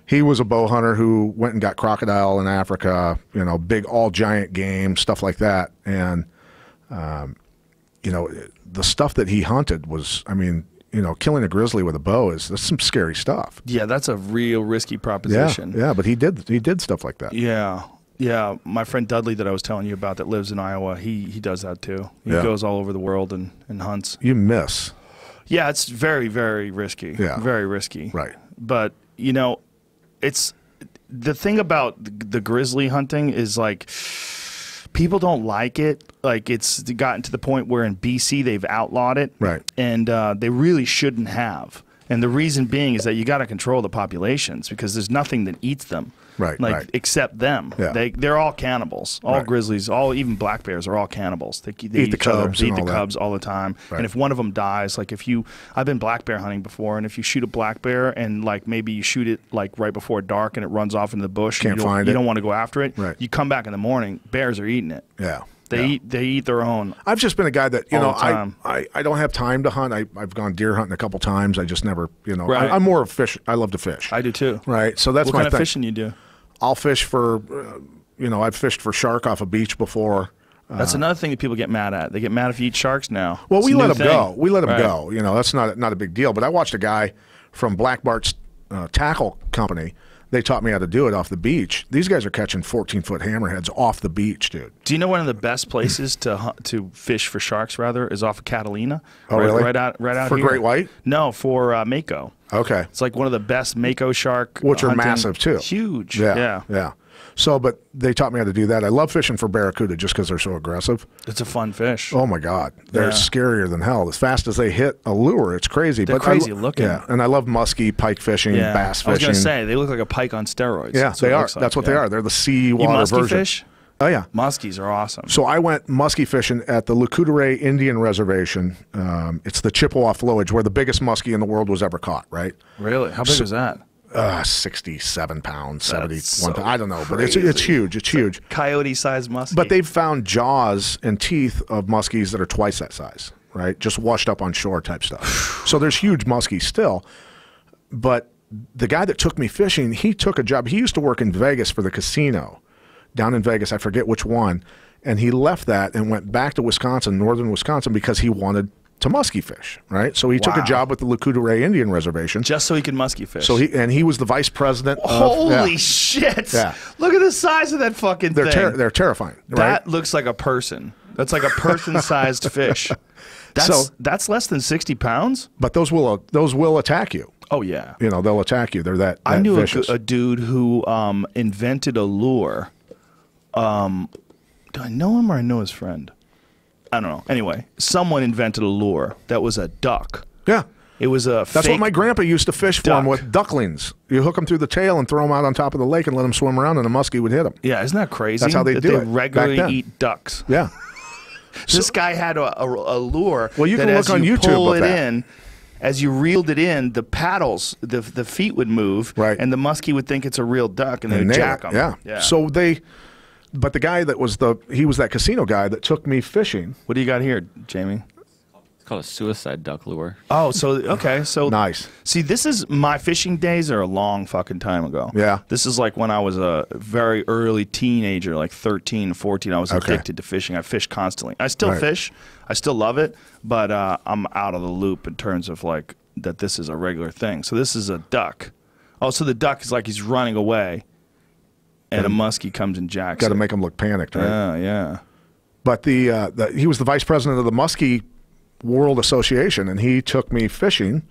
he was a bow hunter who went and got crocodile in Africa, you know, big all giant game, stuff like that. And, you know, the stuff that he hunted was, I mean, you know, killing a grizzly with a bow that's some scary stuff. Yeah, that's a real risky proposition. Yeah, but he did stuff like that. Yeah. Yeah, my friend Dudley that I was telling you about that lives in Iowa, he does that too. He goes all over the world and hunts. You miss. Yeah, it's very, very risky. Yeah. Very risky. Right. But, you know, it's the thing about the grizzly hunting is like people don't like it. Like it's gotten to the point where in BC they've outlawed it. Right. And they really shouldn't have. And the reason being is that you got to control the populations because there's nothing that eats them. Right, like right. except them. Yeah. They're all cannibals. All grizzlies, even black bears are all cannibals. They eat the cubs. They eat the cubs all the time. Right. And if one of them dies, like I've been black bear hunting before, and if you shoot a black bear and like maybe you shoot it like right before dark and it runs off into the bush, you don't want to go after it. Right. You come back in the morning, bears are eating it. Yeah. They eat their own. I've just been a guy that, you know, I don't have time to hunt. I've gone deer hunting a couple times. I just never, you know, Right. I'm more of fish. I love to fish. I do too. Right. So that's what my kind of thing. fishing you do? I'll fish for, you know, I've fished for shark off a beach before. That's another thing that people get mad at. They get mad if you eat sharks now. Well, we let them go. We let them Right. go. You know, that's not a big deal. But I watched a guy from Black Bart's tackle company They taught me how to do it off the beach. These guys are catching 14-foot hammerheads off the beach, dude. Do you know one of the best places to fish for sharks, rather, is off of Catalina? Oh, really? Right out for here. great white? No, for Mako. Okay. It's like one of the best Mako shark Which are hunting. massive, too. Huge. Yeah. So, but they taught me how to do that. I love fishing for barracuda just because they're so aggressive. It's a fun fish. Oh, my God. They're scarier than hell. As fast as they hit a lure, it's crazy. They're crazy looking. Yeah, and I love muskie, pike fishing, bass fishing. I was going to say, they look like a pike on steroids. Yeah, they are. That's what they are. They're the seawater version. Fish? Oh, yeah. Muskies are awesome. So I went muskie fishing at the Lucudere Indian Reservation. It's the Chippewa flowage where the biggest muskie in the world was ever caught, right? Really? How big was that? 67 pounds, 71 so pounds. I don't know, but it's huge. It's huge. Coyote-sized muskie. But they've found jaws and teeth of muskies that are twice that size, right? Just washed up on shore type stuff. So there's huge muskies still. But the guy that took me fishing, he took a job. He used to work in Vegas for the casino down in Vegas. I forget which one. And he left that and went back to Wisconsin, northern Wisconsin, because he wanted to muskie fish, right? So he took a job with the Lucudere Indian Reservation. Just so he could muskie fish. So he was the vice president of... Holy shit! Yeah. Look at the size of that fucking thing. They're terrifying, right? That looks like a person. That's like a person-sized fish. That's less than 60 pounds? But those will attack you. Oh, yeah. You know, they'll attack you. They're that I knew vicious. a dude who invented a lure. Do I know him or I know his friend? I don't know. Anyway, someone invented a lure that was a duck. Yeah. It was a That's what my grandpa used to fish for him with ducklings. You hook them through the tail and throw them out on top of the lake and let them swim around, and a muskie would hit them. Yeah, isn't that crazy? That's how they do it. They regularly back then. eat ducks. Yeah. This guy had a lure. Well, you that can as look on you YouTube pull of it that. in, as you reeled it in, the paddles, the feet would move, right, and the muskie would think it's a real duck, and they would jack them. Yeah. So but the guy that was he was that casino guy that took me fishing. What do you got here, Jamie? It's called a suicide duck lure. Oh, so nice. See, this is my fishing days are a long fucking time ago. Yeah. This is like when I was a very early teenager, like 13, 14. I was addicted to fishing. I fished constantly. I still fish. I still love it, but I'm out of the loop in terms of like that this is a regular thing. So this is a duck. Oh, so the duck is like he's running away, and a muskie comes and jacks. Got to make him look panicked, right? Yeah, yeah. But he was the vice president of the Muskie World Association, and he took me fishing.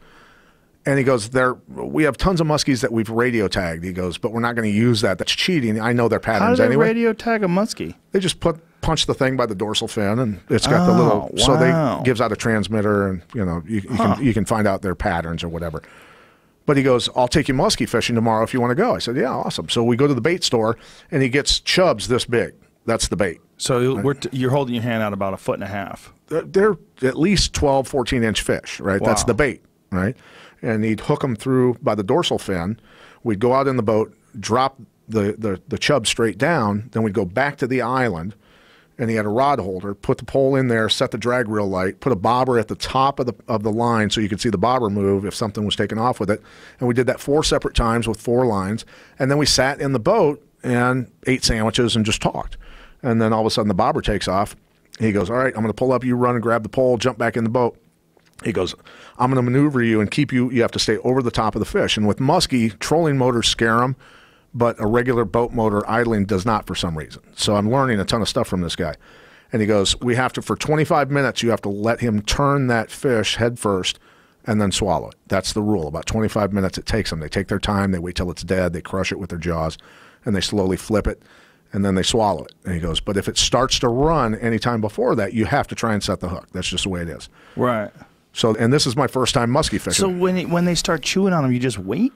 And he goes, we have tons of muskies that we've radio tagged. He goes, but we're not going to use that. That's cheating. I know their patterns How do they anyway. radio tag a muskie? They just punch the thing by the dorsal fin, and it's got the little. Wow. So they gives out a transmitter, and you can find out their patterns or whatever. But he goes, I'll take you muskie fishing tomorrow if you want to go. I said, yeah, awesome. So we go to the bait store, and he gets chubs this big. That's the bait. So you're holding your hand out about 1.5 feet. They're at least 12, 14-inch fish, right? Wow. That's the bait, right? And he'd hook them through by the dorsal fin. We'd go out in the boat, drop the chub straight down, then we'd go back to the island, and he had a rod holder, put the pole in there, set the drag reel light, put a bobber at the top of the line so you could see the bobber move if something was taken off with it. And we did that 4 separate times with 4 lines. And then we sat in the boat and ate sandwiches and just talked. And then all of a sudden the bobber takes off. He goes, all right, I'm going to pull up, you run and grab the pole, jump back in the boat. He goes, I'm going to maneuver you and keep you have to stay over the top of the fish. And with muskie, trolling motors scare them, but a regular boat motor idling does not for some reason. So I'm learning a ton of stuff from this guy. And he goes, for 25 minutes, you have to let him turn that fish head first and then swallow it. That's the rule. About 25 minutes it takes them. They take their time. They wait till it's dead. They crush it with their jaws, and they slowly flip it, and then they swallow it. And he goes, but if it starts to run anytime before that, you have to try and set the hook. That's just the way it is. Right. So, and this is my first time muskie fishing. So when they start chewing on them, you just wait?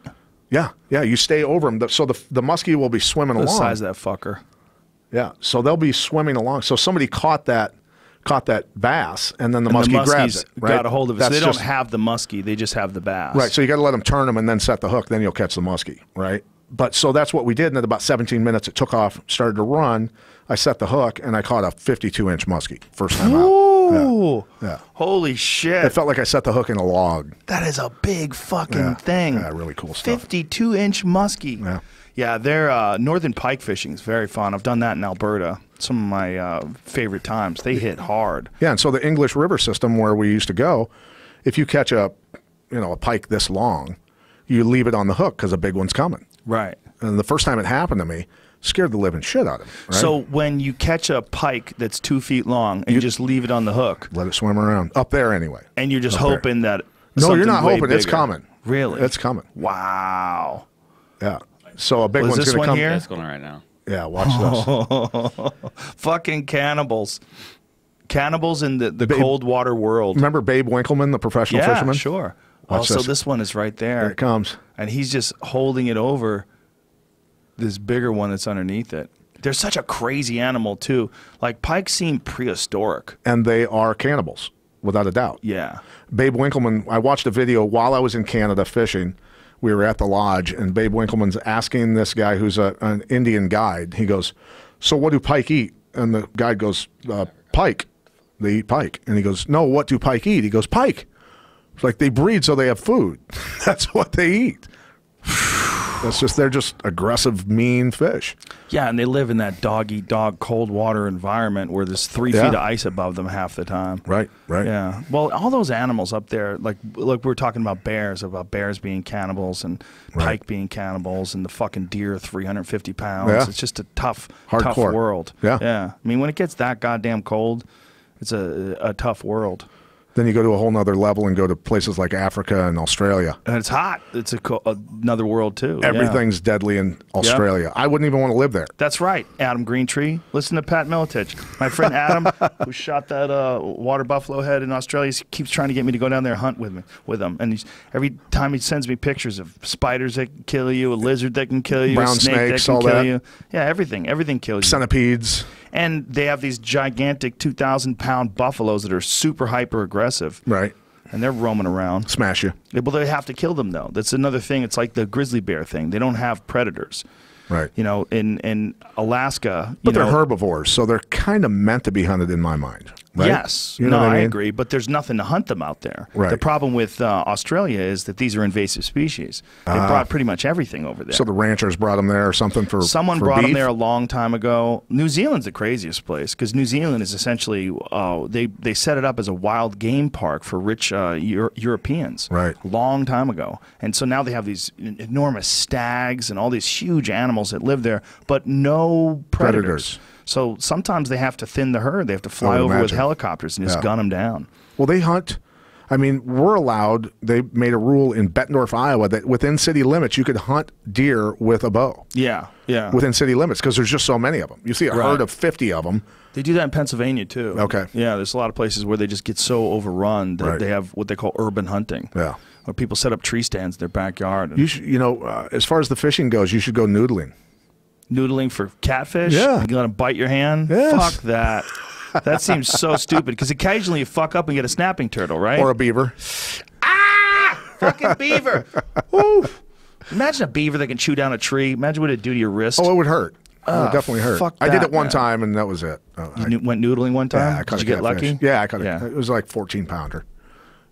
Yeah, you stay over them. So the muskie will be swimming along. The size of that fucker. Yeah, so they'll be swimming along. So somebody caught that bass, and then the muskie grabs it. Right? Got a hold of it. So they don't have the muskie; they just have the bass. Right. So you got to let them turn them and then set the hook. Then you'll catch the muskie. Right. But so that's what we did. And at about 17 minutes, it took off, started to run. I set the hook, and I caught a 52-inch muskie first time out. Ooh! Yeah. Holy shit! It felt like I set the hook in a log. That is a big fucking thing. Yeah, really cool stuff. 52-inch muskie. Yeah. Yeah, they're northern pike fishing is very fun. I've done that in Alberta. Some of my favorite times. They hit hard. Yeah, and so the English River system where we used to go, if you catch a pike this long, you leave it on the hook because a big one's coming. Right. And the first time it happened to me, scared the living shit out of me. Right? So when you catch a pike that's 2 feet long and you just leave it on the hook, let it swim around up there anyway. And you're just hoping that no, you're not hoping. Bigger. It's coming. Really? It's coming. Wow. Yeah. So a big one's this going to one come here? That's going on right now. Yeah, watch this. Fucking cannibals. Cannibals in the cold water world. Remember Babe Winkleman, the professional fisherman? Yeah, sure. Watch So this. this one is right there. There it comes. And he's just holding it over this bigger one that's underneath it. They're such a crazy animal, too. Like, pike seem prehistoric. And they are cannibals, without a doubt. Yeah. Babe Winkleman, I watched a video while I was in Canada fishing. We were at the lodge, and Babe Winkleman's asking this guy who's an Indian guide. He goes, so what do pike eat? And the guide goes, pike. They eat pike. And he goes, no, what do pike eat? He goes, pike. It's like they breed so they have food. That's what they eat. That's just, they're just aggressive, mean fish. Yeah, and they live in that dog-eat-dog cold water environment where there's 3 feet of ice above them half the time. Right, right. Yeah. Well, all those animals up there, like we were talking about bears being cannibals and pike being cannibals and the fucking deer 350 pounds. Yeah. It's just a tough Hardcore. world. Yeah. Yeah. I mean, when it gets that goddamn cold, it's a tough world. Then you go to a whole nother level and go to places like Africa and Australia. And it's hot. It's another world, too. Everything's deadly in Australia. I wouldn't even want to live there. That's right, Adam Greentree. Listen to Pat Miletich. My friend Adam, who shot that water buffalo head in Australia, he keeps trying to get me to go down there and hunt with him. And every time he sends me pictures of spiders that can kill you, a lizard that can kill you, Brown a snake snakes, that can all kill that. you. Yeah, everything. Everything kills you. Centipedes. And they have these gigantic 2,000-pound buffaloes that are super hyper-aggressive. Right. And they're roaming around. Smash you. Well, they have to kill them, though. That's another thing. It's like the grizzly bear thing. They don't have predators. Right. You know, in Alaska. But they're herbivores, so they're kind of meant to be hunted in my mind. Right? Yes. You know what I mean? agree. But there's nothing to hunt them out there. Right. The problem with Australia is that these are invasive species. They brought pretty much everything over there. So the ranchers brought them there or something for Someone for brought them beef? there a long time ago. New Zealand's the craziest place because New Zealand is essentially they set it up as a wild game park for rich Europeans. Right. A long time ago. And so now they have these enormous stags and all these huge animals that live there, but no predators. So sometimes they have to thin the herd. They have to fly over with helicopters and just gun them down. Well, they hunt. I mean, we're allowed. They made a rule in Bettendorf, Iowa, that within city limits you could hunt deer with a bow. Yeah, yeah. Within city limits because there's just so many of them. You see a herd of 50 of them. They do that in Pennsylvania too. Okay. Yeah, there's a lot of places where they just get so overrun that they have what they call urban hunting. Yeah. Where people set up tree stands in their backyard. And You should, as far as the fishing goes, you should go noodling. noodling for catfish? Yeah. You let them bite your hand? Yes. Fuck that. That seems so stupid because occasionally you fuck up and get a snapping turtle, right? Or a beaver. Ah! Fucking beaver. Woo. Imagine a beaver that can chew down a tree. Imagine what it'd do to your wrist. Oh, it would hurt. It would definitely hurt. fuck I did that, it one man. time, and that was it. You went noodling one time? Yeah, I caught Did a you get catfish. lucky? Yeah, I caught it. Yeah. It was like 14-pounder,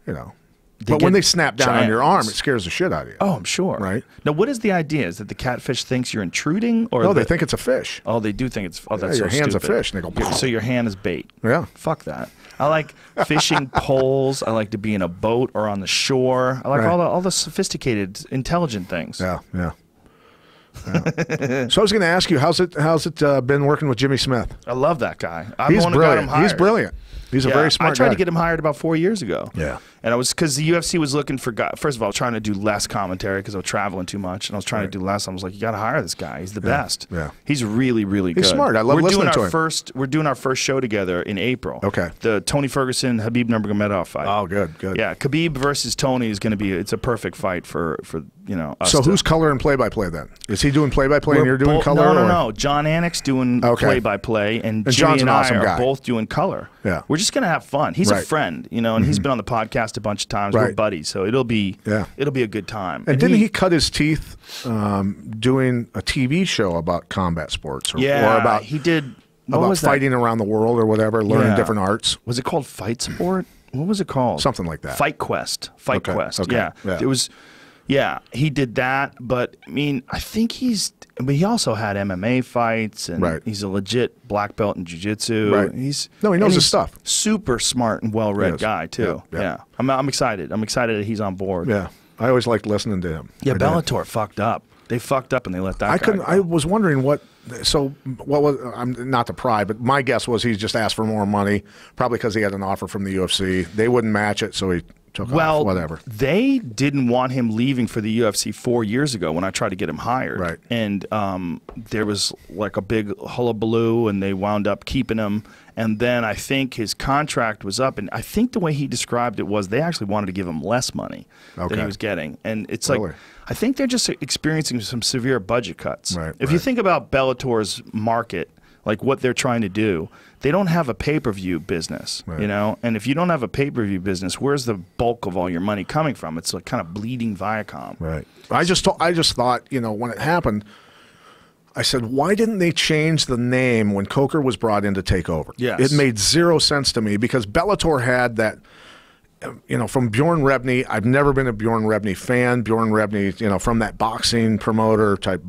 you know. They But when get they snap down on giant your arm, ones. it scares the shit out of you. Oh, I'm sure. Right. Now, what is the idea? Is that the catfish thinks you're intruding? Or No, they think it's a fish. Oh, they do think it's... Oh, that's your so hand's a stupid. fish, and they go... So your hand is bait. Yeah. Fuck that. I like fishing poles. I like to be in a boat or on the shore. I like Right. all the sophisticated, intelligent things. Yeah, yeah. So I was going to ask you, how's it been working with Jimmy Smith? I love that guy. I'm He's the one who got him brilliant. hired. He's brilliant. He's a very smart I tried guy. to get him hired about 4 years ago. Yeah. And I was because the UFC was looking for guys. First of all, trying to do less commentary because I was traveling too much, and I was trying to do less. I was like, you got to hire this guy. He's the best. Yeah. He's really, really good. He's smart. I love listening to him. We're doing our first show together in April. Okay. The Tony Ferguson Khabib Nurmagomedov fight. Oh, good, good. Yeah, Khabib versus Tony is going to be. It's a perfect fight for us. So who's color and play-by-play then? Is he doing play-by-play and you're doing color? No. John Anik's doing play-by-play, and Jimmy John's and an I awesome are guy. both doing color. Yeah. We're just gonna have fun. He's a Right. friend, and he's been on the podcast a bunch of times. We're Right. buddies, so it'll be a good time. And didn't he cut his teeth doing a TV show about combat sports? Or about he did. What about was that? fighting around the world or whatever, learning different arts? Was it called Fight Sport? What was it called? Something like that. Fight Quest. Fight Quest. Okay. Yeah. It was. Yeah, he did that, but I mean, I think but he also had MMA fights, and he's a legit black belt in jiu-jitsu. Right. He knows his stuff. Super smart and well-read Yes. guy too. Yeah. I'm excited. I'm excited that he's on board. Yeah, I always liked listening to him. Yeah, I did. Bellator fucked up. They fucked up and they let that guy go. I was wondering what. So what was? I'm not to pry, but my guess was he just asked for more money, probably because he had an offer from the UFC. They wouldn't match it, so he took off. Whatever. They didn't want him leaving for the UFC 4 years ago when I tried to get him hired. Right. And there was like a big hullabaloo, and they wound up keeping him. And then I think his contract was up, and I think the way he described it was they actually wanted to give him less money than he was getting. And it's like, I think they're just experiencing some severe budget cuts. Right, if you think about Bellator's market, like what they're trying to do, they don't have a pay-per-view business, you know? And if you don't have a pay-per-view business, where's the bulk of all your money coming from? It's like kind of bleeding Viacom. Right. I just thought, you know, when it happened, I said, why didn't they change the name when Coker was brought in to take over? Yes. It made zero sense to me because Bellator had that, you know, from Bjorn Rebney. I've never been a Bjorn Rebney fan. Bjorn Rebney, you know, from that boxing promoter type,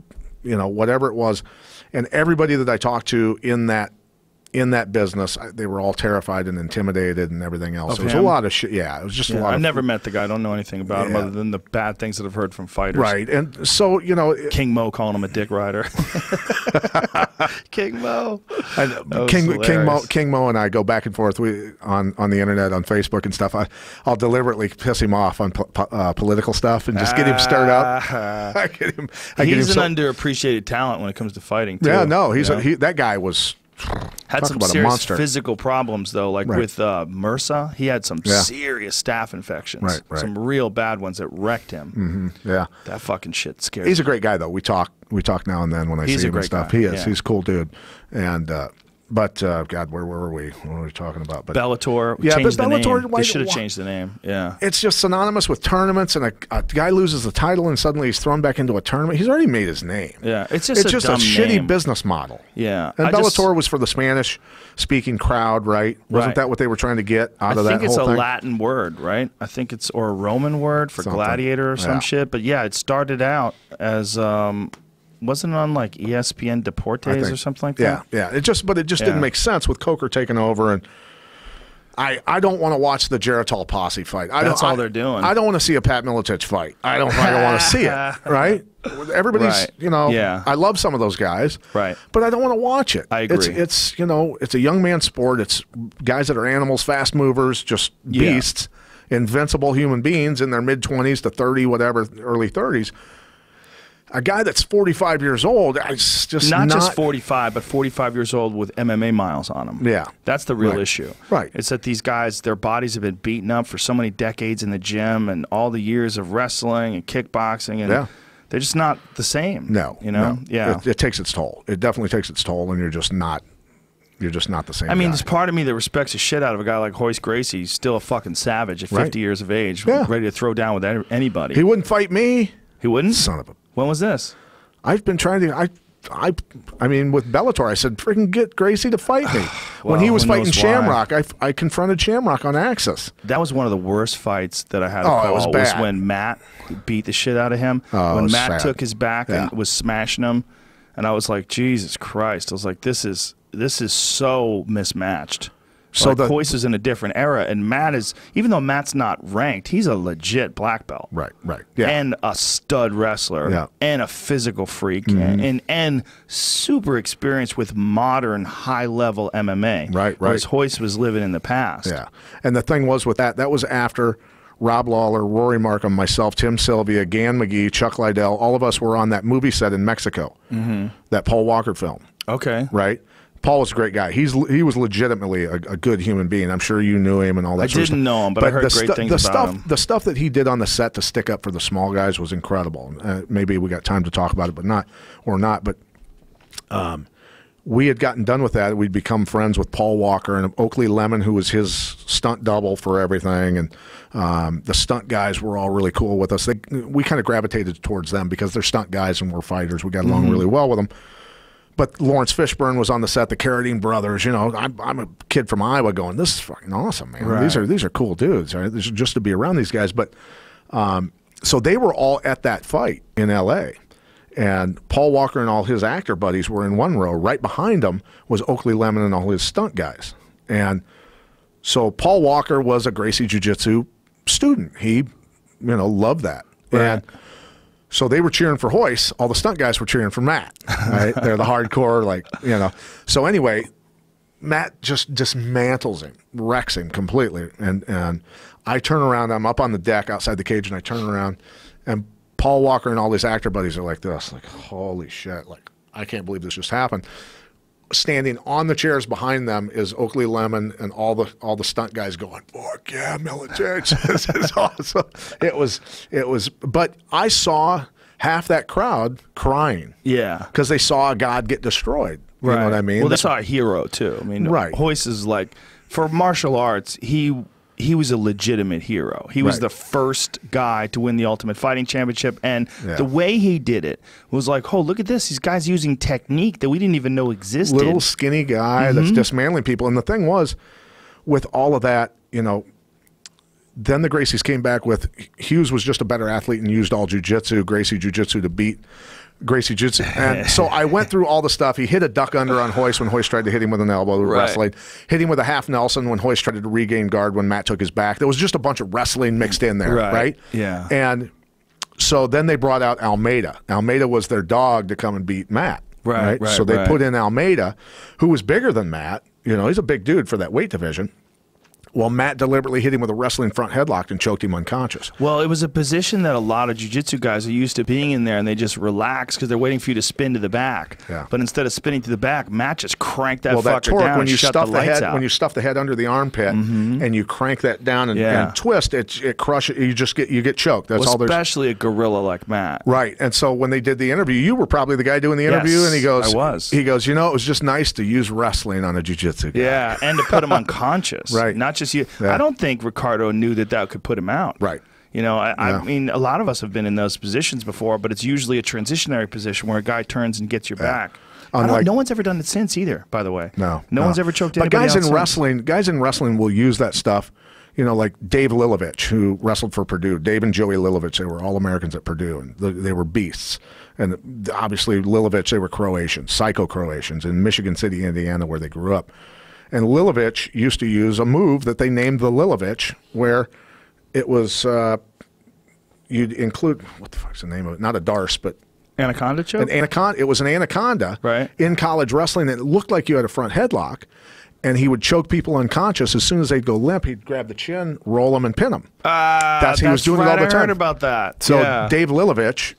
you know, whatever it was. And everybody that I talked to in that business, they were all terrified and intimidated and everything else. It was a lot of shit. Yeah, it was just a lot. I've never met the guy. I don't know anything about him other than the bad things that I've heard from fighters. Right, and so you know, King Mo calling him a dick rider. King Mo. King Mo and I go back and forth on the internet, on Facebook and stuff. I'll deliberately piss him off on political stuff and just get him stirred up. He's an underappreciated talent when it comes to fighting, too. Yeah, no, that guy was. Had some serious physical problems, though, like with MRSA. He had some serious staph infections. Right. Some real bad ones that wrecked him. Yeah. That fucking shit scares me. He's a great guy, though. We talk now and then when I see him and stuff. He is. Yeah. He's a cool dude. And but God, where were we? What were we talking about? But Bellator changed the name. They should have changed the name. Yeah. It's just synonymous with tournaments, and a guy loses the title, and suddenly he's thrown back into a tournament. He's already made his name. Yeah. It's just a shitty business model. Yeah. And Bellator was for the Spanish-speaking crowd, right? Wasn't that what they were trying to get out of that whole thing? I think it's a Latin word, right? I think it's or a Roman word for gladiator or some shit. But yeah, it started out as. Wasn't it on like ESPN Deportes or something like that? Yeah. It just didn't make sense with Coker taking over, and I don't want to watch the Geritol posse fight. That's all they're doing. I don't want to see a Pat Miletich fight. I don't want to see it. Right? Everybody's you know. Yeah. I love some of those guys. Right. But I don't want to watch it. I agree. It's you know it's a young man's sport. It's guys that are animals, fast movers, just beasts, invincible human beings in their mid-20s to 30, whatever, early 30s. A guy that's 45 years old, it's just not just 45, but 45 years old with MMA miles on them. Yeah. That's the real issue. Right. It's that these guys, their bodies have been beaten up for so many decades in the gym and all the years of wrestling and kickboxing, and they're just not the same. No. You know? No. Yeah. It takes its toll. It definitely takes its toll, and you're just not the same I mean, guy. there's part of me that respects the shit out of a guy like Royce Gracie. He's still a fucking savage at 50 years of age, ready to throw down with anybody. He wouldn't fight me. He wouldn't? Son of a... When was this? I've been trying to. I mean, with Bellator, I said, "Freaking get Gracie to fight me." When he was fighting Shamrock, I confronted Shamrock on Axis. That was one of the worst fights that I had to call. It was bad. Was when Matt beat the shit out of him. When Matt took his back and was smashing him, and I was like, Jesus Christ! I was like, this is so mismatched. So like Royce is in a different era, and Matt is, even though Matt's not ranked, he's a legit black belt. Right. Yeah. And a stud wrestler. And a physical freak. And super experienced with modern high-level MMA. Right. Whereas Royce was living in the past. Yeah. And the thing was with that was after Rob Lawler, Rory Markham, myself, Tim Sylvia, Gan McGee, Chuck Liddell, all of us were on that movie set in Mexico, that Paul Walker film. Okay. Right? Paul was a great guy. He was legitimately a good human being. I'm sure you knew him and all that. I didn't know him, but I heard great things about him. The stuff that he did on the set to stick up for the small guys was incredible. Maybe we got time to talk about it, but not. But we had gotten done with that. We'd become friends with Paul Walker and Oakley Lemon, who was his stunt double for everything, and the stunt guys were all really cool with us. We kind of gravitated towards them because they're stunt guys and we're fighters. We got along really well with them. But Lawrence Fishburne was on the set, the Carradine brothers. You know, I'm a kid from Iowa going, this is fucking awesome, man. Right. These are cool dudes. Right? This is just to be around these guys. But so they were all at that fight in L.A., and Paul Walker and all his actor buddies were in one row. Right behind them was Oakley Lemon and all his stunt guys. And so Paul Walker was a Gracie Jiu-Jitsu student. He, loved that. Right. And So they were cheering for Hoist. All the stunt guys were cheering for Matt. Right? They're the hardcore, like, you know. So anyway, Matt just dismantles him, wrecks him completely. And I turn around. I'm up on the deck outside the cage, and I turn around, and Paul Walker and all his actor buddies are like this, like, holy shit, like, I can't believe this just happened. Standing on the chairs behind them is Oakley Lemon and all the stunt guys going, fuck yeah, Miletich. This is awesome. It was, but I saw half that crowd crying. Yeah. Because they saw a god get destroyed. You know what I mean? Well, they saw a hero too. I mean, right. Hoist is like, for martial arts, he was a legitimate hero. He was the first guy to win the Ultimate Fighting Championship, and the way he did it was like, oh, look at this. These guys using technique that we didn't even know existed. Little skinny guy that's dismantling people. And the thing was, with all of that, you know, then the Gracies came back with, Hughes was just a better athlete and used all jiu-jitsu, Gracie jiu-jitsu to beat Gracie jiu-jitsu. And so I went through all the stuff. He hit a duck under on Hoist when Hoist tried to hit him with an elbow wrestling. Hit him with a half Nelson when Hoist tried to regain guard when Matt took his back. There was just a bunch of wrestling mixed in there, right? Yeah. And so then they brought out Almeida. Almeida was their dog to come and beat Matt. Right. So they put in Almeida, who was bigger than Matt. You know, he's a big dude for that weight division. Well, Matt deliberately hit him with a wrestling front headlock and choked him unconscious. Well, it was a position that a lot of jiu-jitsu guys are used to being in there, and they just relax because they're waiting for you to spin to the back. Yeah. But instead of spinning to the back, Matt just cranked that that fucker torque, down when you and shut stuff the the lights head, out. when you stuff the head under the armpit and you crank that down and twist, it crushes. You get choked. That's all there's. Especially a gorilla like Matt. Right. And so when they did the interview, you were probably the guy doing the interview, Yes, and he goes, I was. He goes, you know, it was just nice to use wrestling on a jiu-jitsu guy. Yeah, and to put him unconscious. Right. Not just you. Yeah. I don't think Ricardo knew that could put him out. Right. You know, I mean, a lot of us have been in those positions before, but it's usually a transitionary position where a guy turns and gets your back. No one's ever done it since either, by the way. No one's ever choked anybody But out guys in wrestling will use that stuff. You know, like Dave Lilovich, who wrestled for Purdue. Dave and Joey Lilovich, they were All-Americans at Purdue, and they were beasts. And obviously, Lilovich, they were Croatians, Psycho-Croatians, in Michigan City, Indiana, where they grew up. And Lilovich used to use a move that they named the Lilovich, where it was, you'd include, what the fuck's the name of it? Not a darce, but Anaconda choke? an anaconda. It was an anaconda in college wrestling. It looked like you had a front headlock, and he would choke people unconscious. As soon as they'd go limp, he'd grab the chin, roll them, and pin them. He was doing it all the time. I heard about that. So Dave Lilovich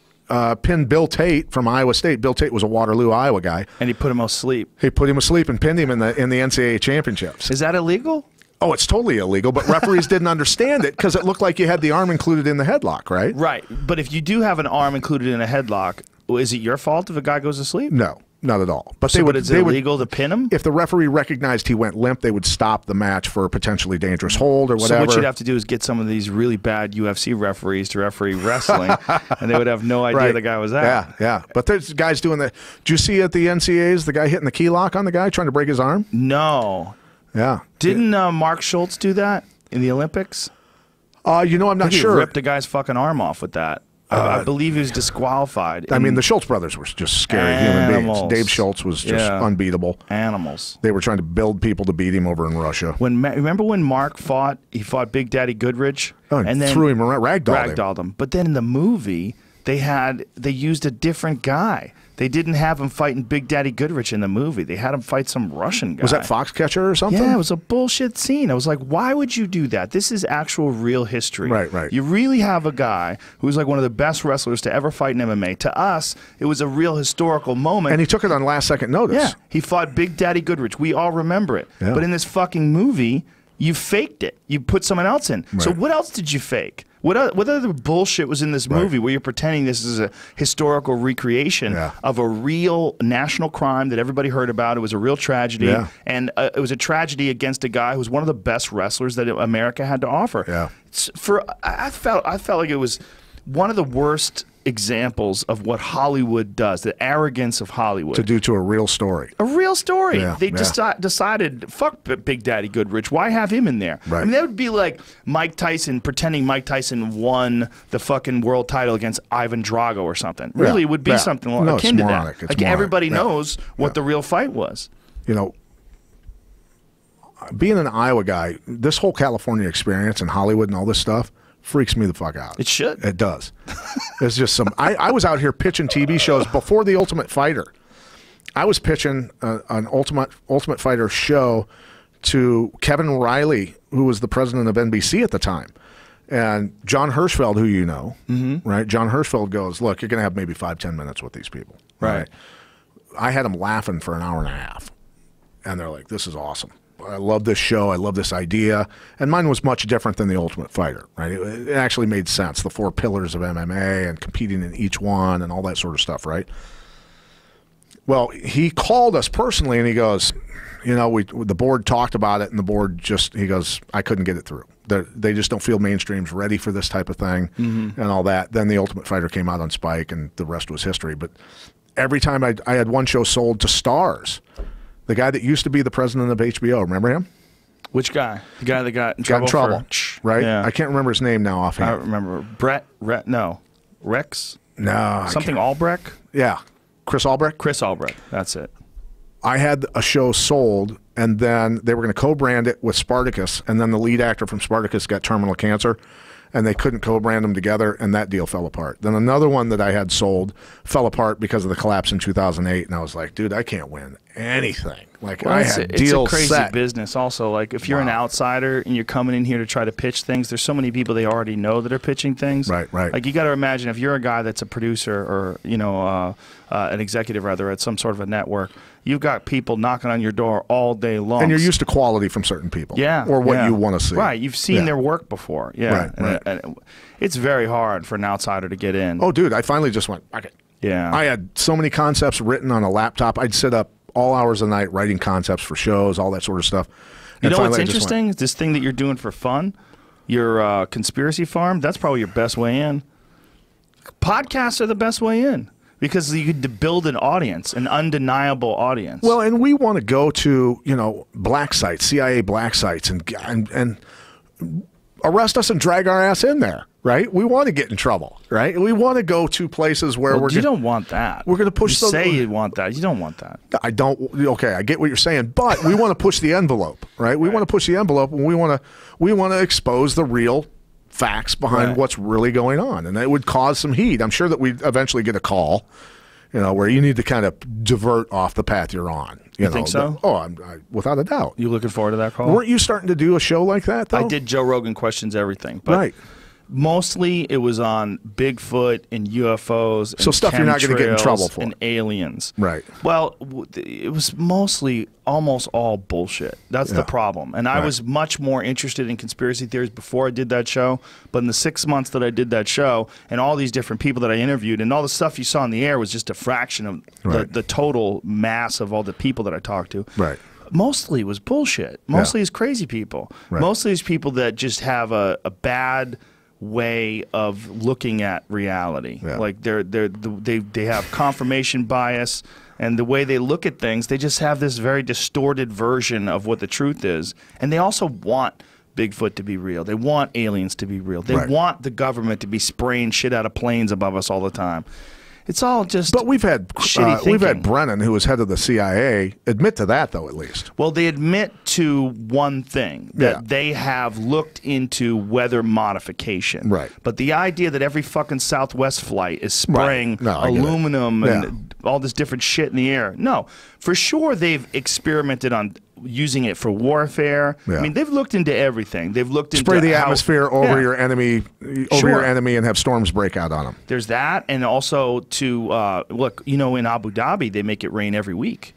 pinned Bill Tate from Iowa State. Bill Tate was a Waterloo, Iowa guy. And he put him asleep. He put him asleep and pinned him in the NCAA championships. Is that illegal? Oh, it's totally illegal, but referees didn't understand it because it looked like you had the arm included in the headlock, right? Right. But if you do have an arm included in a headlock, is it your fault if a guy goes asleep? No, not at all. But is it illegal to pin him? If the referee recognized he went limp, they would stop the match for a potentially dangerous hold or whatever. So what you'd have to do is get some of these really bad UFC referees to referee wrestling, and they would have no idea the guy was out. Yeah. But there's guys doing that. Did you see at the NCAAs the guy hitting the key lock on the guy trying to break his arm? No. Yeah. Didn't Mark Schultz do that in the Olympics? You know, I'm not sure. He ripped a guy's fucking arm off with that. I believe he was disqualified. I mean, the Schultz brothers were just scary human beings. Dave Schultz was just unbeatable. Animals. They were trying to build people to beat him over in Russia. Remember when Mark fought? He fought Big Daddy Goodrich, and then threw him around, ragdolled him. But then in the movie, they used a different guy. They didn't have him fighting Big Daddy Goodrich in the movie. They had him fight some Russian guy. Was that Foxcatcher or something? Yeah, it was a bullshit scene. I was like, why would you do that? This is actual real history. Right. You really have a guy who's like one of the best wrestlers to ever fight in MMA. To us, it was a real historical moment. And he took it on last second notice. Yeah, he fought Big Daddy Goodrich. We all remember it. Yeah. But in this fucking movie, you faked it. You put someone else in. Right. So what else did you fake? What other bullshit was in this movie where you're pretending this is a historical recreation of a real national crime that everybody heard about? It was a real tragedy, and it was a tragedy against a guy who was one of the best wrestlers that America had to offer. Yeah. I felt like it was one of the worst examples of what Hollywood does, the arrogance of Hollywood. To do to a real story. A real story. Yeah, They decided, fuck Big Daddy Goodrich. Why have him in there? Right. I mean, that would be like Mike Tyson pretending Mike Tyson won the fucking world title against Ivan Drago or something. Really, it would be something akin to that. Like everybody knows what the real fight was. You know, being an Iowa guy, this whole California experience and Hollywood and all this stuff freaks me the fuck out. It should. It does. It's just some. I was out here pitching TV shows before The Ultimate Fighter. I was pitching an Ultimate Fighter show to Kevin Riley, who was the president of NBC at the time. And John Hirschfeld, who you know, right? John Hirschfeld goes, look, you're going to have maybe 5-10 minutes with these people. Right. I had them laughing for an hour and a half. And they're like, this is awesome. I love this show. I love this idea. And mine was much different than The Ultimate Fighter, right? It actually made sense, the 4 pillars of MMA and competing in each one and all that sort of stuff, right? Well, he called us personally and he goes, you know, the board talked about it and the board just, he goes, I couldn't get it through. They just don't feel mainstream's ready for this type of thing and all that. Then The Ultimate Fighter came out on Spike and the rest was history. But every time I had one show sold to Stars, the guy that used to be the president of HBO, remember him? Which guy? The guy that got in trouble, right? Yeah. I can't remember his name now offhand. I remember. No. Rex? No. Something Albrecht? Yeah. Chris Albrecht? Chris Albrecht. That's it. I had a show sold, and then they were going to co-brand it with Spartacus, and then the lead actor from Spartacus got terminal cancer, and they couldn't co-brand them together, and that deal fell apart. Then another one that I had sold fell apart because of the collapse in 2008, and I was like, dude, I can't win anything. Like, Well, I it's had a deals crazy set. business also. Like, if you're an outsider and you're coming in here to try to pitch things, there's so many people they already know that are pitching things. Right. Like, you got to imagine if you're a guy that's a producer or, you know, an executive, rather, at some sort of a network, you've got people knocking on your door all day long. And you're used to quality from certain people. Yeah. Or what you want to see. Right. You've seen their work before. Yeah. Right. And it's very hard for an outsider to get in. Oh, dude, I finally just went, okay. Yeah. I had so many concepts written on a laptop. I'd sit up all hours of the night writing concepts for shows, all that sort of stuff. You And know what's finally I just interesting? This thing that you're doing for fun, your conspiracy farm, that's probably your best way in. Podcasts are the best way in because you could build an audience, an undeniable audience. Well, and we want to go to, you know, black sites, CIA black sites, and arrest us and drag our ass in there, right? We want to get in trouble, right? We want to go to places where you don't want that. We're going to push. You say you want that. You don't want that. I don't. Okay, I get what you're saying, but we want to push the envelope, right? We want to push the envelope, and we want to expose the real facts behind what's really going on, and that would cause some heat. I'm sure that we'd eventually get a call, you know, where you need to kind of divert off the path you're on. You know, think so? Without a doubt. You looking forward to that call? Weren't you starting to do a show like that, though? I did Joe Rogan Questions Everything, but right. Mostly it was on Bigfoot and UFOs and so stuff you're not going to get in trouble for. And aliens. Right. Well, it was mostly almost all bullshit. That's the problem. And I was much more interested in conspiracy theories before I did that show. But in the 6 months that I did that show and all these different people that I interviewed and all the stuff you saw in the air was just a fraction of the total mass of all the people that I talked to. Right. Mostly was bullshit. Mostly is crazy people. Right. Mostly is people that just have a bad way of looking at reality. Like they have confirmation bias, and the way they look at things, they just have this very distorted version of what the truth is. And they also want Bigfoot to be real. They want aliens to be real. They want the government to be spraying shit out of planes above us all the time. It's all just. But we've had shitty Brennan, who was head of the CIA, admit to that, though, at least. Well, they admit to one thing, that they have looked into weather modification. Right. But the idea that every fucking Southwest flight is spraying aluminum and all this different shit in the air. No. For sure, they've experimented on using it for warfare. I mean, they've looked into everything. They've looked into spray the atmosphere over your enemy, and have storms break out on them. There's that, and also to look, you know, in Abu Dhabi, they make it rain every week.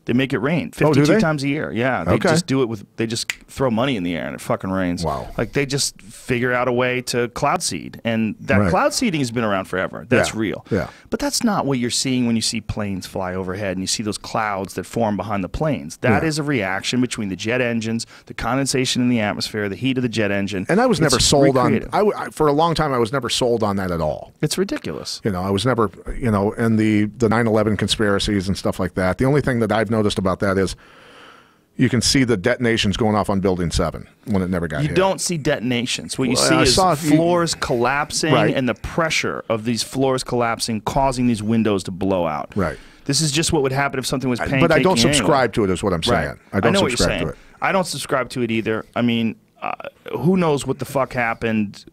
They make it rain 52 times a year. Yeah, they just do it with. They just throw money in the air and it fucking rains. Wow! Like they just figure out a way to cloud seed, and that cloud seeding has been around forever. That's real. Yeah. But that's not what you're seeing when you see planes fly overhead and you see those clouds that form behind the planes. That is a reaction between the jet engines, the condensation in the atmosphere, the heat of the jet engine. And I was never sold on. For a long time, I was never sold on that at all. It's ridiculous. You know, I was never. You know, and the 9/11 conspiracies and stuff like that. The only thing that I've noticed about that is you can see the detonations going off on Building 7 when it never got hit. You don't see detonations. What you see is floors collapsing and the pressure of these floors collapsing causing these windows to blow out. Right. This is just what would happen if something was pancaking. But I don't subscribe to it is what I'm saying. I don't subscribe to it. I don't subscribe to it either. I mean, who knows what the fuck happened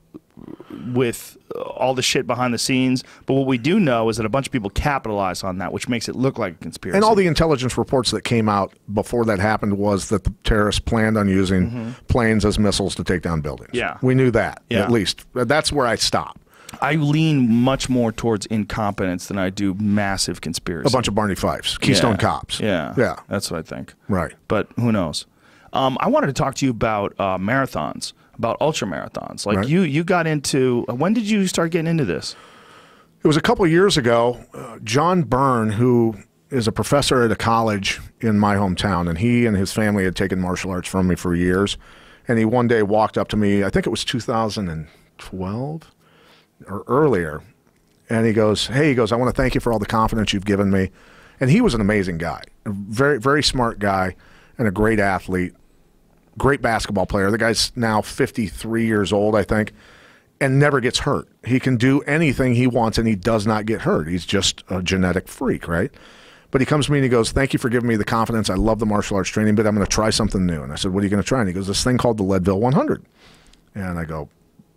with all the shit behind the scenes, but what we do know is that a bunch of people capitalize on that, which makes it look like a conspiracy. And all the intelligence reports that came out before that happened was that the terrorists planned on using planes as missiles to take down buildings. Yeah. We knew that, Yeah. at least. That's where I stop. I lean much more towards incompetence than I do massive conspiracy. A bunch of Barney Fifes, Keystone Cops. Yeah. Yeah. That's what I think. Right. But who knows? I wanted to talk to you about marathons, about ultra marathons. Like Right. you got into, when did you start getting into this? It was a couple of years ago. John Byrne, who is a professor at a college in my hometown, and he and his family had taken martial arts from me for years. And he one day walked up to me, I think it was 2012 or earlier, and he goes, "Hey," he goes, "I want to thank you for all the confidence you've given me." And he was an amazing guy, a very, very smart guy and a great athlete, great basketball player. The guy's now 53 years old, I think, and never gets hurt. He can do anything he wants, and he does not get hurt. He's just a genetic freak, right? But he comes to me and he goes, "Thank you for giving me the confidence. I love the martial arts training, but I'm going to try something new." And I said, "What are you going to try?" And he goes, "This thing called the Leadville 100. And I go,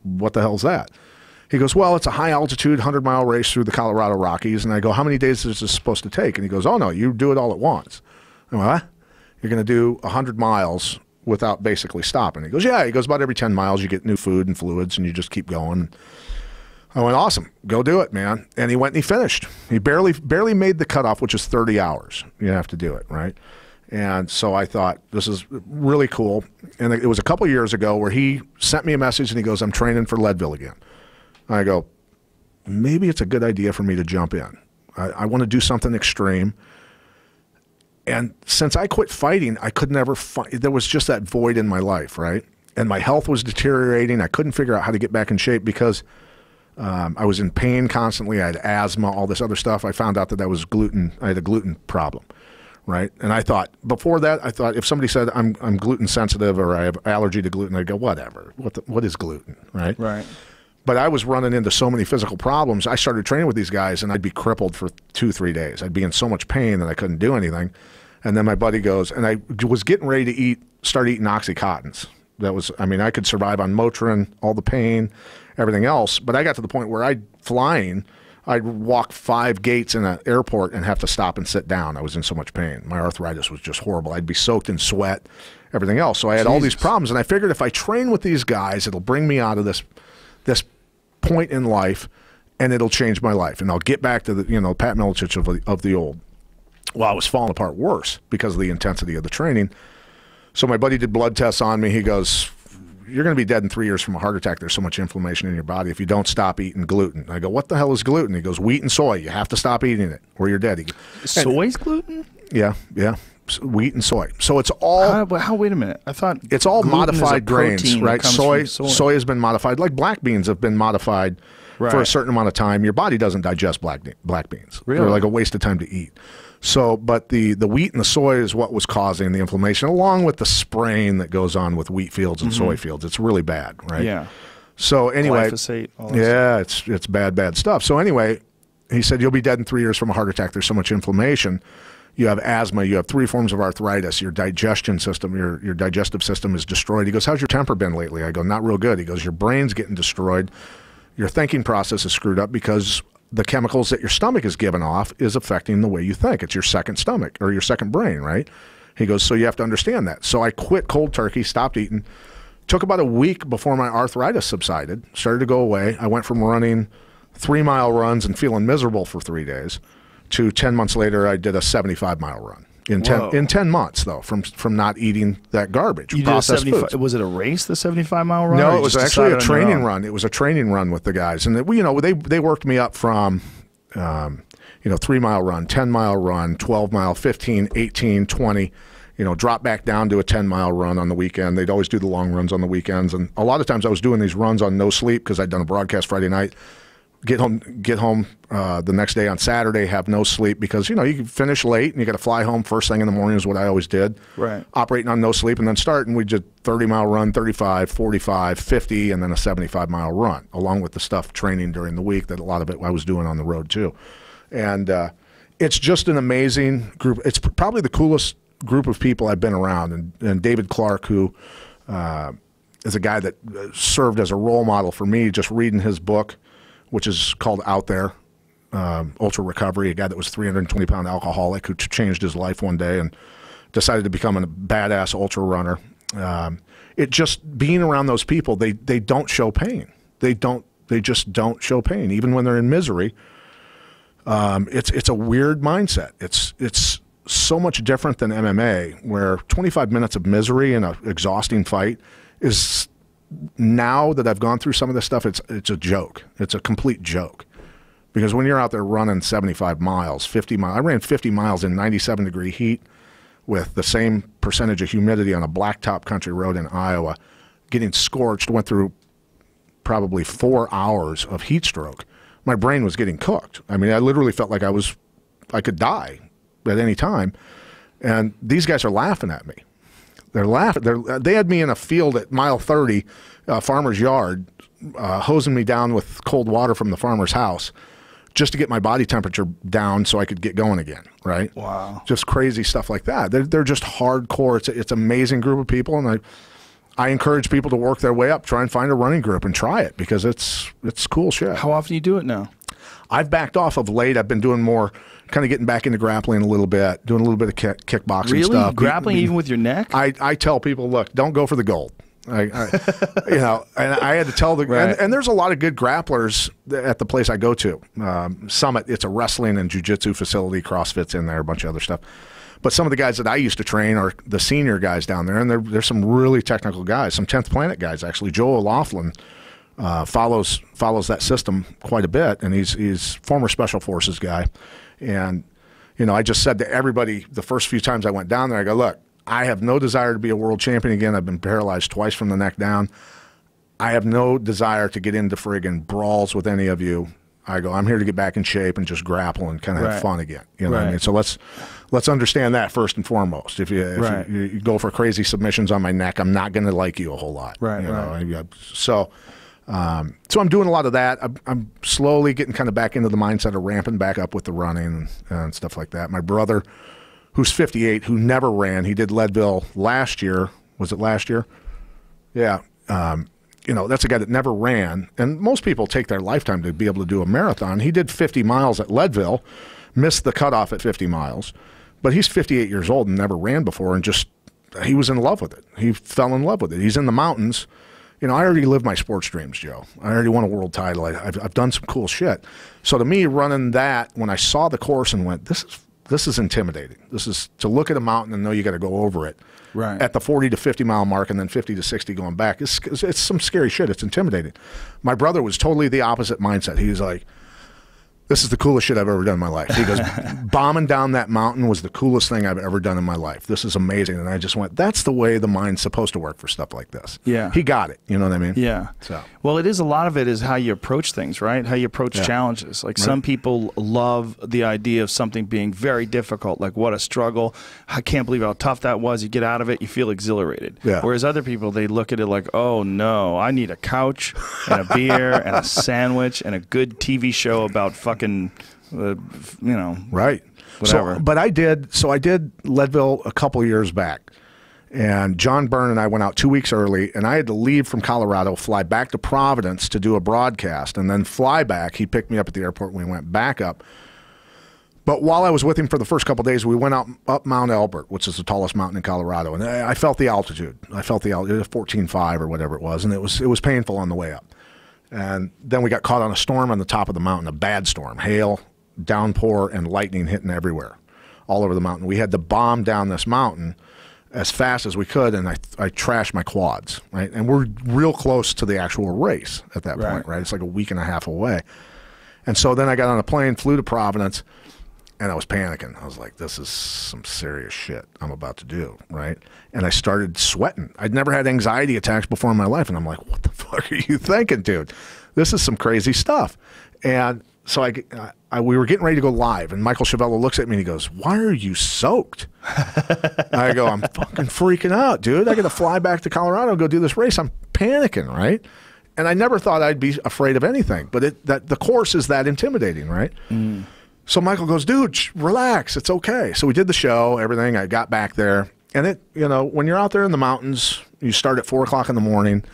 "What the hell's that?" He goes, "Well, it's a high-altitude 100-mile race through the Colorado Rockies." And I go, "How many days is this supposed to take?" And he goes, "Oh, no, you do it all at once." I went, "What? You're going to do 100 miles without basically stopping?" He goes, "Yeah." He goes, "About every 10 miles you get new food and fluids, and you just keep going." I went, "Awesome. Go do it, man." And he went and he finished. He barely made the cutoff, which is 30 hours. You have to do it, right? And so I thought, this is really cool. And it was a couple years ago where he sent me a message and he goes, "I'm training for Leadville again." I go, maybe it's a good idea for me to jump in. I want to do something extreme. And since I quit fighting, I could never fight. There was just that void in my life, right? And my health was deteriorating. I couldn't figure out how to get back in shape because I was in pain constantly. I had asthma, all this other stuff. I found out that I had a gluten problem, right? And I thought, before that, I thought if somebody said I'm gluten sensitive or I have allergy to gluten, I'd go, whatever. What is gluten, right? Right. But I was running into so many physical problems. I started training with these guys, and I'd be crippled for 2-3 days. I'd be in so much pain that I couldn't do anything. And then my buddy goes, and I was getting ready to start eating Oxycontins. I could survive on Motrin, all the pain, everything else. But I got to the point where I'd walk 5 gates in an airport and have to stop and sit down. I was in so much pain. My arthritis was just horrible. I'd be soaked in sweat, everything else. So I had all these problems, and I figured if I train with these guys, it'll bring me out of this point in life, and it'll change my life, and I'll get back to the Pat Miletich of the old. Well, I was falling apart worse because of the intensity of the training. So my buddy did blood tests on me. He goes, "You're going to be dead in 3 years from a heart attack. There's so much inflammation in your body if you don't stop eating gluten." I go, "What the hell is gluten?" He goes, "Wheat and soy. You have to stop eating it or you're dead." Soy's gluten? Yeah. Wheat and soy. So it's all. Wait a minute. I thought it's all modified grains, right? Soy has been modified, like black beans have been modified for a certain amount of time. Your body doesn't digest black beans. Really? They're like a waste of time to eat. So, but the wheat and the soy is what was causing the inflammation, along with the spraying that goes on with wheat fields and soy fields. It's really bad, right? Yeah. So anyway, glyphosate, all that stuff. it's bad stuff. So anyway, he said, "You'll be dead in 3 years from a heart attack. There's so much inflammation. You have asthma, you have 3 forms of arthritis, your digestion system, your digestive system is destroyed." He goes, "How's your temper been lately?" I go, "Not real good." He goes, "Your brain's getting destroyed. Your thinking process is screwed up because the chemicals that your stomach is giving off is affecting the way you think. It's your second stomach or your second brain, right?" He goes, "So you have to understand that." So I quit cold turkey, stopped eating. Took about a week before my arthritis subsided, started to go away. I went from running 3-mile runs and feeling miserable for 3 days to 10 months later, I did a 75-mile run. In 10 months, though, from not eating that garbage. You did a 75. Was it a race, the 75-mile run? No, it was actually a training run. It was a training run with the guys, and they worked me up from 3-mile run, 10-mile run, 12-mile, 15, 18, 20. Drop back down to a 10-mile run on the weekend. They'd always do the long runs on the weekends, and a lot of times I was doing these runs on no sleep because I'd done a broadcast Friday night. Get home the next day on Saturday, have no sleep because, you can finish late and you got to fly home first thing in the morning is what I always did. Right. Operating on no sleep and then start, and we did 30-mile run, 35, 45, 50, and then a 75-mile run, along with the stuff training during the week that a lot of it I was doing on the road too. And it's just an amazing group. It's probably the coolest group of people I've been around. And David Clark, who is a guy that served as a role model for me, just reading his book, which is called Out There, Ultra Recovery, a guy that was 320-pound alcoholic who changed his life one day and decided to become a badass ultra runner. It just being around those people, they don't show pain. They just don't show pain, even when they're in misery. It's a weird mindset. It's so much different than MMA, where 25 minutes of misery in an exhausting fight is, now that I've gone through some of this stuff, it's a joke. It's a complete joke. Because when you're out there running 75 miles, 50 miles, I ran 50 miles in 97-degree heat with the same percentage of humidity on a blacktop country road in Iowa, getting scorched, went through probably 4 hours of heat stroke. My brain was getting cooked. I mean, I literally felt like I could die at any time. And these guys are laughing at me. They're laughing. They had me in a field at mile 30, farmer's yard, hosing me down with cold water from the farmer's house just to get my body temperature down so I could get going again, right? Wow. Just crazy stuff like that. They're just hardcore. It's an amazing group of people, and I encourage people to work their way up, try and find a running group and try it, because it's cool shit. How often do you do it now? I've backed off of late. I've been doing more, kind of getting back into grappling a little bit, doing a little bit of kickboxing stuff. Grappling even with your neck? I tell people, look, don't go for the gold. You know, and I had to tell the right. and there's a lot of good grapplers at the place I go to. Summit, it's a wrestling and jiu-jitsu facility. CrossFit's in there, a bunch of other stuff. But some of the guys that I used to train are the senior guys down there, and there's some really technical guys, some 10th Planet guys actually. Joe O'Loughlin follows that system quite a bit, and he's former Special Forces guy. And you know, I just said to everybody the first few times I went down there, I go, look, I have no desire to be a world champion again. I've been paralyzed twice from the neck down. I have no desire to get into friggin' brawls with any of you. I go, I'm here to get back in shape and just grapple and kind of have fun again. You know what I mean? So let's understand that first and foremost. If you go for crazy submissions on my neck, I'm not going to like you a whole lot. Right. You know? So I'm doing a lot of that. I'm slowly getting kind of back into the mindset of ramping back up with the running and stuff like that. My brother, who's 58, who never ran, he did Leadville last year. Was it last year? Yeah. You know, that's a guy that never ran, and most people take their lifetime to be able to do a marathon. He did 50 miles at Leadville, missed the cutoff at 50 miles, but he's 58 years old and never ran before, and just, he was in love with it. He fell in love with it. He's in the mountains. You know, I already lived my sports dreams, Joe. I already won a world title. I've done some cool shit. So to me, running that, when I saw the course and went, this is intimidating. This is to look at a mountain and know you got to go over it. Right. At the 40 to 50 mile mark and then 50 to 60 going back. It's some scary shit. It's intimidating. My brother was totally the opposite mindset. He was like, this is the coolest shit I've ever done in my life. He goes, bombing down that mountain was the coolest thing I've ever done in my life. This is amazing. And I just went, that's the way the mind's supposed to work for stuff like this. Yeah. He got it. You know what I mean? Yeah. So. Well, it is, a lot of it is how you approach things, right? How you approach challenges. Like some people love the idea of something being very difficult, like what a struggle. I can't believe how tough that was. You get out of it, you feel exhilarated. Yeah. Whereas other people, they look at it like, oh no, I need a couch and a beer and a sandwich and a good TV show about fucking... you know, right. Whatever. So I did Leadville a couple years back, and John Byrne and I went out 2 weeks early, and I had to leave from Colorado, fly back to Providence to do a broadcast, and then fly back. He picked me up at the airport, and we went back up. But while I was with him for the first couple of days, we went up Mount Elbert, which is the tallest mountain in Colorado, and I felt the altitude. I felt the altitude, 14.5 or whatever it was, and it was painful on the way up. And then we got caught on a storm on the top of the mountain, a bad storm, hail, downpour, and lightning hitting everywhere, all over the mountain. We had to bomb down this mountain as fast as we could, and I trashed my quads, right? And we're real close to the actual race at that point, right? It's like a week and a half away. And so then I got on a plane, flew to Providence, and I was panicking. I was like, this is some serious shit I'm about to do, right? And I started sweating. I'd never had anxiety attacks before in my life, and I'm like, what the fuck are you thinking, dude? This is some crazy stuff. And so we were getting ready to go live, and Michael Chiavello looks at me and he goes, why are you soaked? I go, I'm fucking freaking out, dude. I got to fly back to Colorado and go do this race. I'm panicking, right? And I never thought I'd be afraid of anything, but the course is that intimidating, right? Mm. So Michael goes, dude, relax. It's okay. So we did the show, everything. I got back there. And you know, when you're out there in the mountains, You start at 4 o'clock in the morning,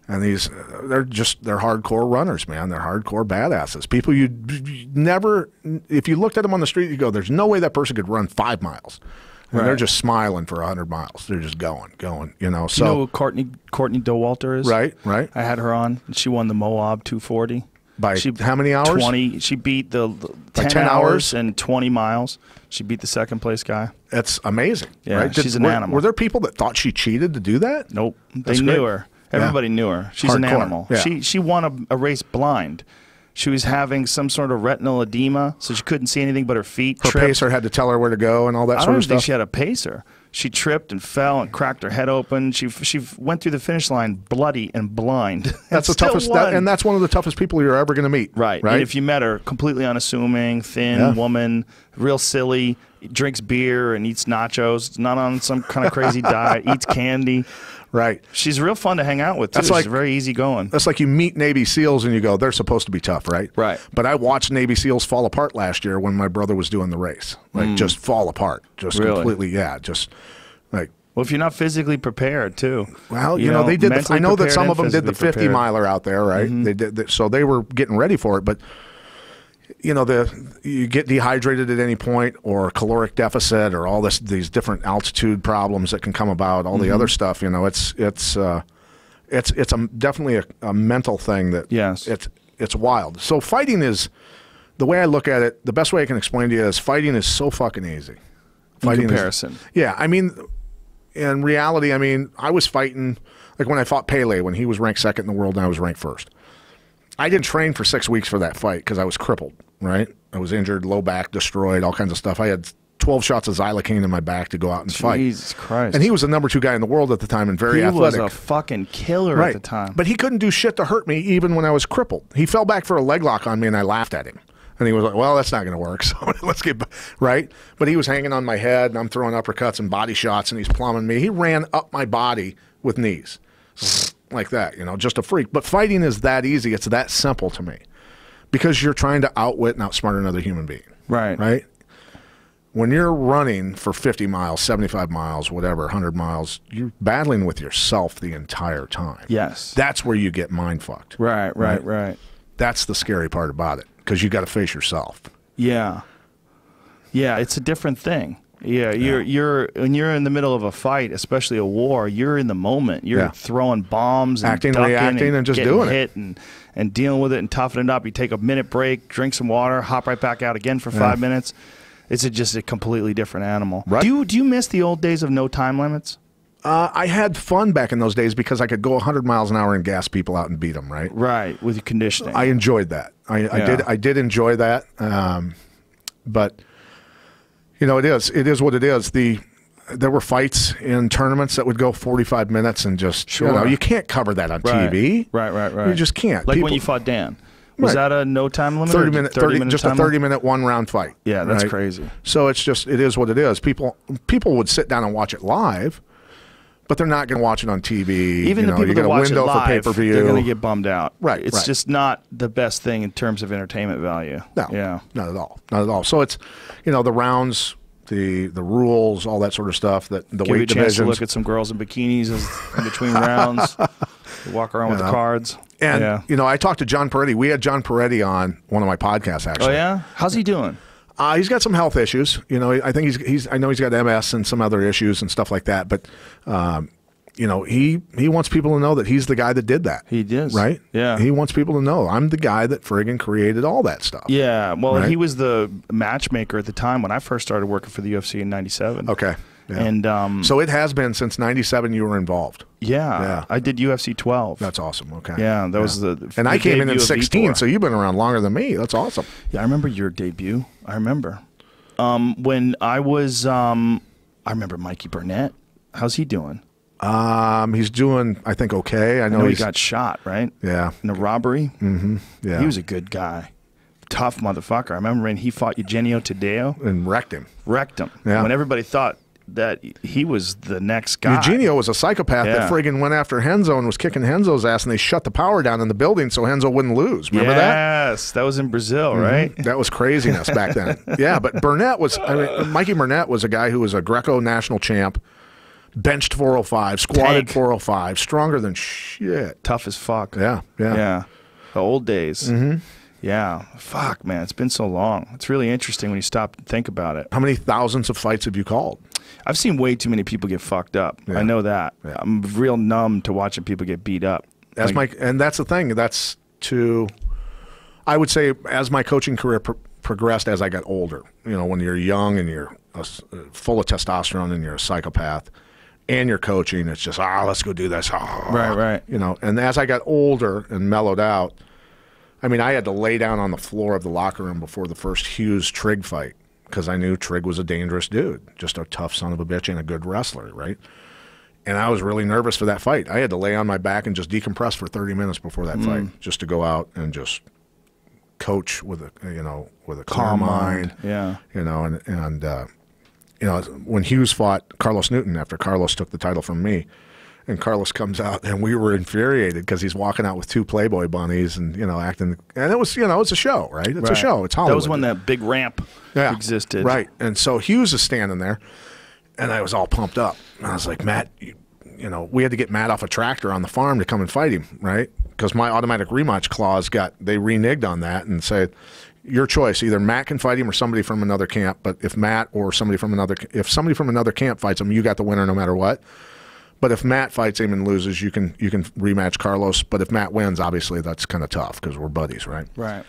and they're hardcore runners, man. They're hardcore badasses. People you never, if you looked at them on the street, you go, there's no way that person could run 5 miles. And they're just smiling for 100 miles. They're just going, you know. So, you know who Courtney Dauwalter is? Right. I had her on. She won the Moab 240. By how many hours? 20. She beat the 10 10 hours and 20 miles. She beat the second place guy. That's amazing. Yeah, right? she's an animal. Were there people that thought she cheated to do that? Nope. They knew her. Everybody knew her. She's an Hardcore. animal. Yeah. She won a race blind. She was having some sort of retinal edema, so she couldn't see anything but her feet. Her pacer had to tell her where to go and all that I sort don't of think stuff. she had a pacer. She tripped and fell and cracked her head open. She went through the finish line bloody and blind. That's the toughest, and that's one of the toughest people you're ever going to meet. Right. And if you met her, completely unassuming, thin woman, real silly, drinks beer and eats nachos, not on some kind of crazy diet, eats candy. Right. She's real fun to hang out with, too. That's like, she's very easygoing. That's like you meet Navy SEALs and you go, they're supposed to be tough, right? Right. But I watched Navy SEALs fall apart last year when my brother was doing the race. Like, just fall apart. Just completely, just like. Well, if you're not physically prepared, too. Well, you know they did. I know that some of them did the 50 prepared. miler out there, right? They did, so they were getting ready for it. But you know, you get dehydrated at any point, or caloric deficit, or all these different altitude problems that can come about. All the other stuff, you know, it's definitely a mental thing that it's wild. So fighting is, the way I look at it, the best way I can explain to you is fighting is so fucking easy. In comparison. Yeah, I mean. In reality, I mean, I was fighting, like when I fought Pele, when he was ranked second in the world and I was ranked first. I didn't train for 6 weeks for that fight because I was crippled, right? I was injured, low back, destroyed, all kinds of stuff. I had 12 shots of xylocaine in my back to go out and fight. Jesus Christ. And he was the #2 guy in the world at the time and very athletic. He was a fucking killer at the time. But he couldn't do shit to hurt me even when I was crippled. He fell back for a leg lock on me and I laughed at him. And he was like, well, that's not going to work, so let's get right. But he was hanging on my head, and I'm throwing uppercuts and body shots, and he's plumbing me. He ran up my body with knees like that, you know, just a freak. But fighting is that easy. It's that simple to me because you're trying to outwit and outsmart another human being. Right. Right? When you're running for 50 miles, 75 miles, whatever, 100 miles, you're battling with yourself the entire time. Yes. That's where you get mind fucked. Right. That's the scary part about it. Because you got to face yourself. Yeah, it's a different thing. Yeah, you're when you're in the middle of a fight, especially a war, you're in the moment. You're throwing bombs, and acting, ducking, reacting, and just doing it, and dealing with it and toughing it up. You take a minute break, drink some water, hop right back out again for 5 minutes. It's just a completely different animal. Right. Do you miss the old days of no time limits? I had fun back in those days because I could go 100 miles an hour and gas people out and beat them, right? Right, with your conditioning. I enjoyed that. I did enjoy that. But, you know, it is what it is. There were fights in tournaments that would go 45 minutes and just, you know, you can't cover that on TV. Right. You just can't. Like when you fought Dan. Was that a no time limit? 30 minute just a 30-minute one-round fight. Yeah, that's crazy. So it is what it is. People would sit down and watch it live. But they're not going to watch it on TV. Even the people that watch it live, pay-per-view. They're going to get bummed out. Right. It's just not the best thing in terms of entertainment value. No. Yeah. Not at all. Not at all. So it's, you know, the rounds, the rules, all that sort of stuff. That the weight weight divisions. Chance to divisions. Look at some girls in bikinis in between rounds. Walk around with the cards. And you know, I talked to John Peretti. We had John Peretti on one of my podcasts. Actually. Oh yeah. How's he doing? He's got some health issues. You know, I think I know he's got MS and some other issues and stuff like that. But you know, he wants people to know that he's the guy that did that. He does. Right? Yeah. He wants people to know I'm the guy that friggin' created all that stuff. Yeah. Well, he was the matchmaker at the time when I first started working for the UFC in '97. Okay. Yeah. And so it has been since '97 you were involved. Yeah. I did UFC 12. That's awesome. Okay. Yeah, that was the and I came in '16, so you've been around longer than me. That's awesome. Yeah, I remember your debut. I remember when I was. I remember Mikey Burnett. How's he doing? He's doing, I think, okay. I know he got shot, right? Yeah. In a robbery. Mm-hmm. Yeah. He was a good guy. Tough motherfucker. I remember when he fought Eugenio Tadeo. And wrecked him. Yeah. When everybody thought that he was the next guy. Eugenio was a psychopath that friggin' went after Henzo and was kicking Henzo's ass, and they shut the power down in the building so Henzo wouldn't lose. Remember that? Yes. That was in Brazil, right? That was craziness back then. Yeah, but Burnett was, Mikey Burnett was a guy who was a Greco national champ. benched 405, squatted Tank. 405, stronger than shit. Tough as fuck. Yeah, yeah. Yeah. The old days. Yeah. Fuck, man. It's been so long. It's really interesting when you stop and think about it. How many thousands of fights have you called? I've seen way too many people get fucked up. Yeah. I know that. Yeah. I'm real numb to watching people get beat up. And that's the thing. I would say as my coaching career progressed as I got older, you know, when you're young and you're full of testosterone and you're a psychopath and you're coaching, it's just, let's go do this. Right. You know, and as I got older and mellowed out, I mean, I had to lay down on the floor of the locker room before the first Hughes Trigg fight because I knew Trigg was a dangerous dude, just a tough son of a bitch and a good wrestler, right? And I was really nervous for that fight. I had to lay on my back and just decompress for 30 minutes before that fight, just to go out and just coach with a clear Calm mind. Yeah. You know, and you know, when Hughes fought Carlos Newton after Carlos took the title from me, and Carlos comes out and we were infuriated because he's walking out with 2 Playboy bunnies and, you know, acting, and it was, you know, it's a show, right? It's a show. It's Hollywood. That was when that big ramp existed. Right. And so Hughes is standing there and I was all pumped up. And I was like, Matt, you know, we had to get Matt off a tractor on the farm to come and fight him, right? Because my automatic rematch clause they reneged on that and said, your choice, either Matt can fight him or somebody from another camp. But if Matt or somebody from another camp fights him, you got the winner no matter what. But if Matt fights him and loses, you can rematch Carlos. But if Matt wins, obviously that's kind of tough because we're buddies, right? Right.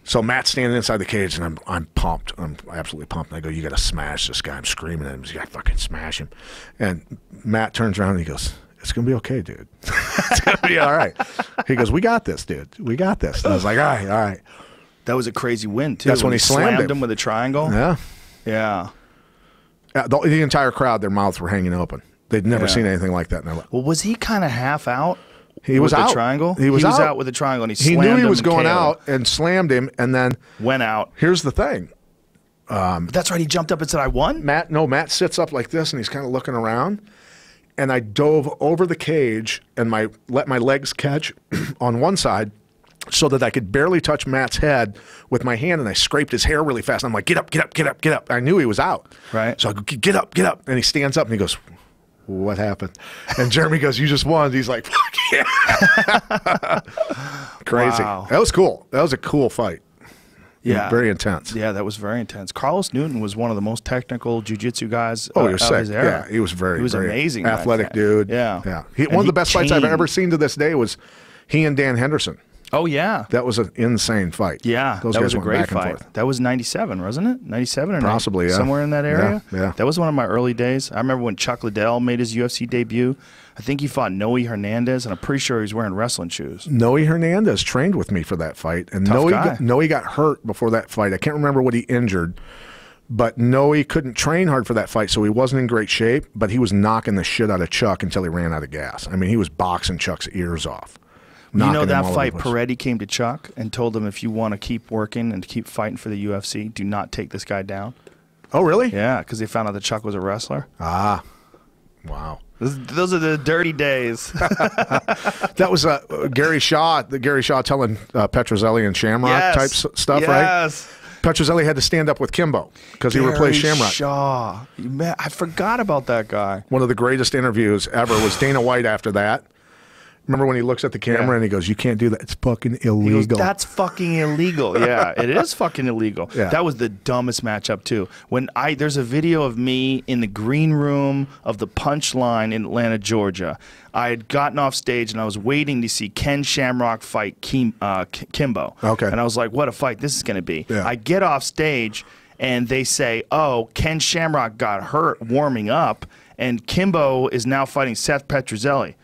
So Matt's standing inside the cage, and I'm pumped. I'm absolutely pumped. And I go, you got to smash this guy. I'm screaming at him. You got to fucking smash him. And Matt turns around and he goes, it's going to be okay, dude. It's going to be all right. He goes, we got this, dude. We got this. And I was like, all right. That was a crazy win, too. That's when he slammed him with a triangle. Yeah. Yeah. The entire crowd, their mouths were hanging open. They'd never seen anything like that in their life. Well, was he kind of half out? He was out. The triangle? He was out with the triangle, and he slammed him. He knew he was going KO'd out and slammed him, and then went out. Here's the thing. That's right. He jumped up and said, I won? Matt sits up like this, and he's kind of looking around. And I dove over the cage and let my legs catch on one side so that I could barely touch Matt's head with my hand, and I scraped his hair really fast. I'm like, get up, get up, get up, get up. I knew he was out. Right. So I go, get up, get up. And he stands up, and he goes, what happened? And Jeremy goes, you just won. And he's like, fuck yeah. Crazy. Wow. That was cool. That was a cool fight. Yeah. Very intense. Yeah, that was very intense. Carlos Newton was one of the most technical jiu-jitsu guys he was of sick. his era. Yeah, he was very amazing. athletic dude. Yeah. Yeah. One of the best fights I've ever seen to this day was he and Dan Henderson. Oh, yeah. That was an insane fight. Yeah, Those that guys was a went great back and fight. forth. That was 97, wasn't it? 97 or Possibly, yeah. Somewhere in that area? Yeah. That was one of my early days. I remember when Chuck Liddell made his UFC debut. I think he fought Noe Hernandez, and I'm pretty sure he was wearing wrestling shoes. Noe Hernandez trained with me for that fight. And Tough guy. Noe got hurt before that fight. I can't remember what he injured. But Noe couldn't train hard for that fight, so he wasn't in great shape. But he was knocking the shit out of Chuck until he ran out of gas. I mean, he was boxing Chuck's ears off. You know that fight, Peretti came to Chuck and told him, if you want to keep working and keep fighting for the UFC, do not take this guy down. Oh, really? Yeah, because they found out that Chuck was a wrestler. Ah, wow. Those are the dirty days. That was Gary Shaw telling Petrozelli and Shamrock type stuff, right? Yes. Petrozelli had to stand up with Kimbo because he replaced Shamrock. Shaw. I forgot about that guy. One of the greatest interviews ever was Dana White after that. Remember when he looks at the camera and he goes, you can't do that. It's fucking illegal. He goes, that's fucking illegal. Yeah, it is fucking illegal. Yeah. That was the dumbest matchup, too. There's a video of me in the green room of the Punchline in Atlanta, Georgia. I had gotten off stage and I was waiting to see Ken Shamrock fight Kimbo. Okay. And I was like, what a fight this is going to be. Yeah. I get off stage and they say, oh, Ken Shamrock got hurt warming up and Kimbo is now fighting Seth Petrozelli.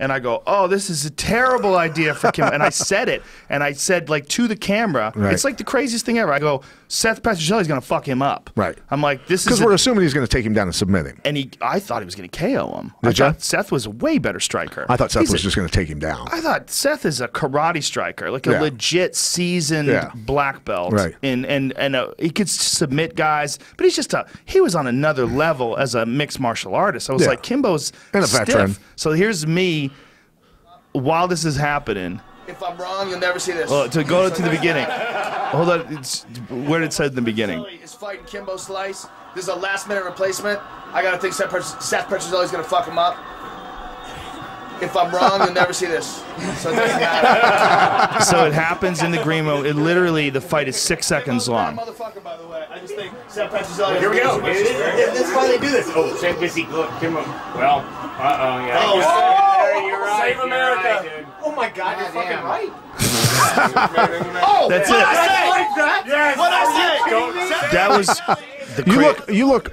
And I go, oh, this is a terrible idea for Kim. And I said it. And I said, like, to the camera, it's like the craziest thing ever. I go, Seth Petrozelli's going to fuck him up. Right. I'm like, this is... Because we're assuming he's going to take him down and submit him. And I thought he was going to KO him. Did I thought Seth was a way better striker. I thought Seth was just going to take him down. I thought Seth is a karate striker, like a legit seasoned black belt. Right. And he could submit guys, but he was on another level as a mixed martial artist. I was like, Kimbo's and a veteran. So here's me while this is happening. If I'm wrong, you'll never see this. Well, to go to the beginning. Hold on. Where did it say in the beginning? Is fighting Kimbo Slice. This is a last-minute replacement. I gotta think Seth Petrozelli is gonna fuck him up. If I'm wrong, you'll never see this. So it doesn't matter. So it happens in the green room. It literally, the fight is 6 seconds long. Motherfucker, by the way. I just think Seth Petrozelli. Here we go. This is why they do this. Oh, St. Busy. Look, Kim. Well, yeah. Oh, you're right. Save America. Right, oh my God, you're fucking right. That's it. Yes. What I say? That was the You look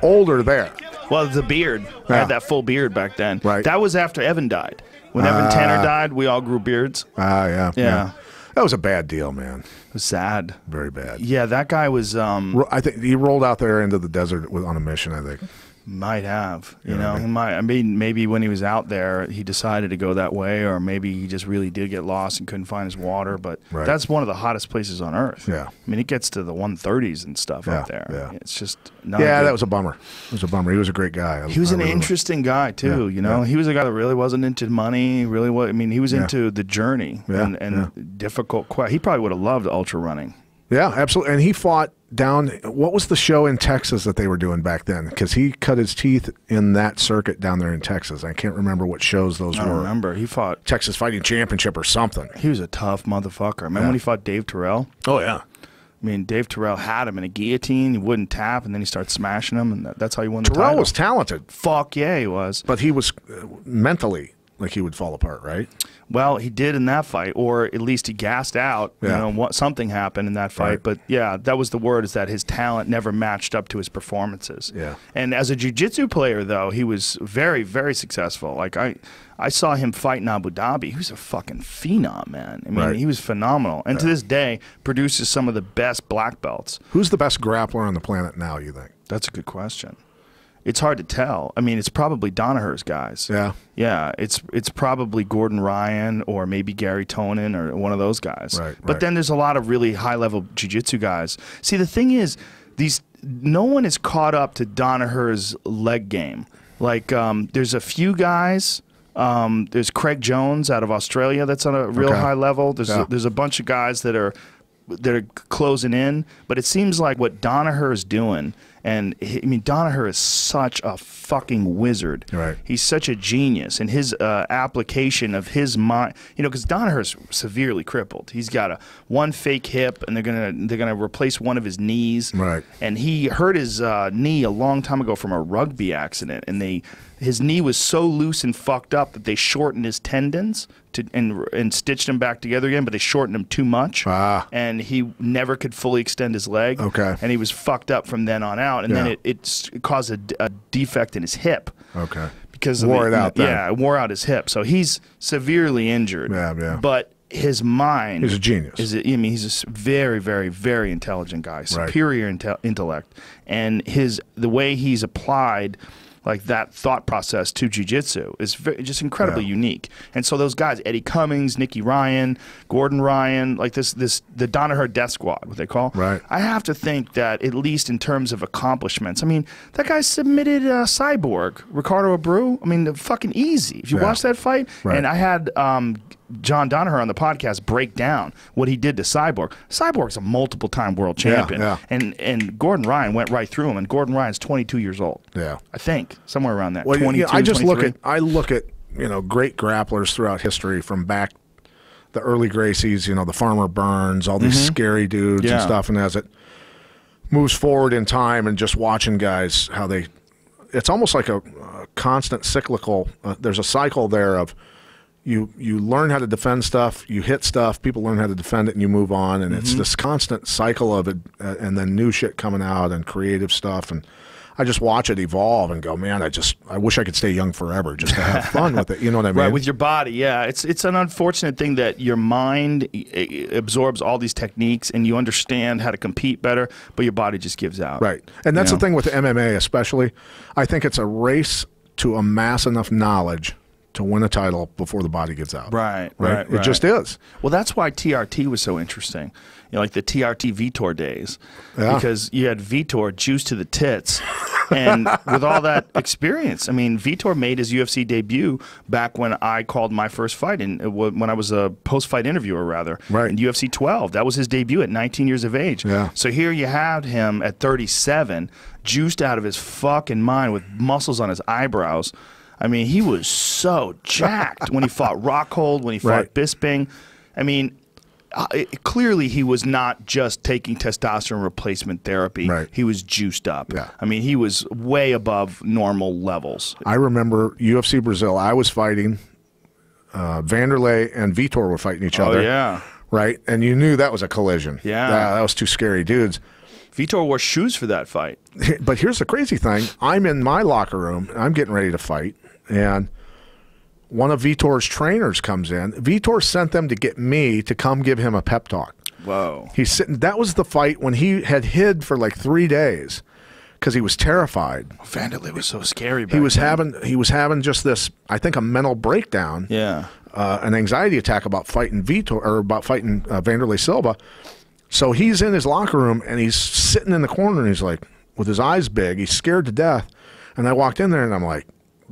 older there. Well, the beard. I had that full beard back then. Right. That was after Evan died. When Evan Tanner died, we all grew beards. Yeah. That was a bad deal, man. It was sad. Very bad. Yeah, that guy was. I think he rolled out there into the desert on a mission, I think. Might have, you know, he might. I mean, maybe when he was out there, he decided to go that way, or maybe he just really did get lost and couldn't find his water. But that's one of the hottest places on earth. Yeah, I mean, it gets to the 130s and stuff out there. Yeah, it's just not that was a bummer. It was a bummer. He was a great guy. He was an interesting guy too. You know, he was a guy that really wasn't into money. Really, I mean, he was into the journey and difficult. He probably would have loved ultra running. Yeah, absolutely. And he fought down, what was the show in Texas that they were doing back then? Because he cut his teeth in that circuit down there in Texas. I can't remember what shows those were. I don't remember. He fought Texas Fighting Championship or something. He was a tough motherfucker. Remember when he fought Dave Terrell? Oh, yeah. I mean, Dave Terrell had him in a guillotine. He wouldn't tap, and then he started smashing him, and that's how he won the title. Terrell was talented. Fuck yeah, he was. But he was mentally like he would fall apart, right? Well, he did in that fight, or at least he gassed out. Yeah. You know, something happened in that fight. Right. But yeah, that was the word, is that his talent never matched up to his performances. Yeah. And as a jiu-jitsu player, though, he was very, very successful. Like I saw him fight in Abu Dhabi. He was a fucking phenom, man. I mean, he was phenomenal. And to this day, produces some of the best black belts. Who's the best grappler on the planet now, you think? That's a good question. It's hard to tell. I mean, it's probably Danaher's guys. Yeah. Yeah, it's probably Gordon Ryan or maybe Gary Tonin or one of those guys. Right, but then there's a lot of really high-level jiu-jitsu guys. See, the thing is, no one is caught up to Danaher's leg game. Like, there's a few guys. There's Craig Jones out of Australia that's on a real high level. There's a bunch of guys that are closing in, but it seems like what Danaher is doing, and I mean, Danaher is such a fucking wizard. Right. He's such a genius, and his application of his mind, you know, because Danaher is severely crippled. He's got one fake hip, and they're gonna replace one of his knees. Right. And he hurt his knee a long time ago from a rugby accident, and his knee was so loose and fucked up that they shortened his tendons and stitched him back together again, but they shortened him too much. And he never could fully extend his leg. Okay. And he was fucked up from then on out. And then it caused a defect in his hip. Okay. Because wore it out then. Yeah, it wore out his hip. So he's severely injured. Yeah. But his mind... He's a genius. I mean, he's a very, very, very intelligent guy. Superior intellect. And the way he's applied... like that thought process to jiu-jitsu is just incredibly unique. And so those guys, Eddie Cummings, Nicky Ryan, Gordon Ryan, like the Danaher Death Squad, what they call. Right. I have to think that at least in terms of accomplishments, I mean, that guy submitted Cyborg, Ricardo Abreu. I mean, fucking easy. If you watch that fight, and I had John Danaher on the podcast break down what he did to Cyborg. Cyborg's a multiple-time world champion. And Gordon Ryan went right through him, and Gordon Ryan's 22 years old. Yeah. I think, somewhere around that. Well, 22, I just 23. look at great grapplers throughout history from back the early Gracies, the Farmer Burns, all these scary dudes and stuff, and as it moves forward in time and just watching guys, how it's almost like a constant cyclical, there's a cycle there of you learn how to defend stuff, you hit stuff, people learn how to defend it, and you move on, and it's this constant cycle of it, and then new shit coming out and creative stuff, and I just watch it evolve and go, man, I wish I could stay young forever just to have fun with it. You know what I mean? Right, with your body, yeah. It's an unfortunate thing that your mind absorbs all these techniques and you understand how to compete better, but your body just gives out. Right, and that's the thing with MMA especially. I think it's a race to amass enough knowledge to win a title before the body gives out. Right. It just is. Well, that's why TRT was so interesting. Like the TRT Vitor days. Yeah. Because you had Vitor juice to the tits. And with all that experience, I mean, Vitor made his UFC debut back when I called my first fight, when I was a post-fight interviewer, rather, right. in UFC 12. That was his debut at 19 years of age. Yeah. So here you had him at 37, juiced out of his fucking mind with muscles on his eyebrows. I mean, he was so jacked when he fought Rockhold, when he fought Right. Bisping. I mean, clearly he was not just taking testosterone replacement therapy. Right. He was juiced up. Yeah. I mean, he was way above normal levels. I remember UFC Brazil. I was fighting. Vanderlei and Vitor were fighting each other. Oh, yeah. Right? And you knew that was a collision. Yeah. That was two scary dudes. Vitor wore shoes for that fight. But here's the crazy thing. I'm in my locker room. I'm getting ready to fight. And one of Vitor's trainers comes in. Vitor sent them to get me to come give him a pep talk. Whoa. He's sitting. That was the fight when he had hid for like 3 days because he was terrified. Vanderlei was so scary. He was having just this, I think, a mental breakdown. Yeah. An anxiety attack about fighting Vitor, or about fighting Vanderlei Silva. So he's in his locker room and he's sitting in the corner and he's like, with his eyes big, he's scared to death. And I walked in there and I'm like,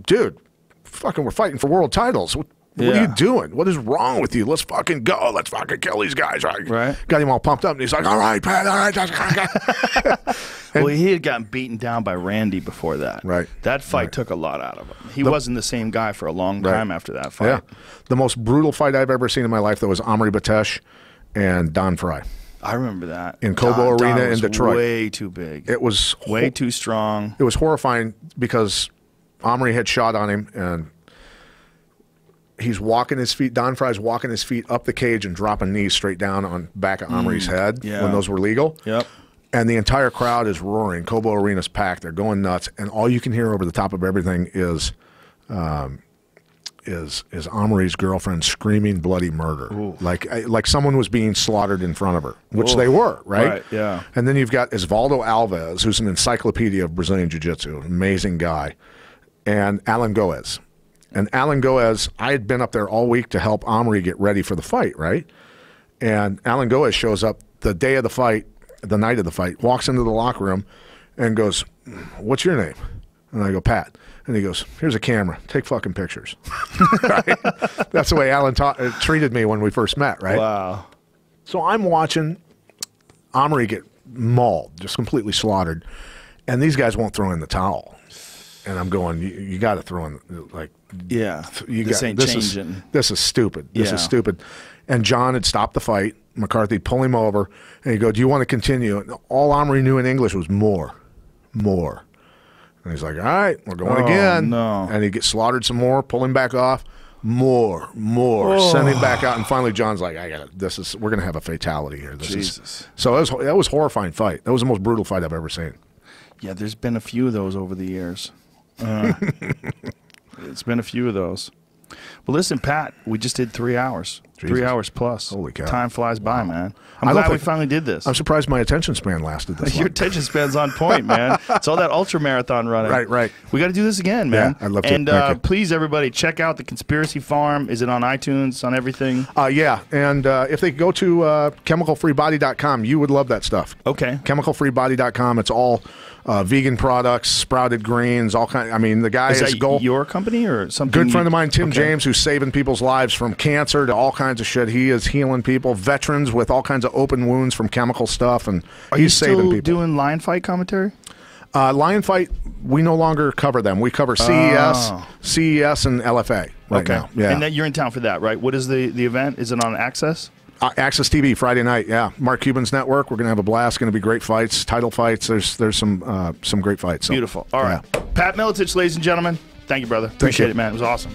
dude, fucking, we're fighting for world titles. What are you doing? What is wrong with you? Let's fucking go. Let's fucking kill these guys. Right. Got him all pumped up and he's like, all right, Pat, all right. Well, he had gotten beaten down by Randy before that. Right. That fight took a lot out of him. He wasn't the same guy for a long time after that fight. Yeah. The most brutal fight I've ever seen in my life, though, was Miletich and Don Fry. I remember that. In Cobo Arena Don in Detroit. Way too big. It was way too strong. It was horrifying because Omri had shot on him and he's walking his feet. Don Fry's walking his feet up the cage and dropping knees straight down on back of Omri's head when those were legal. Yep. And the entire crowd is roaring. Cobo Arena's packed. They're going nuts. And all you can hear over the top of everything is Omri's girlfriend screaming bloody murder. Ooh. Like someone was being slaughtered in front of her, which they were, right? Right, yeah. And then you've got Osvaldo Alves, who's an encyclopedia of Brazilian Jiu-Jitsu, amazing guy, and Alan Goes. And Alan Goes, I had been up there all week to help Omri get ready for the fight, right? And Alan Goes shows up the day of the fight, the night of the fight, walks into the locker room and goes, "What's your name?" And I go, "Pat." And he goes, "Here's a camera. Take fucking pictures." Right? That's the way Alan treated me when we first met, right? Wow. So I'm watching Omri get mauled, just completely slaughtered, and these guys won't throw in the towel. And I'm going, you got to throw in, like, this ain't changing. This is stupid. This is stupid. And John had stopped the fight. McCarthy pull him over, and he'd go, "Do you want to continue?" And all Omri knew in English was more. And he's like, "All right, we're going again." No. And he gets slaughtered some more, pull him back off, more, send him back out, and finally John's like, "I got it. We're gonna have a fatality here." So that was a horrifying fight. That was the most brutal fight I've ever seen. Yeah, there's been a few of those over the years. It's been a few of those. Well, listen, Pat, we just did 3 hours. Jesus. 3 hours plus. Holy cow. Time flies by, man. I'm glad we finally did this. I'm surprised my attention span lasted this long. Your attention span's on point, man. It's all that ultra marathon running. Right. We got to do this again, man. Yeah, I'd love to. And please, everybody, check out The Conspiracy Farm. Is it on iTunes, on everything? Yeah. And if they go to chemicalfreebody.com, you would love that stuff. Okay. Chemicalfreebody.com. It's all vegan products, sprouted greens, all kind. I mean, the guy is that your company or something? Good friend of mine, Tim James, who's saving people's lives from cancer to all kinds of shit. He is healing people, veterans with all kinds of open wounds from chemical stuff, and he's saving people. Are you still doing lion fight commentary? Lion fight, we no longer cover them. We cover CES, and LFA right now. Yeah. And then you're in town for that, right? What is the event? Is it on Access? Access TV Friday night, yeah. Mark Cuban's network. We're gonna have a blast. Going to be great fights, title fights. There's some great fights. So, beautiful. All right, Pat Miletich, ladies and gentlemen. Thank you, brother. Appreciate it, man. It was awesome.